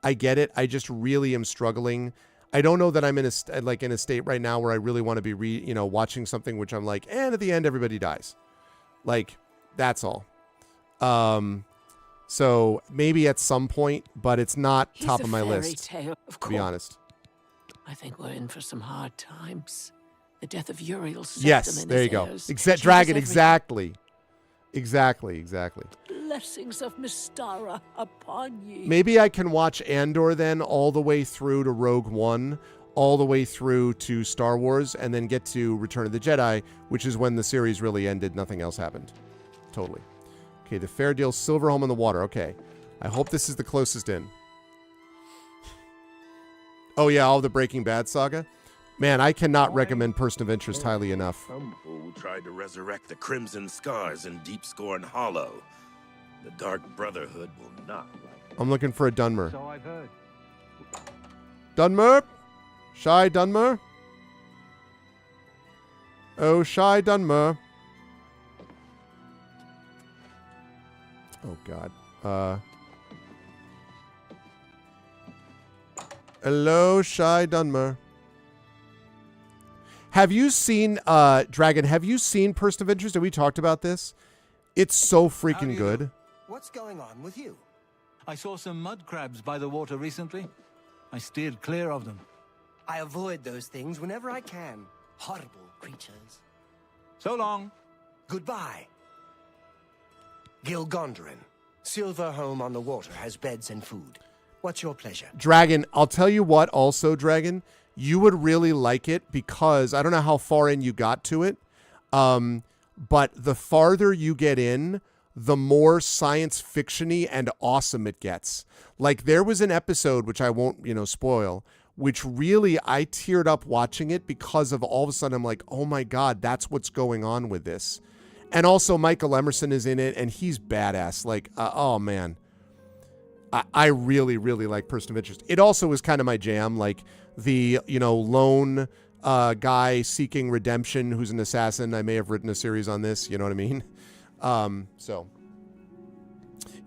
I get it. I just really am struggling. I don't know that I'm in a state right now where I really want to be watching something which I'm like, and at the end everybody dies. Like, that's all. So maybe at some point, but it's not top of my list. Tale, of course. To be honest. I think we're in for some hard times. The death of Uriel set Yes, them in there his you go. heirs. Dragon, She was everything. exactly. blessings of Mystara upon ye. Maybe I can watch Andor then all the way through to Rogue One, all the way through to Star Wars, and then get to Return of the Jedi, which is when the series really ended. Nothing else happened. Totally. Okay, the Fair Deal Silver Home in the Water. Okay. I hope this is the closest in. Oh, yeah, all the Breaking Bad saga. Man, I cannot recommend Person of Interest highly enough. Some fool tried to resurrect the Crimson Scars in Deep Scorn Hollow. The Dark Brotherhood will not like it. I'm looking for a Dunmer. So I've heard. Dunmer? Shy Dunmer? Oh, Shy Dunmer. Oh, God. Hello, Shy Dunmer. Have you seen, Dragon, have you seen Person of Interest? Have we talked about this? It's so freaking good. What's going on with you? I saw some mud crabs by the water recently. I steered clear of them. I avoid those things whenever I can. Horrible creatures. So long. Goodbye. Gilgondrin. Silver Home on the Water has beds and food. What's your pleasure? Dragon, I'll tell you what also, Dragon, you would really like it because I don't know how far in you got to it, but the farther you get in, the more science fiction-y and awesome it gets. Like there was an episode, which I won't, spoil, which really I teared up watching it because of all of a sudden I'm like, oh my God, that's what's going on with this. And also Michael Emerson is in it and he's badass. Like, oh man. I really, really like Person of Interest. It also was kind of my jam, like the, lone guy seeking redemption who's an assassin. I may have written a series on this, you know what I mean? So,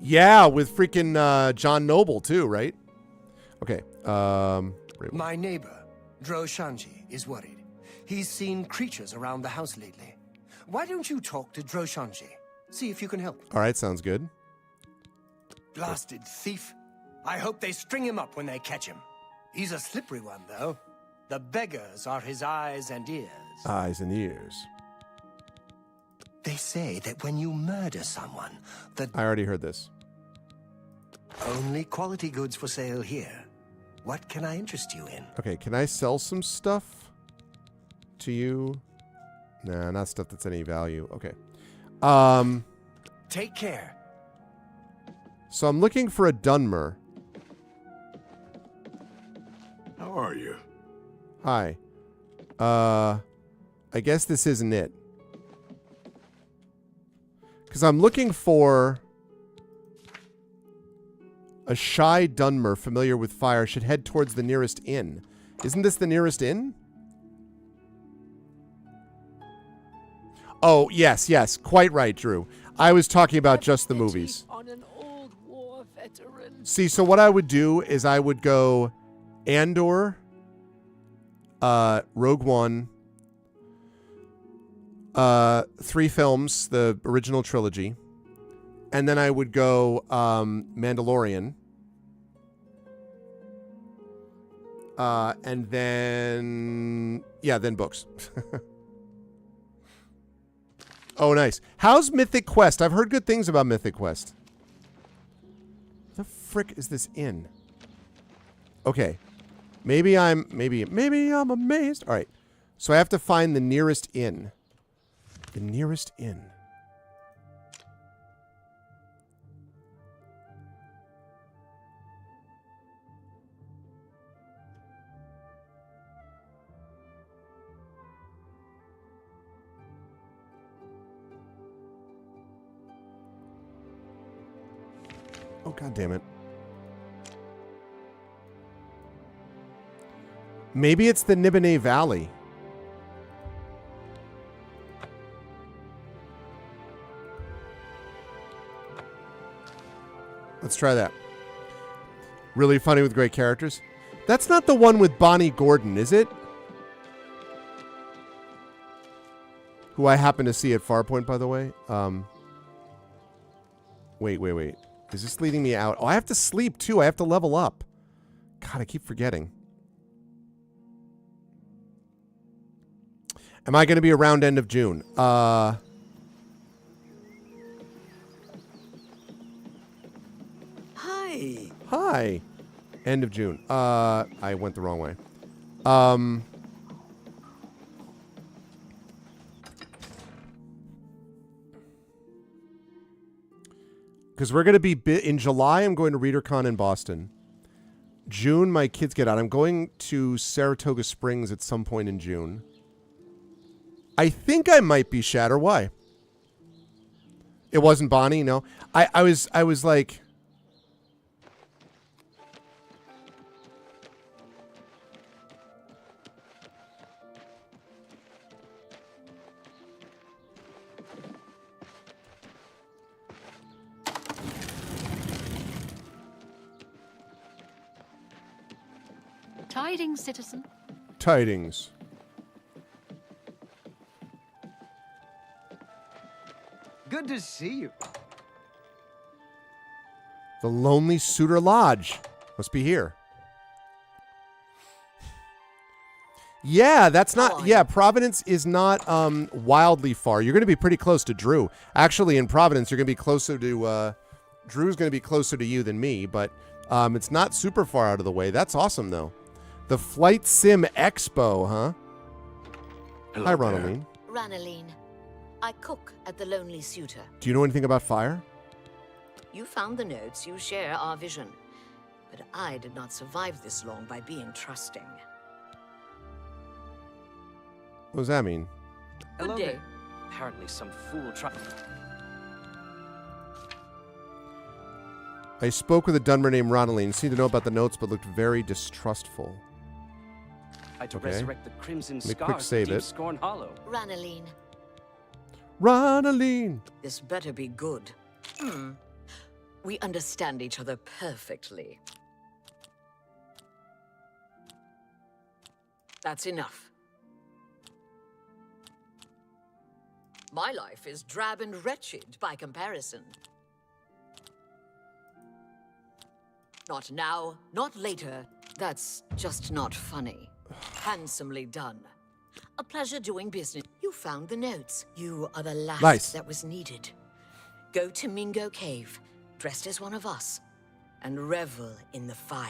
yeah, with freaking John Noble too, right? Okay. My neighbor, Droshanji, is worried. He's seen creatures around the house lately. Why don't you talk to Droshanji? See if you can help. All right, sounds good. Blasted thief. I hope they string him up when they catch him. He's a slippery one, though. The beggars are his eyes and ears. Eyes and ears. They say that when you murder someone, I already heard this. Only quality goods for sale here. What can I interest you in? Okay, can I sell some stuff to you? Nah, not stuff that's any value. Okay. Take care. So I'm looking for a Dunmer. How are you? Hi. I guess this isn't it. Because I'm looking for a Shy Dunmer familiar with fire should head towards the nearest inn. Isn't this the nearest inn? Oh, yes. Quite right, Drew. I was talking about just the movies. See, so what I would do is I would go Andor, Rogue One, 3 films, the original trilogy, and then I would go Mandalorian, and then books. Oh, nice. How's Mythic Quest? I've heard good things about Mythic Quest. The frick is this inn? Okay. Maybe I'm amazed. All right. So I have to find the nearest inn. The nearest inn. Oh, God damn it. Maybe it's the Nibene Valley. Let's try that. Really funny with great characters. That's not the one with Bonnie Gordon, is it? Who I happen to see at Farpoint, by the way. Wait. Is this leading me out? Oh, I have to sleep, too. I have to level up. God, I keep forgetting. Am I going to be around end of June? Hey. Hi. End of June. I went the wrong way. Because we're going to be in July, I'm going to ReaderCon in Boston. June, my kids get out. I'm going to Saratoga Springs at some point in June. I think I might be Shatter. Why? It wasn't Bonnie, no. I was like... Tidings, citizen. Tidings. Good to see you. The Lonely Suitor Lodge. Must be here. Yeah, that's not... Yeah, Providence is not wildly far. You're going to be pretty close to Drew. Actually, in Providence, you're going to be closer to... Drew's going to be closer to you than me, but it's not super far out of the way. That's awesome, though. The Flight Sim Expo, huh? Hello Hi, there. Ronaline. Ranaline. I cook at the Lonely Suitor. Do you know anything about fire? You found the notes, you share our vision. But I did not survive this long by being trusting. What does that mean? Hello there. Apparently some fool tried... I spoke with a Dunmer named Ronaline. Seemed to know about the notes, but looked very distrustful. I to Okay. resurrect the Crimson Let me quick Scars save of Deep it. Scorn Hollow. Ranaline. Ronaline! This better be good. We understand each other perfectly. That's enough. My life is drab and wretched by comparison. Not now, not later. That's just not funny. Handsomely done. A pleasure doing business. You found the notes. You are the last Nice. that was needed. Go to Mingo Cave, dressed as one of us, and revel in the fire.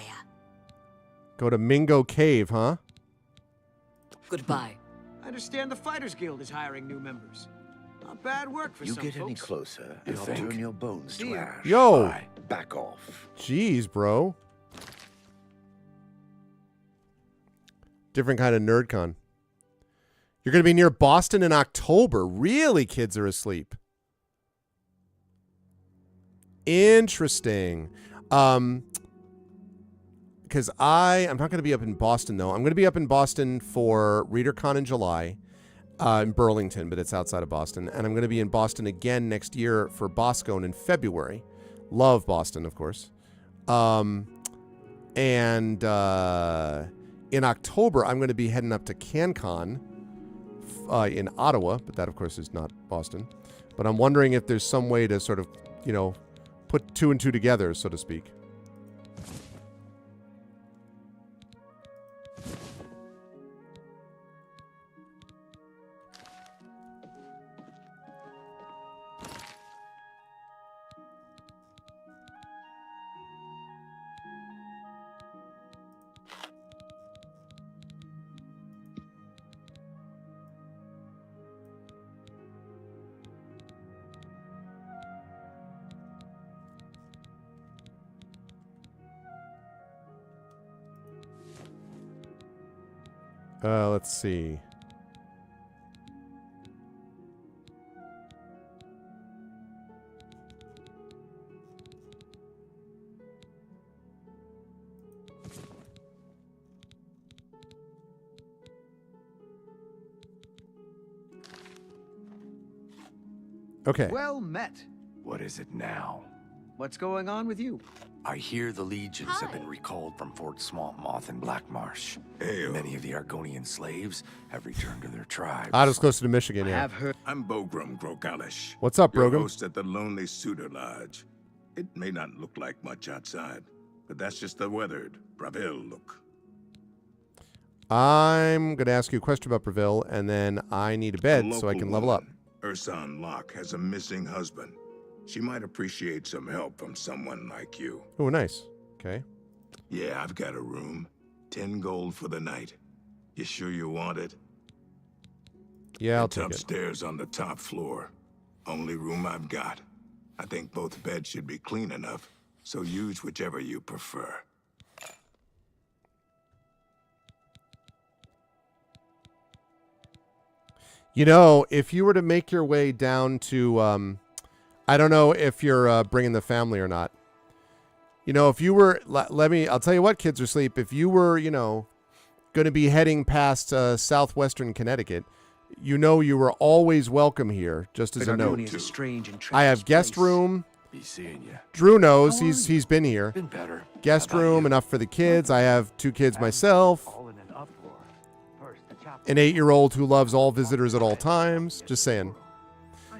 Go to Mingo Cave, huh? Goodbye. I understand the Fighters Guild is hiring new members. Not bad work for You some get any folks. closer, You and I'll think? turn your bones See to ya. ash. Yo! Bye. Back off. Jeez, bro. Different kind of nerdcon. You're going to be near Boston in October. Really, kids are asleep. Interesting. Because I'm not going to be up in Boston, though. I'm going to be up in Boston for ReaderCon in July. In Burlington, but it's outside of Boston. And I'm going to be in Boston again next year for BosCon in February. Love Boston, of course. And in October, I'm going to be heading up to CanCon in Ottawa, but that, of course, is not Boston. But I'm wondering if there's some way to sort of, you know, put two and two together, so to speak. Let's see. Okay. Well met. What is it now? What's going on with you? I hear the legions have been recalled from Fort Swamp Moth and Black Marsh. Many of the Argonian slaves have returned to their tribes. Otto's closer to Michigan, yeah. I'm Bogram Grogalish. What's up, your Brogan? host at the Lonely Suitor Lodge. It may not look like much outside, but that's just the weathered Braville look. I'm going to ask you a question about Breville, and then I need a bed so I can level up. Ursan Locke has a missing husband. She might appreciate some help from someone like you. Oh, nice. Okay. Yeah, I've got a room. 10 gold for the night. You sure you want it? Yeah, I'll It's take it. upstairs on the top floor. Only room I've got. I think both beds should be clean enough, so use whichever you prefer. You know, if you were to make your way down to, I don't know if you're bringing the family or not. You know, if you were, I'll tell you what, kids are asleep. If you were, you know, going to be heading past southwestern Connecticut, you know you were always welcome here, just as a note. Is a strange and I have guest room. Be seeing you. Drew knows, he's been here. Been better. Guest room, enough for the kids. I have 2 kids myself. An 8-year-old who loves all visitors at all times. Just saying.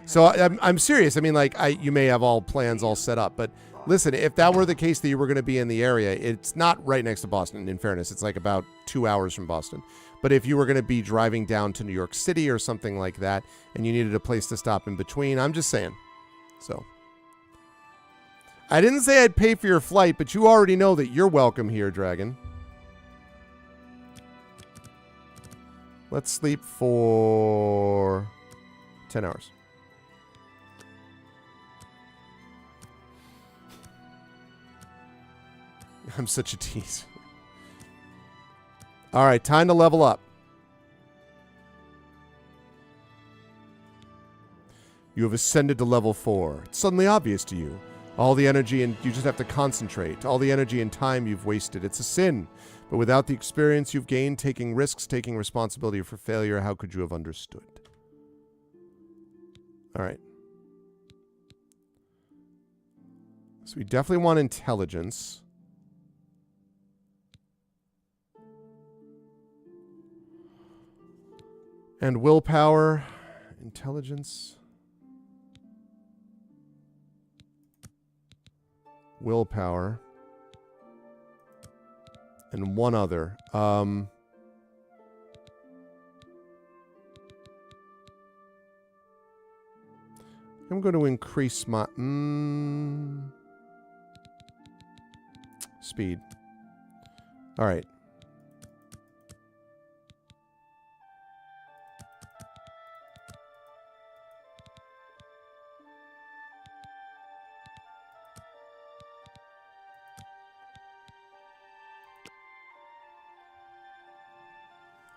So I'm serious. I mean, like, you may have all plans all set up, but listen, if that were the case that you were going to be in the area, it's not right next to Boston, in fairness. It's like about 2 hours from Boston. But if you were going to be driving down to New York City or something like that, and you needed a place to stop in between, I'm just saying. So I didn't say I'd pay for your flight, but you already know that you're welcome here, Dragon. Let's sleep for 10 hours. I'm such a tease. All right, time to level up. You have ascended to level 4. It's suddenly obvious to you. All the energy, and you just have to concentrate. All the energy and time you've wasted. It's a sin. But without the experience you've gained, taking risks, taking responsibility for failure, how could you have understood? All right. So we definitely want intelligence. And willpower, intelligence, willpower, and one other. I'm going to increase my speed. All right.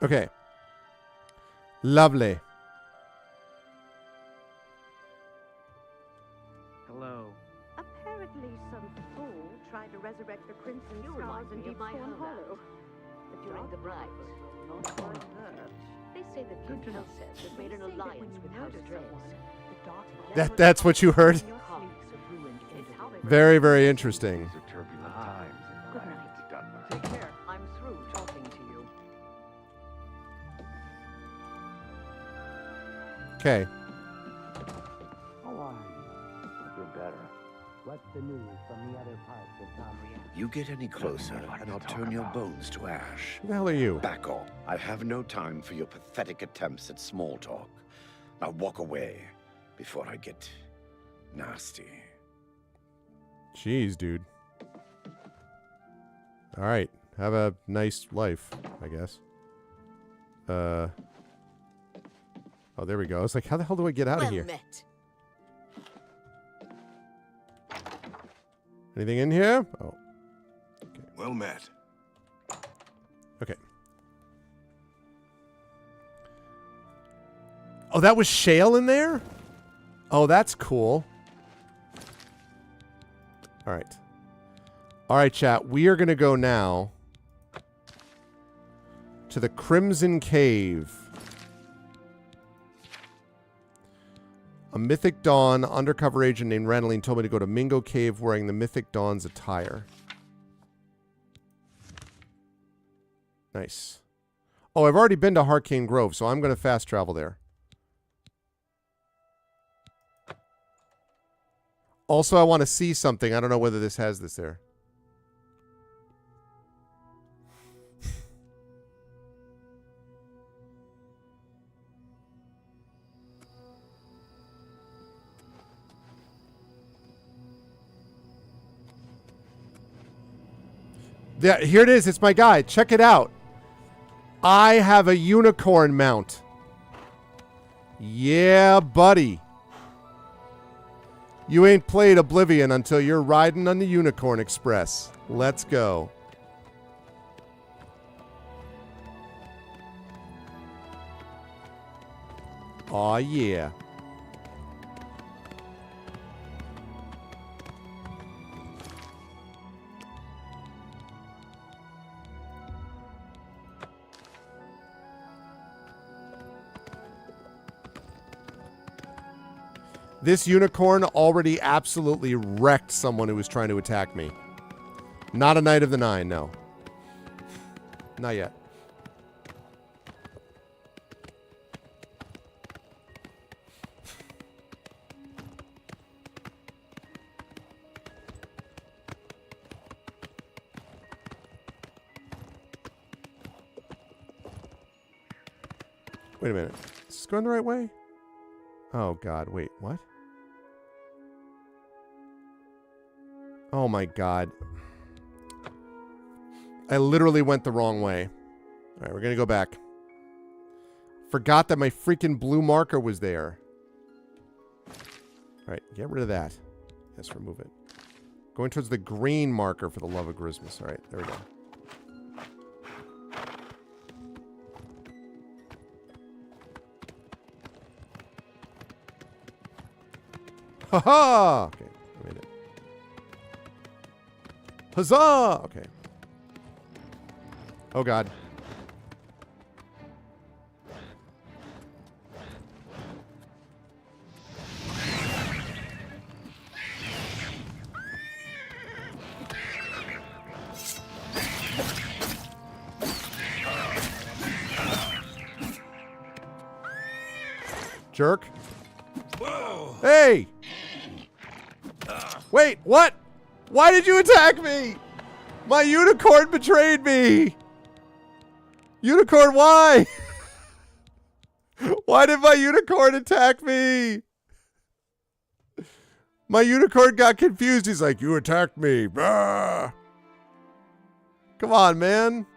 Okay. Lovely. Hello. Apparently some fool tried to resurrect the Crimson Scars in Deep Storm Hollow. But during the rite, they say that Good Princess has made an alliance with House Dress. That's what you heard? Very, very interesting. Good night. Take care. I'm through talking to you. Okay. How are you? I've been better. What's the news from the other parts of Tamriel? You get any closer, and I'll turn your bones to ash. Who the hell are you? Back off. I have no time for your pathetic attempts at small talk. Now walk away before I get nasty. Jeez, dude. All right. Have a nice life, I guess. Oh, there we go. I was like, how the hell do I get out of here? Met. Anything in here? Oh. Okay. Well met. Okay. Oh, that was shale in there? Oh, that's cool. All right. All right, chat. We are going to go now to the Crimson Cave. A Mythic Dawn undercover agent named Ranaline told me to go to Mingo Cave wearing the Mythic Dawn's attire. Nice. Oh, I've already been to Harkane Grove, so I'm going to fast travel there. Also, I want to see something. I don't know whether this has this there. Here it is. It's my guy. Check it out. I have a unicorn mount. Yeah, buddy. You ain't played Oblivion until you're riding on the Unicorn Express. Let's go. Aw, yeah. This unicorn already absolutely wrecked someone who was trying to attack me. Not a Knight of the Nine, no. Not yet. Wait a minute. Is this going the right way? Oh, God. Wait, what? Oh, my God. I literally went the wrong way. All right, we're going to go back. Forgot that my freaking blue marker was there. All right, get rid of that. Yes, remove it. Going towards the green marker for the love of Christmas. All right, there we go. Ha-ha! Okay, I made it. Huzzah! Okay. Oh, God. Jerk. Whoa. Hey! Wait, what? Why did you attack me? My unicorn betrayed me. Unicorn, why? Why did my unicorn attack me? My unicorn got confused. He's like, you attacked me. Bah! Come on, man.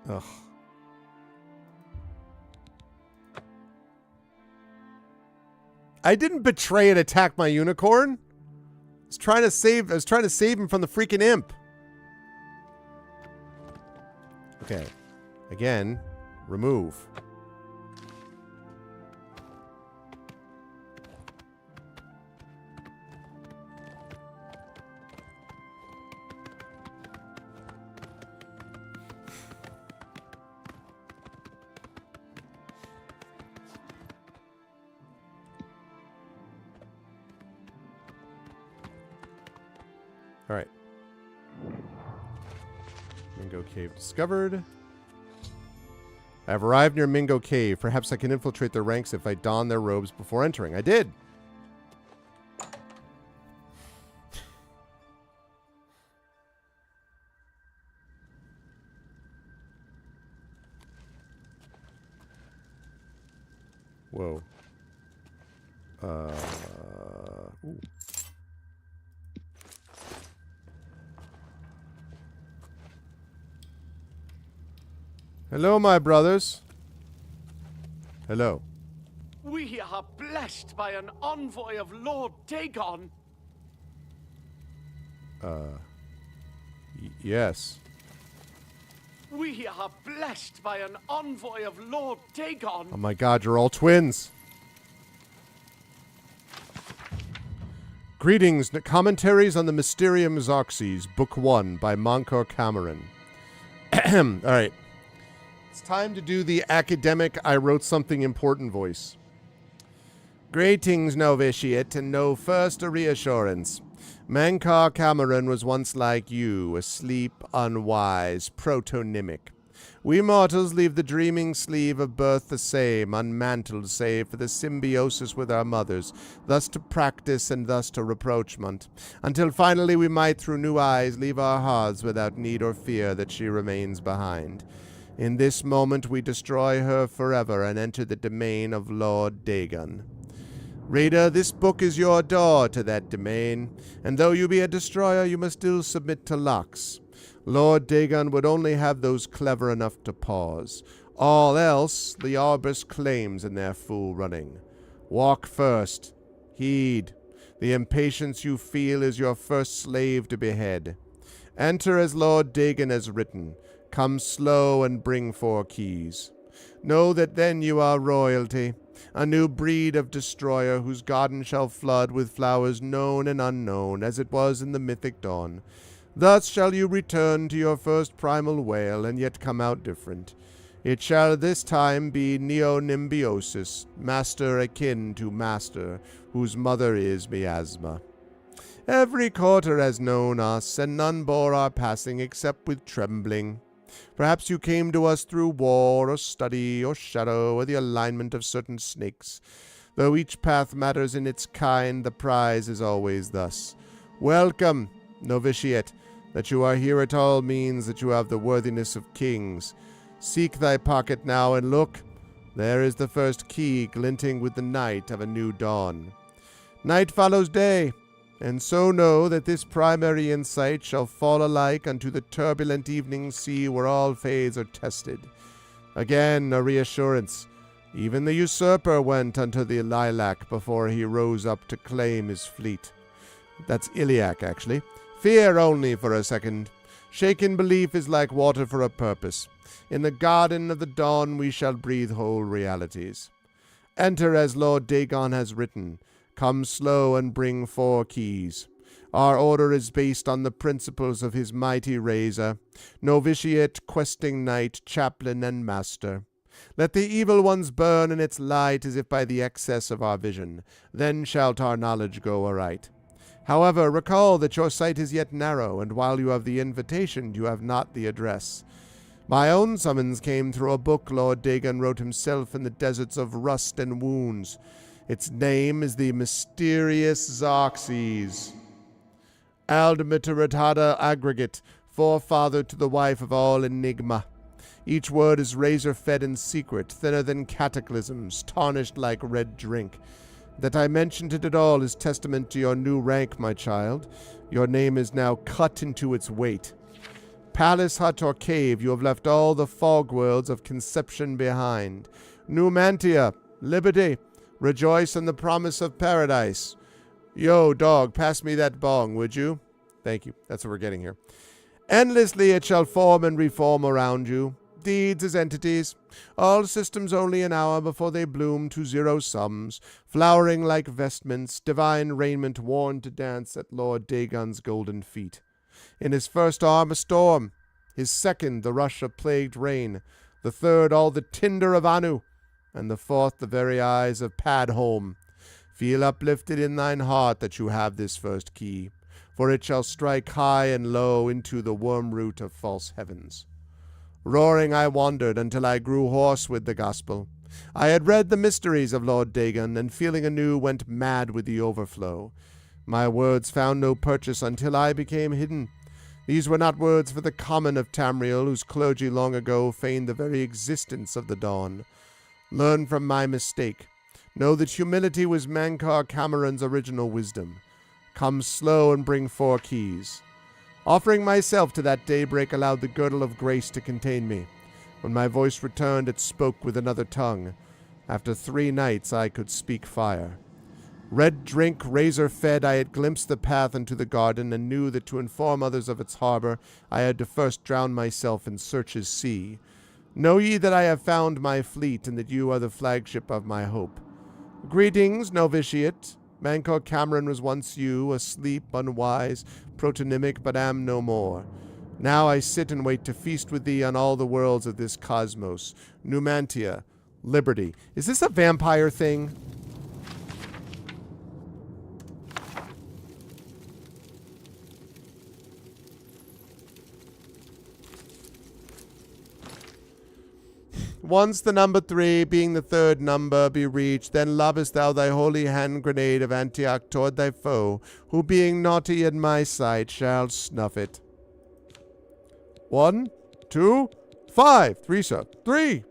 Ugh. I didn't betray and attack my unicorn. I was trying to save him from the freaking imp. Okay. Again, remove. All right. Mingo Cave discovered. I have arrived near Mingo Cave. Perhaps I can infiltrate their ranks if I don their robes before entering. I did. Whoa. Ooh. Hello, my brothers. Hello. We are blessed by an envoy of Lord Dagon. Yes. We are blessed by an envoy of Lord Dagon. Oh my God, you're all twins. Greetings, commentaries on the Mysterium Zoxes, Book 1 by Moncur Cameron. All right. It's time to do the academic I wrote something important voice. Greetings, novitiate, and know first a reassurance. Moncur Cameron was once like you, asleep, unwise, protonymic. We mortals leave the dreaming sleeve of birth the same, unmantled save for the symbiosis with our mothers, thus to practice and thus to reproachment, until finally we might through new eyes leave our hearths without need or fear that she remains behind. In this moment we destroy her forever and enter the domain of Lord Dagon. Reader, this book is your door to that domain, and though you be a destroyer, you must still submit to locks. Lord Dagon would only have those clever enough to pause. All else the Arbus claims in their fool running. Walk first. Heed. The impatience you feel is your first slave to behead. Enter as Lord Dagon has written. Come slow and bring 4 keys. Know that then you are royalty, a new breed of destroyer whose garden shall flood with flowers known and unknown, as it was in the mythic dawn. Thus shall you return to your first primal wail, and yet come out different. It shall this time be neonimbiosis, master akin to master, whose mother is miasma. Every quarter has known us, and none bore our passing except with trembling. Perhaps you came to us through war, or study, or shadow, or the alignment of certain snakes. Though each path matters in its kind, the prize is always thus. Welcome, novitiate. That you are here at all means that you have the worthiness of kings. Seek thy pocket now, and look. There is the first key glinting with the night of a new dawn. Night follows day, and so know that this primary insight shall fall alike unto the turbulent evening sea where all faiths are tested. Again a reassurance. Even the usurper went unto the lilac before he rose up to claim his fleet. That's Iliac, actually. Fear only for a second. Shaken belief is like water for a purpose. In the garden of the dawn we shall breathe whole realities. Enter as Lord Dagon has written. Come slow and bring 4 keys. Our order is based on the principles of his mighty razor, novitiate, questing knight, chaplain, and master. Let the evil ones burn in its light as if by the excess of our vision. Then shalt our knowledge go aright. However, recall that your sight is yet narrow, and while you have the invitation, you have not the address. My own summons came through a book Lord Dagon wrote himself in the deserts of rust and wounds. Its name is the Mysterious Xerxes. Aldemitatada aggregate, forefather to the wife of all enigma. Each word is razor-fed in secret, thinner than cataclysms, tarnished like red drink. That I mentioned it at all is testament to your new rank, my child. Your name is now cut into its weight. Palace, hut, or cave, you have left all the fog worlds of conception behind. Numantia, liberty, rejoice in the promise of paradise. Yo, dog, pass me that bong, would you? Thank you. That's what we're getting here. Endlessly it shall form and reform around you. Deeds as entities, all systems only an hour before they bloom to 0 sums, flowering like vestments, divine raiment worn to dance at Lord Dagon's golden feet. In his first arm a storm, his second the rush of plagued rain, the third all the tinder of Anu, and the fourth the very eyes of Padholm. Feel uplifted in thine heart that you have this first key, for it shall strike high and low into the wormroot of false heavens. Roaring I wandered until I grew hoarse with the gospel. I had read the mysteries of Lord Dagon, and feeling anew went mad with the overflow. My words found no purchase until I became hidden. These were not words for the common of Tamriel, whose clergy long ago feigned the very existence of the dawn. Learn from my mistake. Know that humility was Mankar Cameron's original wisdom. Come slow and bring 4 keys. Offering myself to that daybreak allowed the girdle of grace to contain me. When my voice returned, it spoke with another tongue. After 3 nights, I could speak fire. Red drink, razor-fed, I had glimpsed the path into the garden, and knew that to inform others of its harbor, I had to first drown myself in Search's sea. Know ye that I have found my fleet, and that you are the flagship of my hope. Greetings, novitiate. Mankar Cameron was once you, asleep, unwise, protonymic, but am no more. Now I sit and wait to feast with thee on all the worlds of this cosmos. Numantia, liberty. Is this a vampire thing? Once the number 3, being the 3rd number, be reached, then lobbest thou thy holy hand grenade of Antioch toward thy foe, who being naughty in my sight shall snuff it. 1, 2, 5. 3 subs. 3.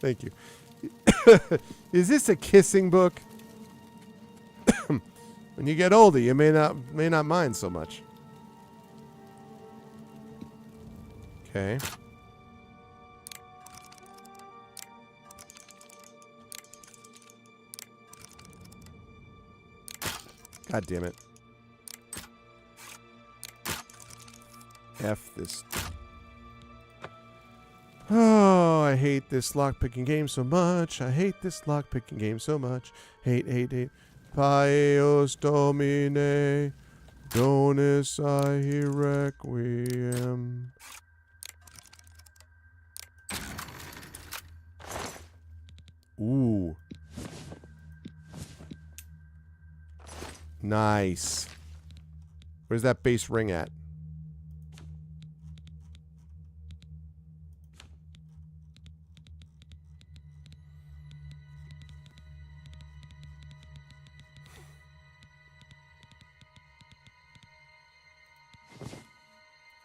Thank you. Is this a kissing book? When you get older, you may not mind so much. Okay. God damn it. F this. Oh, I hate this lockpicking game so much. I hate this lockpicking game so much. Hate, hate, hate. Paios Domine, donis ahi requiem. Ooh. Nice. Where's that bass ring at?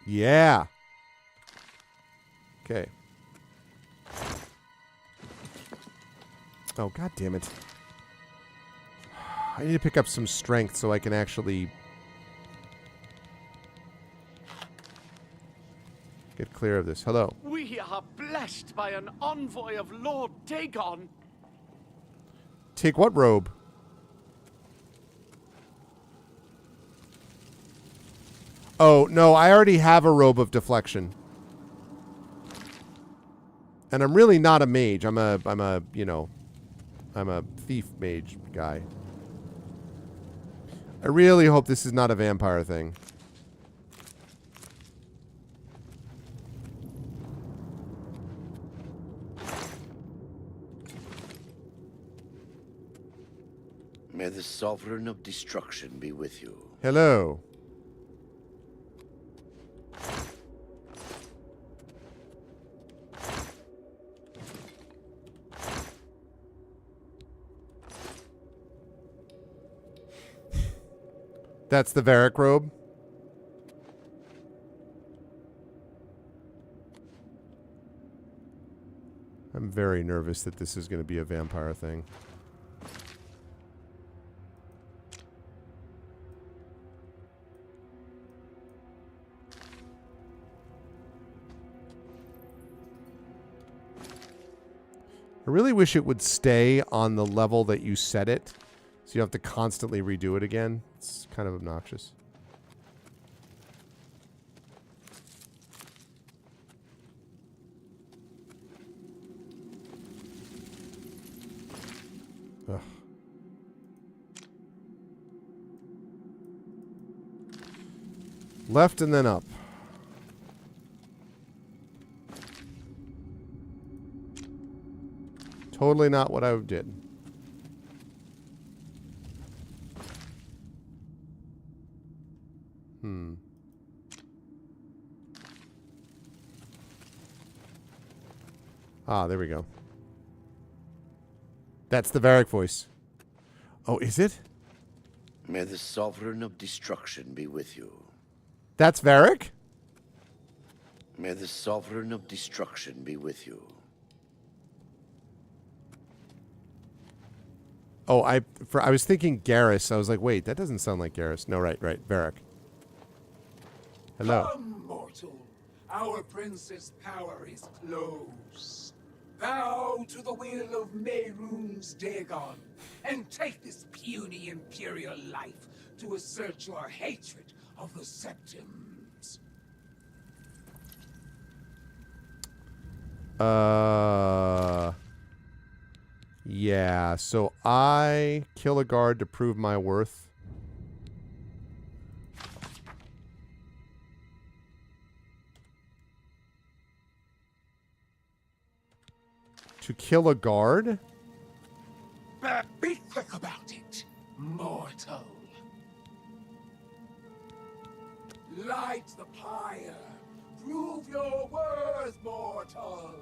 Yeah. Okay. Oh, god damn it. I need to pick up some strength so I can actually get clear of this. Hello. We are blessed by an envoy of Lord Dagon. Take what robe? Oh, no, I already have a robe of deflection. And I'm really not a mage. I'm a thief mage guy. I really hope this is not a vampire thing. May the Sovereign of Destruction be with you. Hello. That's the Varric robe. I'm very nervous that this is going to be a vampire thing. I really wish it would stay on the level that you set it, so you don't have to constantly redo it again. It's kind of obnoxious. Ugh. Left and then up. Totally not what I did. Ah, there we go. That's the Varric voice. Oh, is it? May the Sovereign of Destruction be with you. That's Varric? May the Sovereign of Destruction be with you. Oh, I was thinking Garrus. I was like, wait, that doesn't sound like Garrus. No, right, Varric. Hello. Come, mortal. Our prince's power is close. Bow to the will of Mehrunes Dagon, and take this puny imperial life to assert your hatred of the Septims. Yeah, so I kill a guard to prove my worth. To kill a guard? Be quick about it, mortal. Light the pyre. Prove your worth, mortal.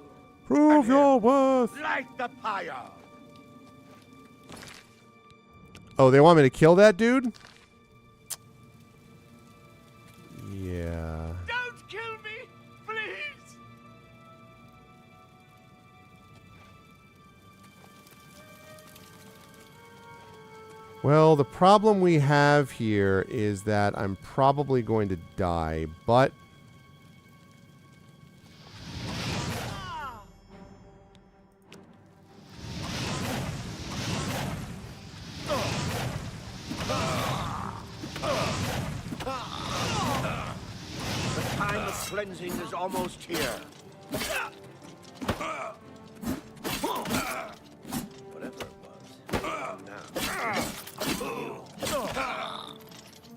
Prove your worth. Light the pyre. Oh, they want me to kill that dude? Yeah. Don't kill me, please! Well, the problem we have here is that I'm probably going to die, but... The time of cleansing is almost here. Whatever it was, now.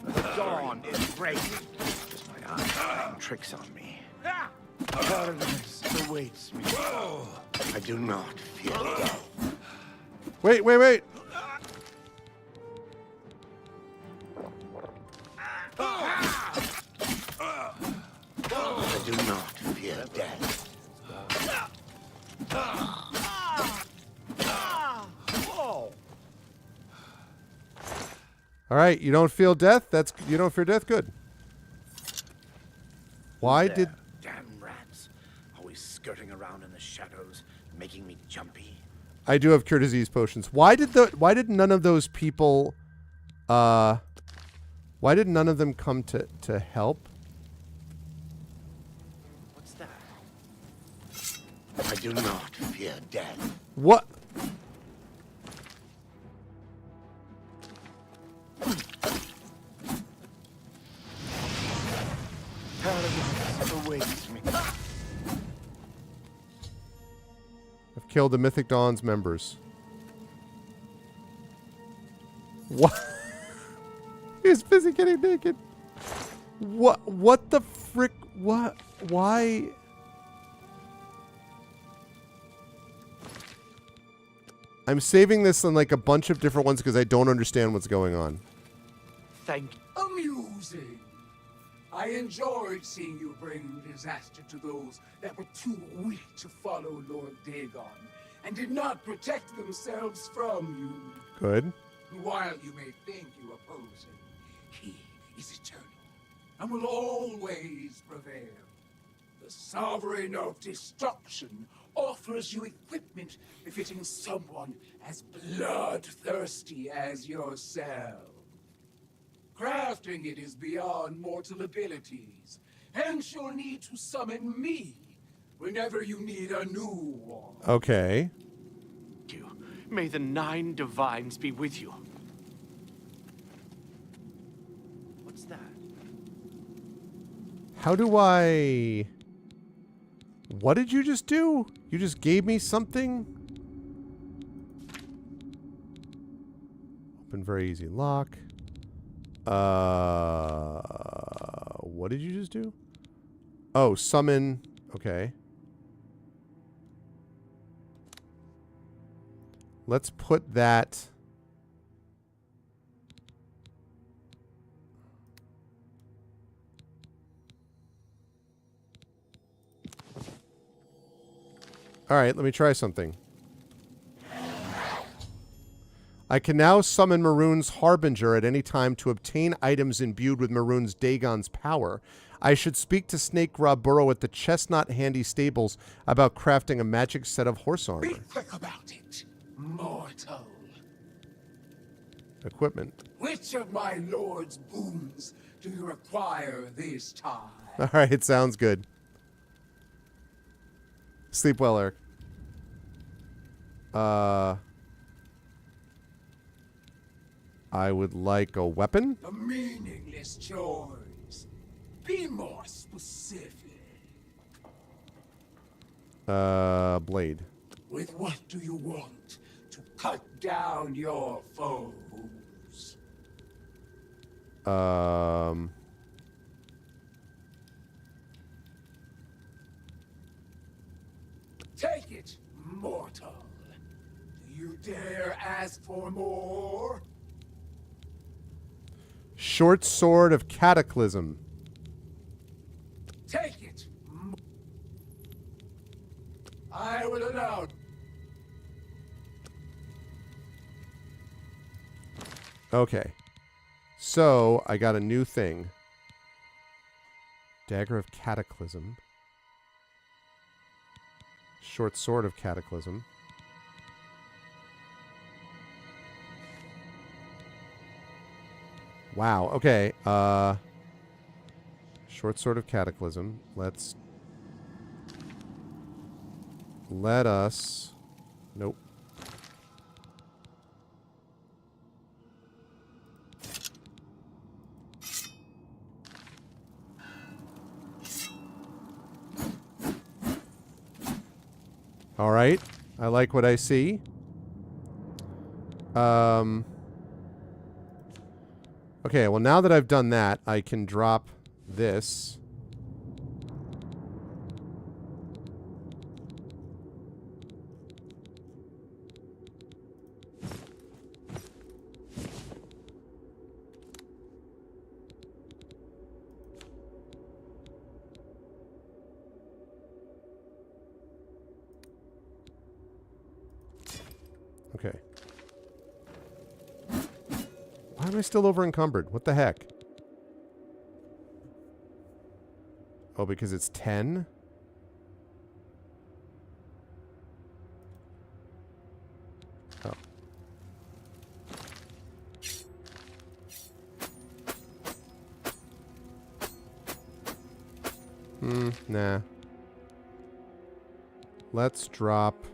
The dawn is breaking. My eyes playing tricks on me. Paradise awaits me. I do not fear death. Wait, wait, wait! I do not fear death. All right, you don't feel death? You don't fear death? Good. Why There, did... damn rats, always skirting around in the shadows, making me jumpy. I do have cure disease potions. Why did none of those people... why did none of them come to help? What's that? I do not fear death. What? Paradise awaits me. I've killed the Mythic Dawn's members. What? He's busy getting naked. What the frick? What? Why? I'm saving this on like a bunch of different ones because I don't understand what's going on. Thank you. Amusing. I enjoyed seeing you bring disaster to those that were too weak to follow Lord Dagon and did not protect themselves from you. Good. While you may think you oppose him, he is eternal and will always prevail. The Sovereign of Destruction offers you equipment befitting someone as bloodthirsty as yourself. Crafting it is beyond mortal abilities, hence you'll need to summon me whenever you need a new one. Okay. May the 9 divines be with you. What's that? How do I... What did you just do? You just gave me something? Open very easy lock. What did you just do? Oh, summon. Okay. Let's put that... All right, let me try something. I can now summon Maroon's Harbinger at any time to obtain items imbued with Maroon's Dagon's power. I should speak to Snake Robburo at the Chestnut Handy Stables about crafting a magic set of horse armor. Be quick about it, mortal. Equipment. Which of my lord's boons do you require this time? All right, sounds good. Sleep well, Eric. I would like a weapon. A meaningless choice. Be more specific. Blade. With what do you want to cut down your foes? Take it, mortal. Do you dare ask for more? Short sword of cataclysm. Take it. I will allow. Okay. So, I got a new thing. Dagger of Cataclysm. Short Sword of Cataclysm. Wow, okay. Short Sword of Cataclysm. Let us... Nope. All right. I like what I see. Okay, well, now that I've done that, I can drop this. Okay. Why am I still over encumbered? What the heck? Oh, because it's 10? Oh. Nah. Let's drop...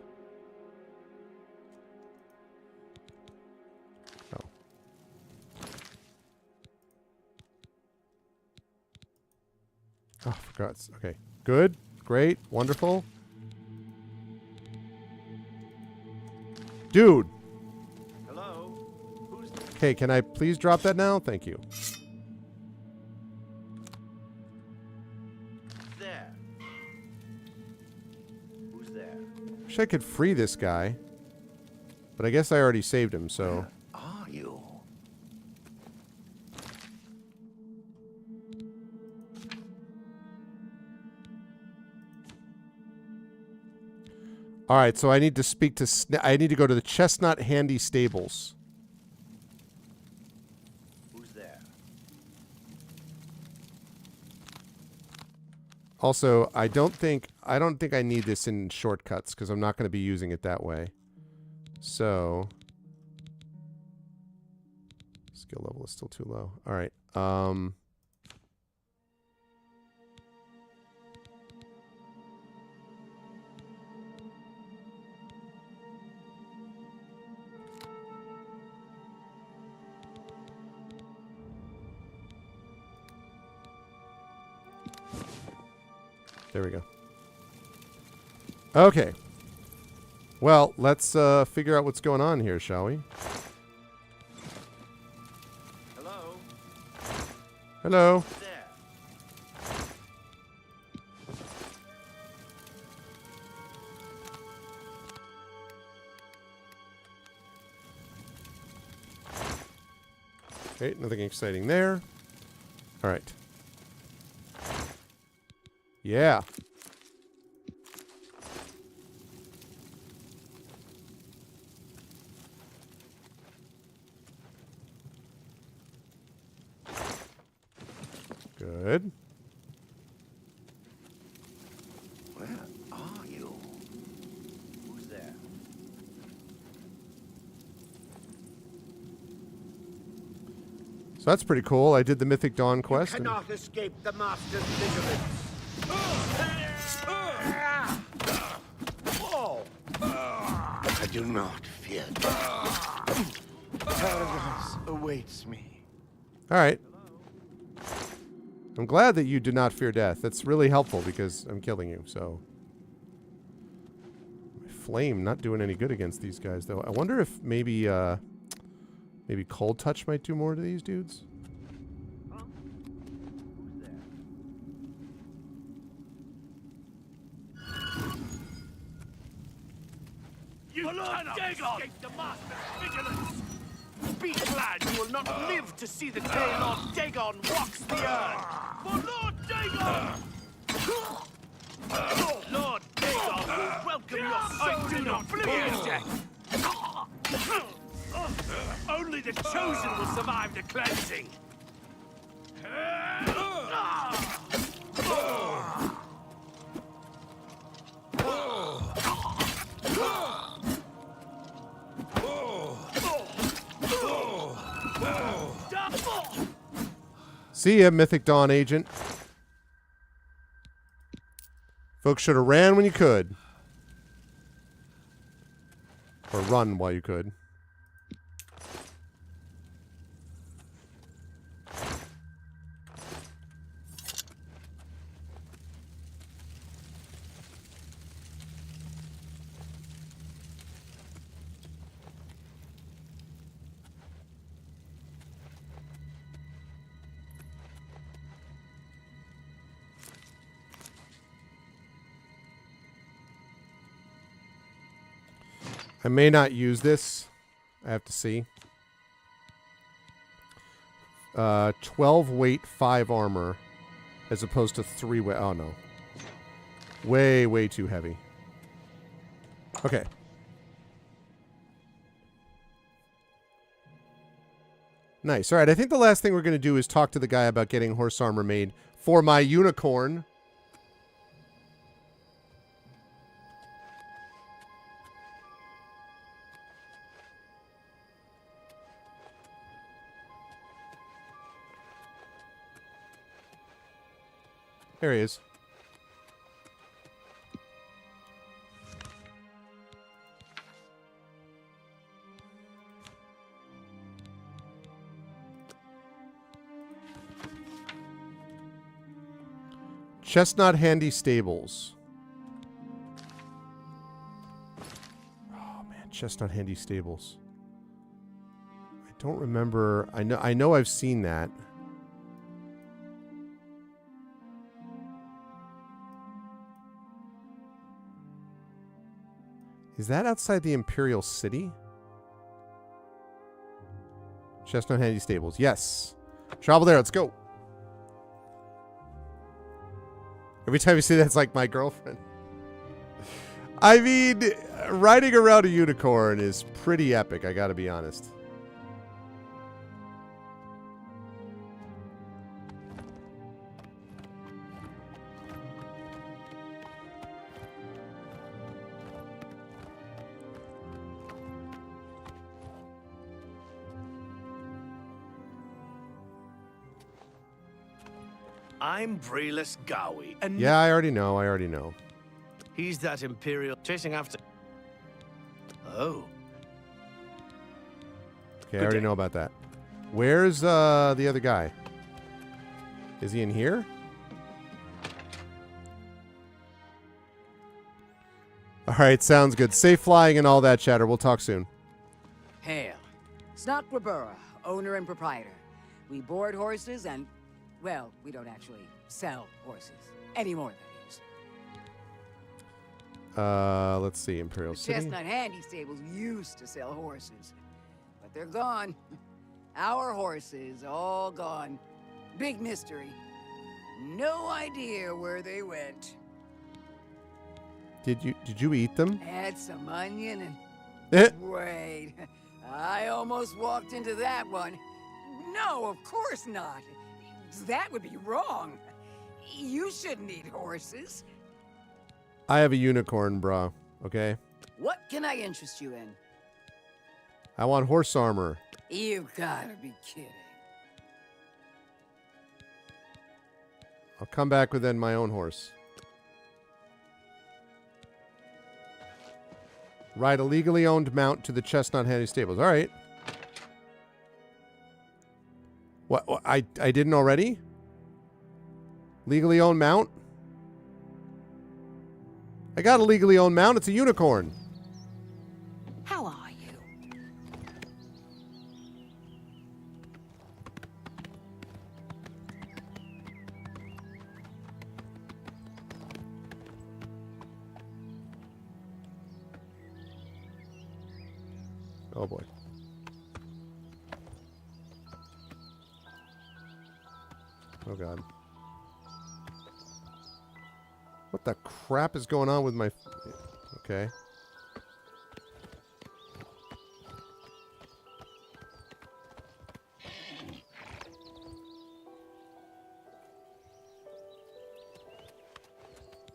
Oh, for God's... Okay. Good. Great. Wonderful. Dude! Hello? Who's Okay, can I please drop that now? Thank you. There. Who's there? Wish I could free this guy. But I guess I already saved him, so... Are you? All right, so I need to speak to... I need to go to the Chestnut Handy Stables. Who's there? Also, I don't think I need this in shortcuts because I'm not going to be using it that way. So, skill level is still too low. All right. There we go. Okay. Well, let's figure out what's going on here, shall we? Hello? Hello. There. Okay, nothing exciting there. All right. Yeah. Good. Where are you? Who's there? So that's pretty cool. I did the Mythic Dawn quest. You cannot escape the Master's vigilance. I do not fear death. Paradise awaits me. All right. I'm glad that you do not fear death. That's really helpful because I'm killing you, so... My flame not doing any good against these guys, though. I wonder if maybe, maybe Cold Touch might do more to these dudes? cannot escape the Master's vigilance. Be glad you will not live to see the day Lord Dagon walks the earth. For Lord Dagon! Lord Dagon will welcome your sight to oblivion death. Only the chosen will survive the cleansing. See ya, Mythic Dawn agent. Folks should have ran when you could. Or run while you could. I may not use this. I have to see. 12 weight, 5 armor. As opposed to 3 weight. Oh, no. Way, way too heavy. Okay. Nice. All right, I think the last thing we're going to do is talk to the guy about getting horse armor made for my unicorn. There he is. Chestnut Handy Stables. Oh man, Chestnut Handy Stables. I don't remember. I know I've seen that. Is that outside the Imperial City? Chestnut Handy Stables. Yes. Travel there. Let's go. Every time you say that, it's like my girlfriend. I mean, riding around a unicorn is pretty epic, I gotta be honest. I'm Breeless Gowie, and Yeah, I already know. he's that Imperial chasing after. Oh. Okay, I already know about that. Where's the other guy? Is he in here? All right, sounds good. Safe flying and all that chatter. We'll talk soon. Hail. Snock Rabura, owner and proprietor. We board horses and, well, we don't actually sell horses. Anymore, that is. Let's see, Imperial The City. Chestnut Handy Stables used to sell horses, but they're gone. Our horses, all gone. Big mystery. No idea where they went. Did you eat them? Had some onion Eh. and... Wait, I almost walked into that one. No, of course not. That would be wrong. You shouldn't eat horses. I have a unicorn, bro. Okay? What can I interest you in? I want horse armor. You gotta be kidding. I'll come back with then my own horse. Ride a legally owned mount to the Chestnut Handy Stables. All right. What? I didn't already? Legally owned mount? I got a legally owned mount. It's a unicorn. How are you? Oh boy. Oh god. What the crap is going on with my... Okay.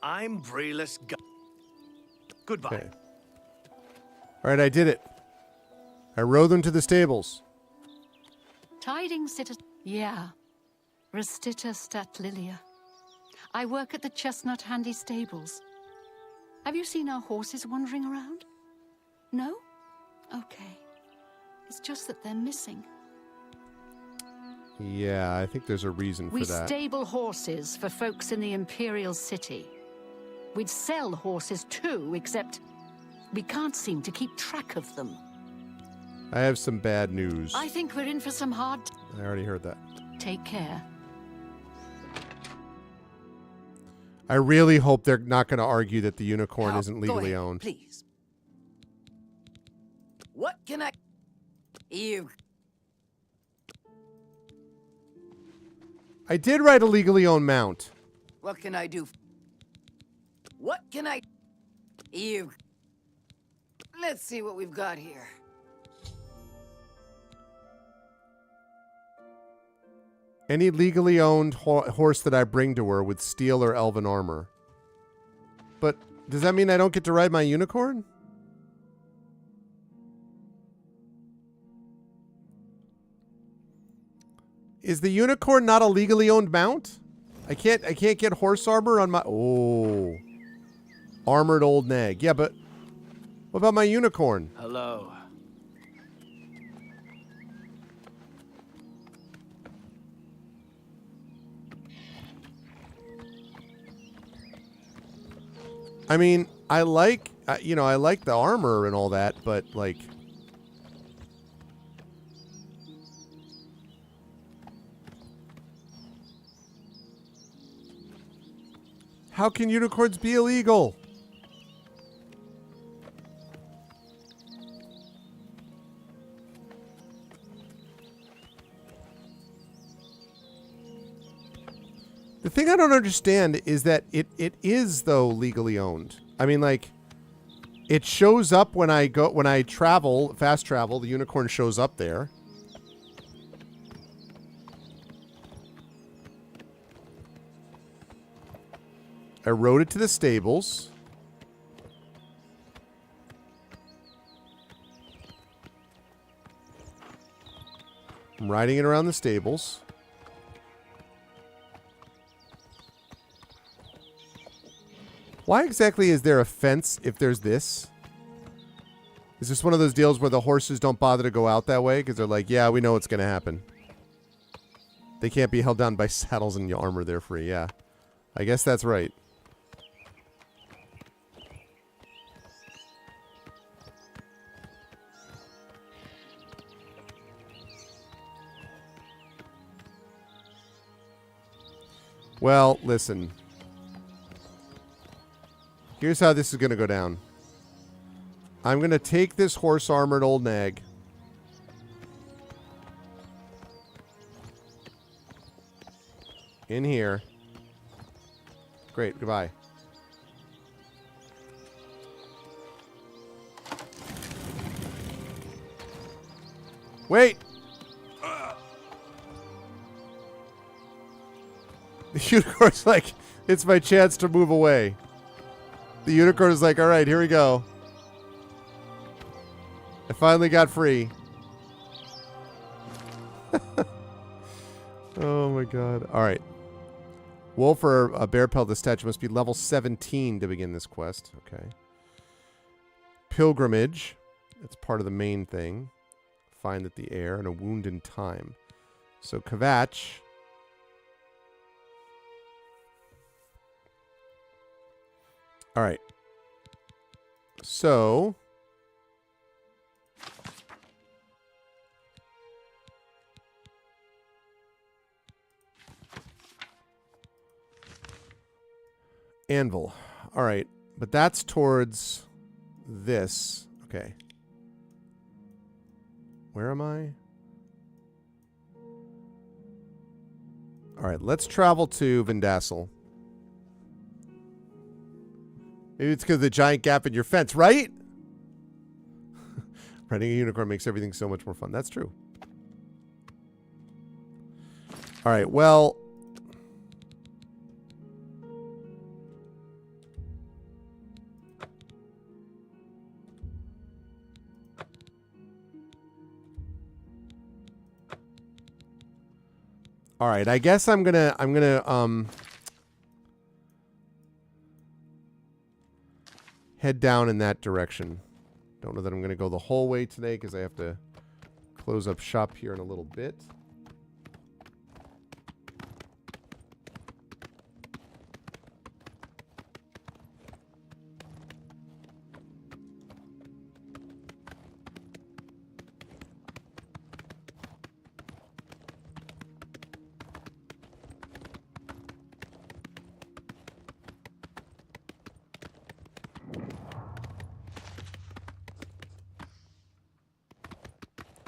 I'm Brayless Goodbye. Okay. Alright, I did it. I rode them to the stables. Tidings sit... Yeah. Restita stat Lilia. I work at the Chestnut Handy Stables. Have you seen our horses wandering around? No? Okay. It's just that they're missing. Yeah, I think there's a reason for We that. stable horses for folks in the Imperial City. We'd sell horses too, except we can't seem to keep track of them. I have some bad news. I think we're in for some hard... I already heard that. Take care. I really hope they're not going to argue that the unicorn isn't Go legally ahead, owned. please. What can I... You... I did ride a legally owned mount. What can I do? What can I... You... Let's see what we've got here. Any legally owned horse that I bring to her with steel or elven armor. But does that mean I don't get to ride my unicorn? Is the unicorn not a legally owned mount? I can't get horse armor on my... Oh. Armored old nag. Yeah, but what about my unicorn? Hello. I mean, I like, I like the armor and all that, but like... How can unicorns be illegal? The thing I don't understand is that it is, though, legally owned. I mean, like, it shows up when I travel, fast travel, the unicorn shows up there. I rode it to the stables. I'm riding it around the stables. Why exactly is there a fence if there's this? Is this one of those deals where the horses don't bother to go out that way? Because they're like, yeah, we know what's going to happen. They can't be held down by saddles and armor. They're free. Yeah. I guess that's right. Well, listen. Here's how this is going to go down. I'm going to take this horse-armored old nag. In here. Great, goodbye. Wait! The unicorn's like, it's my chance to move away. The unicorn is like, all right, here we go. I finally got free. Oh my god. All right. Wolf or a bear pelt statue must be level 17 to begin this quest. Okay. Pilgrimage. That's part of the main thing. Find at the air and a wound in time. So Kvatch. All right. So anvil. All right, but that's towards this. Okay. Where am I? All right, let's travel to Vindassel. Maybe it's because of the giant gap in your fence, right? Riding a unicorn makes everything so much more fun. That's true. All right, well... All right, I guess I'm gonna head down in that direction. Don't know that I'm gonna go the whole way today because I have to close up shop here in a little bit.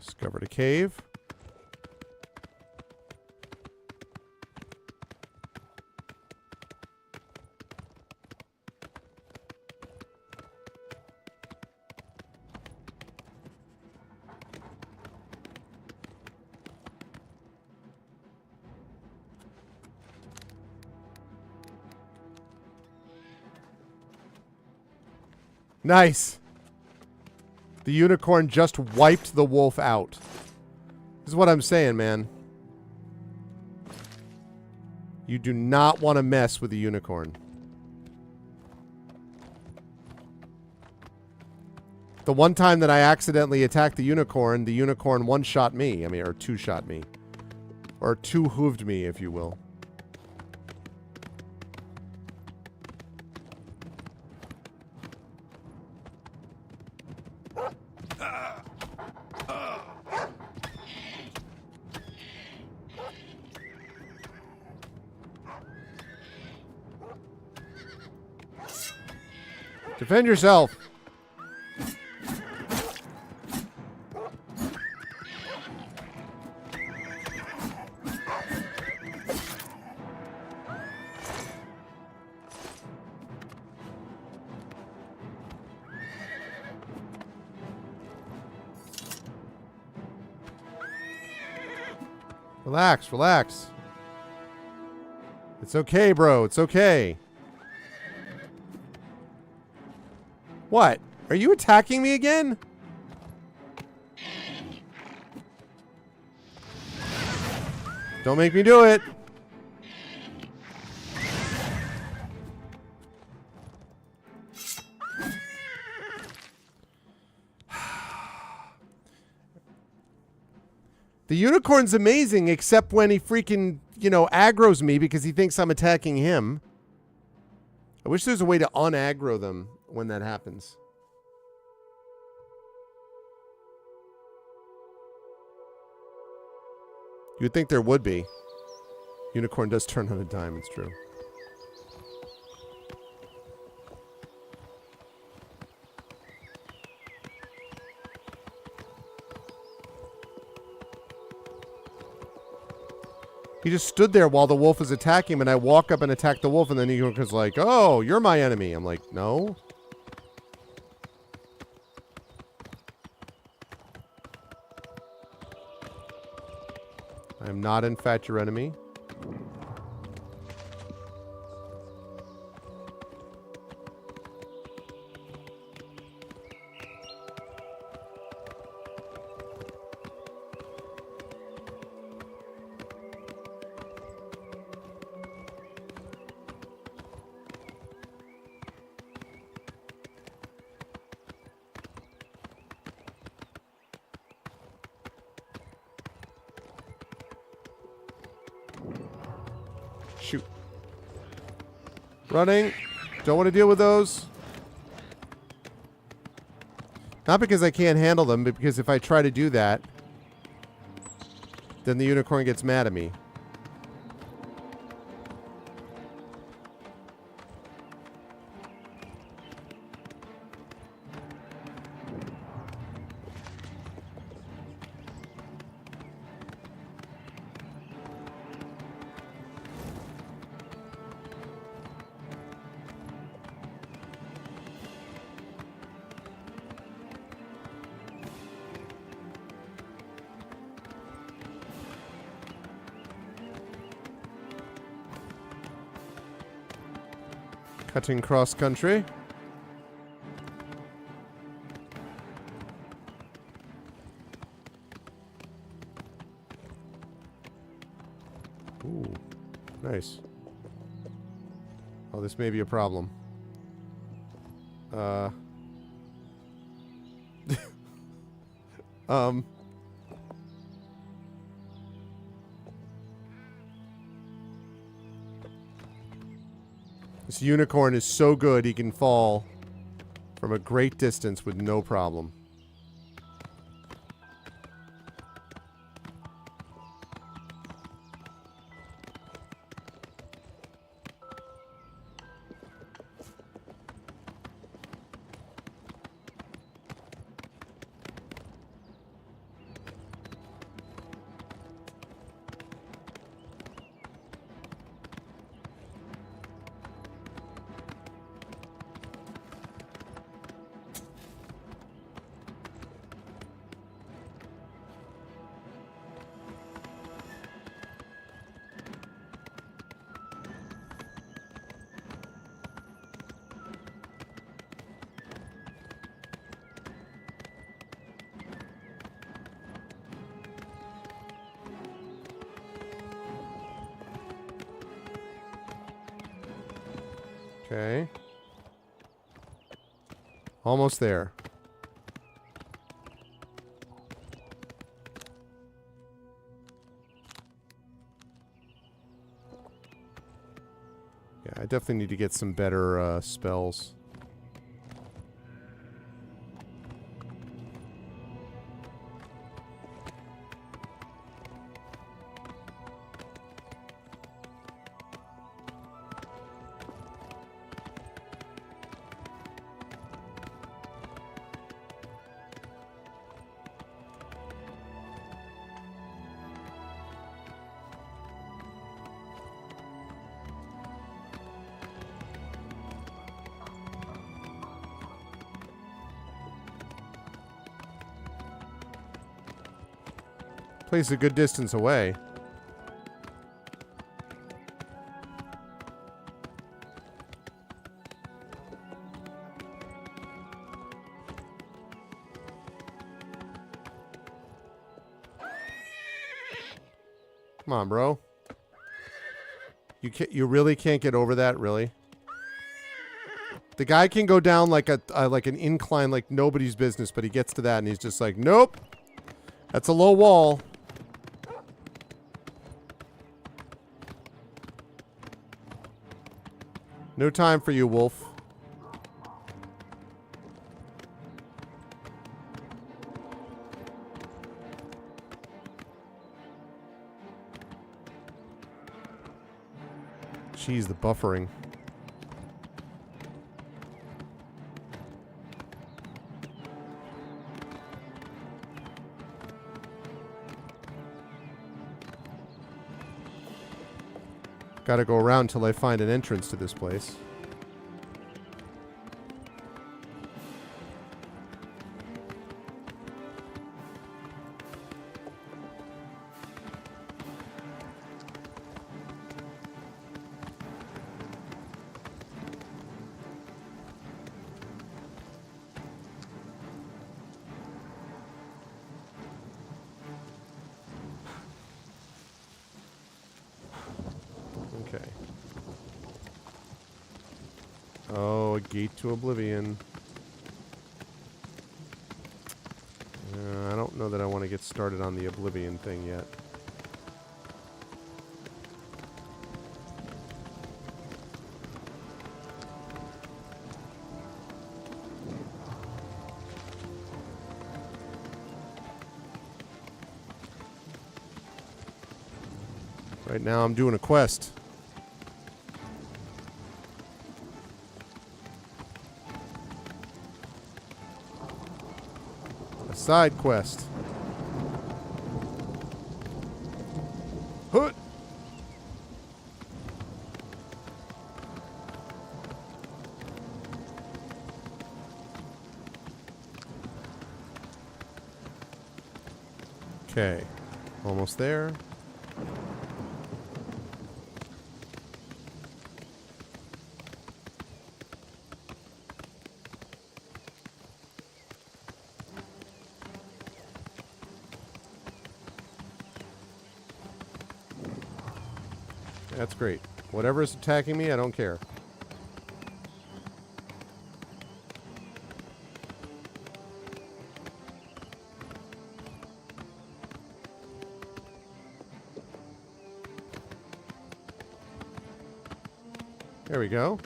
Discovered a cave. Nice. The unicorn just wiped the wolf out. This is what I'm saying, man. You do not want to mess with the unicorn. The one time that I accidentally attacked the unicorn one-shot me. I mean, or two-shot me. Or two-hooved me, if you will. Defend yourself. Relax, relax. It's okay, bro. It's okay. What? Are you attacking me again? Don't make me do it. The unicorn's amazing, except when he freaking, aggroes me because he thinks I'm attacking him. I wish there's a way to unaggro them when that happens. You'd think there would be. Unicorn does turn on a dime, it's true. He just stood there while the wolf was attacking him, and I walk up and attack the wolf, and then he was like, "Oh, you're my enemy." I'm like, "No." I am not, in fact, your enemy. Shoot. Running. Don't want to deal with those. Not because I can't handle them, but because if I try to do that, then the unicorn gets mad at me. Cutting cross country. Ooh, nice. Oh, this may be a problem. This unicorn is so good he can fall from a great distance with no problem. Okay. Almost there. Yeah, I definitely need to get some better spells. Place a good distance away. Come on, bro. You really can't get over that, really? The guy can go down like like an incline like nobody's business, but he gets to that and he's just like, nope. That's a low wall. No time for you, wolf. Jeez, the buffering. Gotta go around till I find an entrance to this place. Okay. Oh, a gate to Oblivion. I don't know that I want to get started on the Oblivion thing yet. Right now I'm doing a quest. A side quest. Hoot! Okay. Almost there. That's great. Whatever is attacking me, I don't care. There we go.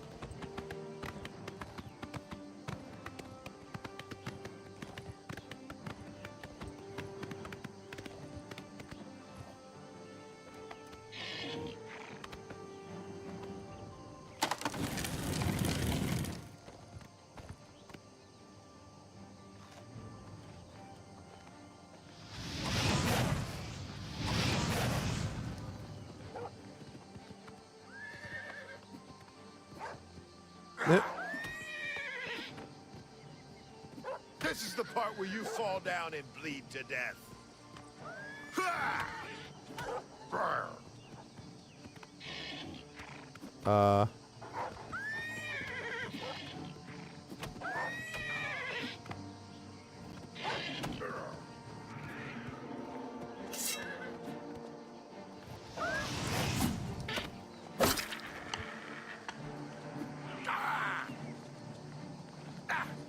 This is the part where you fall down and bleed to death.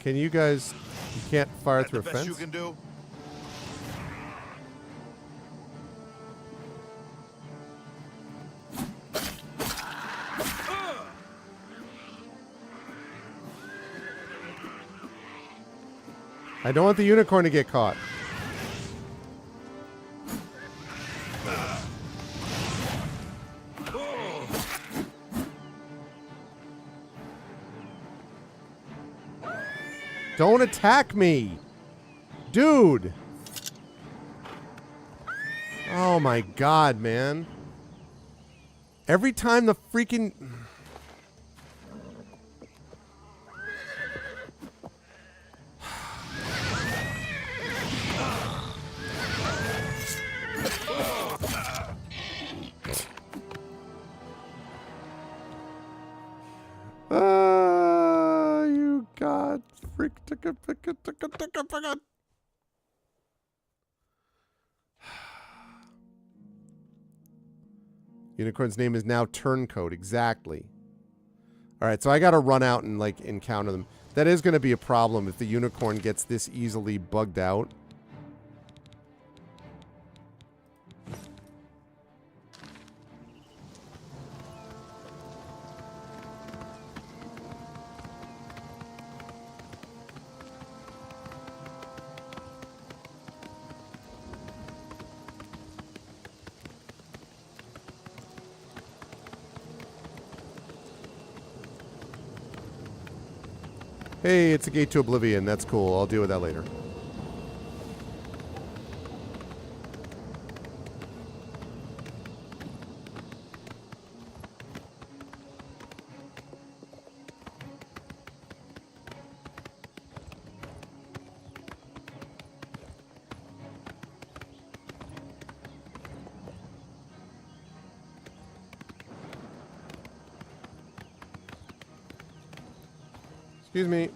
Can you guys... You can't fire through a The best fence? you can do? I don't want the unicorn to get caught. Don't attack me! Dude! Oh my god, man. Every time the freaking... You god freak Unicorn's name is now Turncoat, exactly. Alright, so I gotta run out and like encounter them. That is gonna be a problem if the unicorn gets this easily bugged out. Hey, it's a gate to Oblivion. That's cool. I'll deal with that later. Excuse me.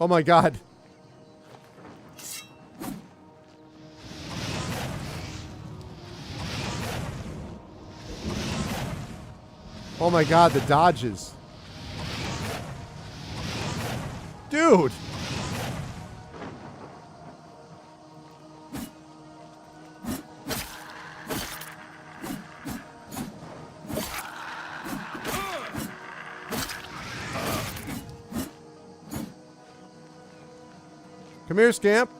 Oh my god. Oh my god, the dodges. Dude. Come here, scamp.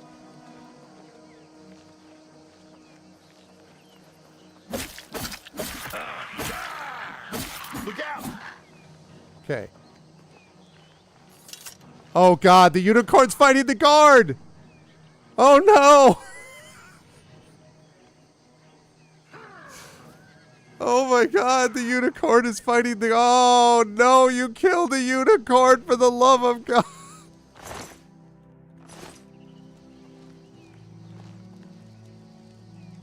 Look out! Okay. Oh god, the unicorn's fighting the guard! Oh no! Oh my god, the unicorn is fighting the... Oh no, you killed the unicorn for the love of God!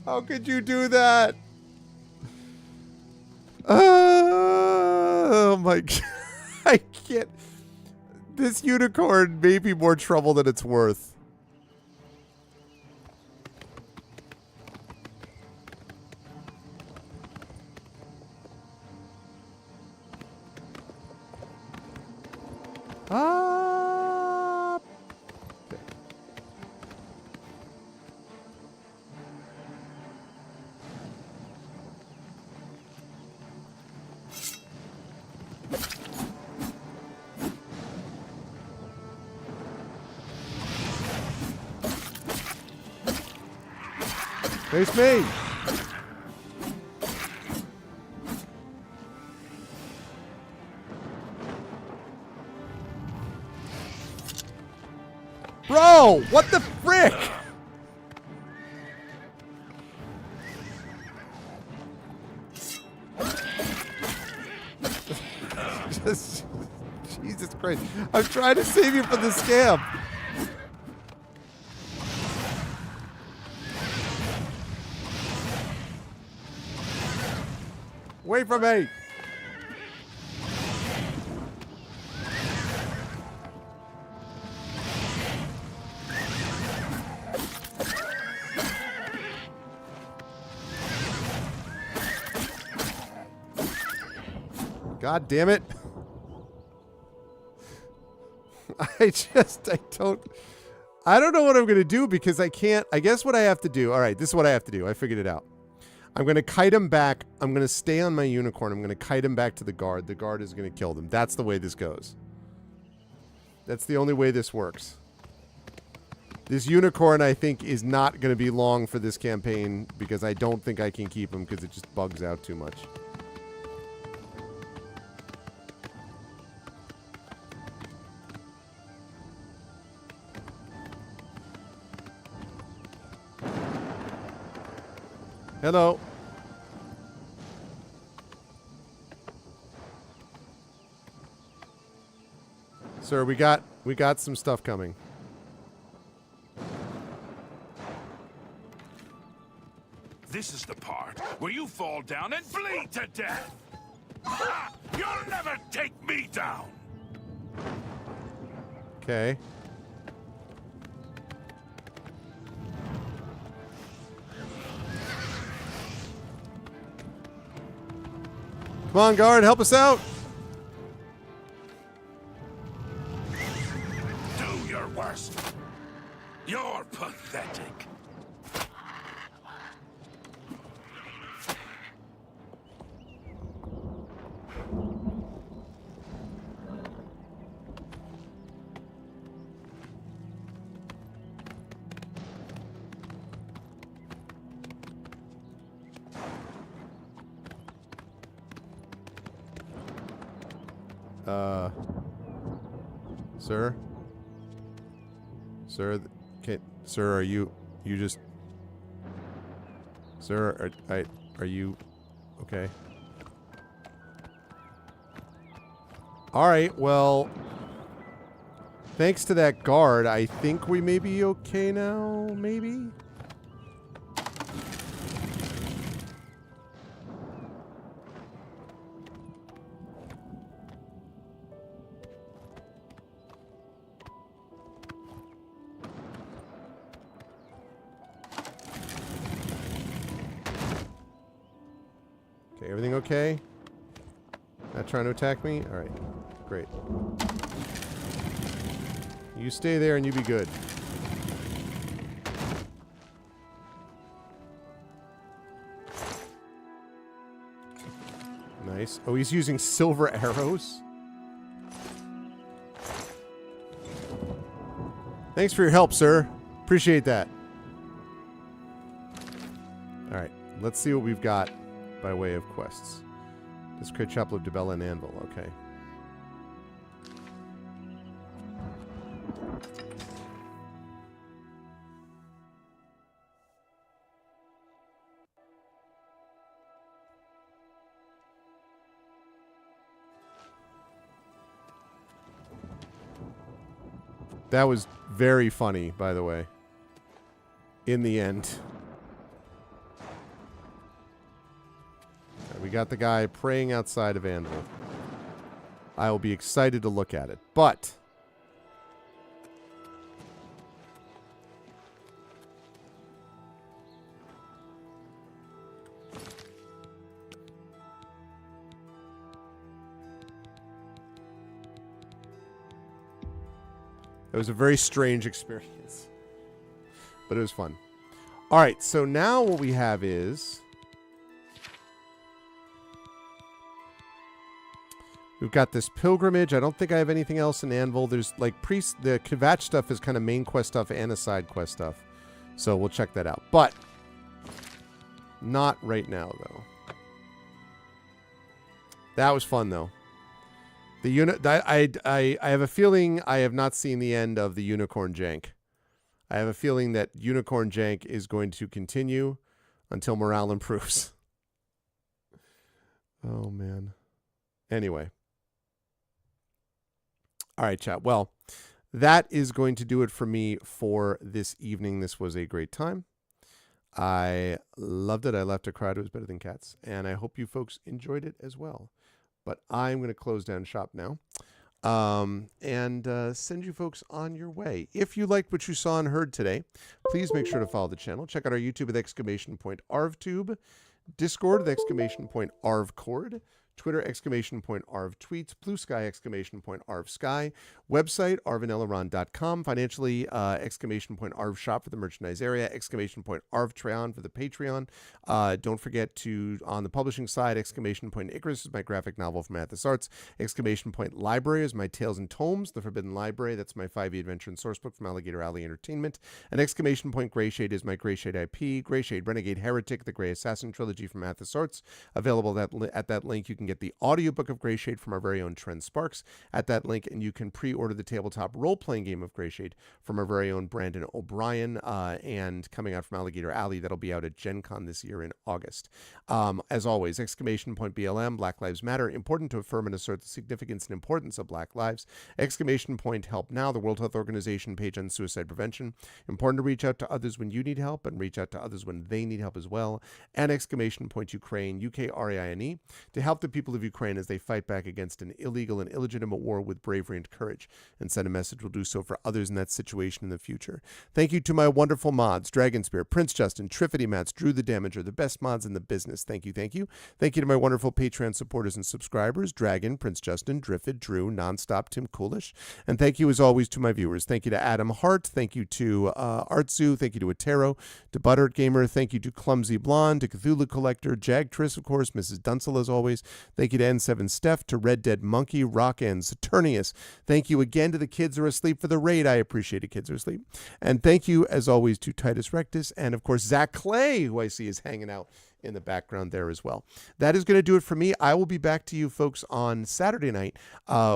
How could you do that? Oh my god. I can't. This unicorn may be more trouble than it's worth. Ah. Face me. Bro, what the frick? Just, Jesus Christ. I'm trying to save you from the scam. Wait for me. God damn it. I don't know what I'm going to do because I can't. I guess what I have to do. All right, this is what I have to do. I figured it out. I'm going to kite him back. I'm going to stay on my unicorn. I'm going to kite him back to the guard. The guard is going to kill them. That's the way this goes. That's the only way this works. This unicorn, I think, is not going to be long for this campaign because I don't think I can keep him because it just bugs out too much. Hello. Sir, we got some stuff coming. This is the part where you fall down and bleed to death. Ha! You'll never take me down. Okay. Come on, guard, help us out. Do your worst. You're pathetic. Sir? Sir, sir, are you just... Sir, are you... Okay. Alright, well... Thanks to that guard, I think we may be okay now, maybe? Everything okay? Not trying to attack me? Alright. Great. You stay there and you be good. Nice. Oh, he's using silver arrows? Thanks for your help, sir. Appreciate that. Alright. Let's see what we've got by way of quests. Discreet Chapel of Debella and Anvil, okay. That was very funny, by the way. In the end. We got the guy praying outside of Anvil. I will be excited to look at it. But It was a very strange experience, but it was fun. All right, so now what we have is we've got this pilgrimage. I don't think I have anything else in Anvil. There's like the Kvatch stuff is kind of main quest stuff and a side quest stuff. So we'll check that out. But not right now, though. That was fun, though. I have a feeling I have not seen the end of the unicorn jank. I have a feeling that unicorn jank is going to continue until morale improves. Oh, man. Anyway. All right, chat. Well, that is going to do it for me for this evening. This was a great time. I loved it. I laughed, I cried. It was better than cats. And I hope you folks enjoyed it as well. But I'm going to close down shop now and send you folks on your way. If you liked what you saw and heard today, please make sure to follow the channel. Check out our YouTube with !ArvTube, Discord with !ArvCord, Twitter !ArvTweets, Blue Sky !ArvSky, website arvanelaron.com, financially !ArvShop for the merchandise area, !ArvTreon for the Patreon. Don't forget to, on the publishing side, !Icarus is my graphic novel from Athos Arts, !Library is my Tales and Tomes, The Forbidden Library, that's my 5e adventure and sourcebook from Alligator Alley Entertainment, and !Greyshade is my Greyshade IP, Greyshade Renegade Heretic, the Grey Assassin trilogy from Athos Arts, available at that link. You can get the audiobook of Greyshade from our very own Trent Sparks at that link, and you can pre-order the tabletop role-playing game of Greyshade from our very own Brandon O'Brien, and coming out from Alligator Alley. That'll be out at Gen Con this year in August. As always, !BLM, Black Lives Matter, important to affirm and assert the significance and importance of Black lives. !Help Now, the World Health Organization page on suicide prevention. Important to reach out to others when you need help and reach out to others when they need help as well. And !Ukraine, UKRAINE, to help the people of Ukraine as they fight back against an illegal and illegitimate war with bravery and courage, and send a message will do so for others in that situation in the future. Thank you to my wonderful mods, Dragonspear, Prince Justin, Triffity Mats, Drew the Damager, the best mods in the business. Thank you, thank you. Thank you to my wonderful Patreon supporters and subscribers, Dragon, Prince Justin, Driffid, Drew, Nonstop, Tim Coolish. And thank you as always to my viewers. Thank you to Adam Hart. Thank you to Artzu. Thank you to Atero, to Buttert Gamer. Thank you to Clumsy Blonde, to Cthulhu Collector, Jagtris, of course, Mrs. Dunsel as always. Thank you to N7 Steph, to Red Dead Monkey, Rock and Saturnius. Thank you again to the Kids Are Asleep for the raid. I appreciate it, Kids Are Asleep. And thank you, as always, to Titus Rectus and, of course, Zach Clay, who I see is hanging out in the background there as well. That is going to do it for me. I will be back to you folks on Saturday night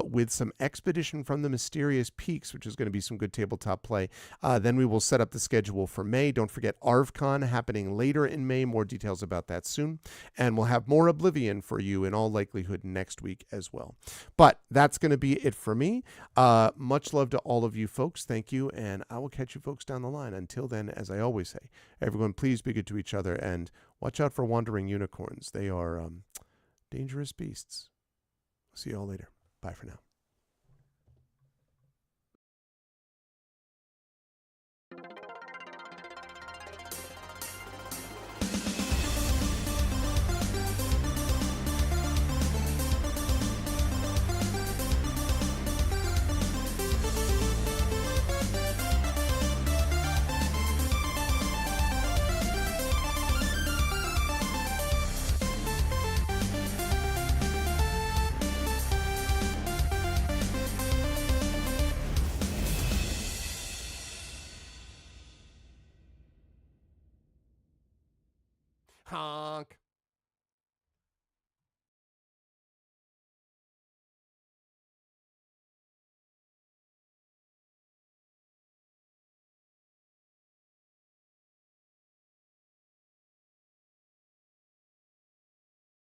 with some Expedition from the Mysterious Peaks, which is going to be some good tabletop play. Then we will set up the schedule for May. Don't forget ArvCon happening later in May. More details about that soon. And we'll have more Oblivion for you in all likelihood next week as well. But that's going to be it for me. Much love to all of you folks. Thank you. And I will catch you folks down the line. Until then, as I always say, everyone please be good to each other and watch out for wandering unicorns. They are dangerous beasts. See you all later. Bye for now.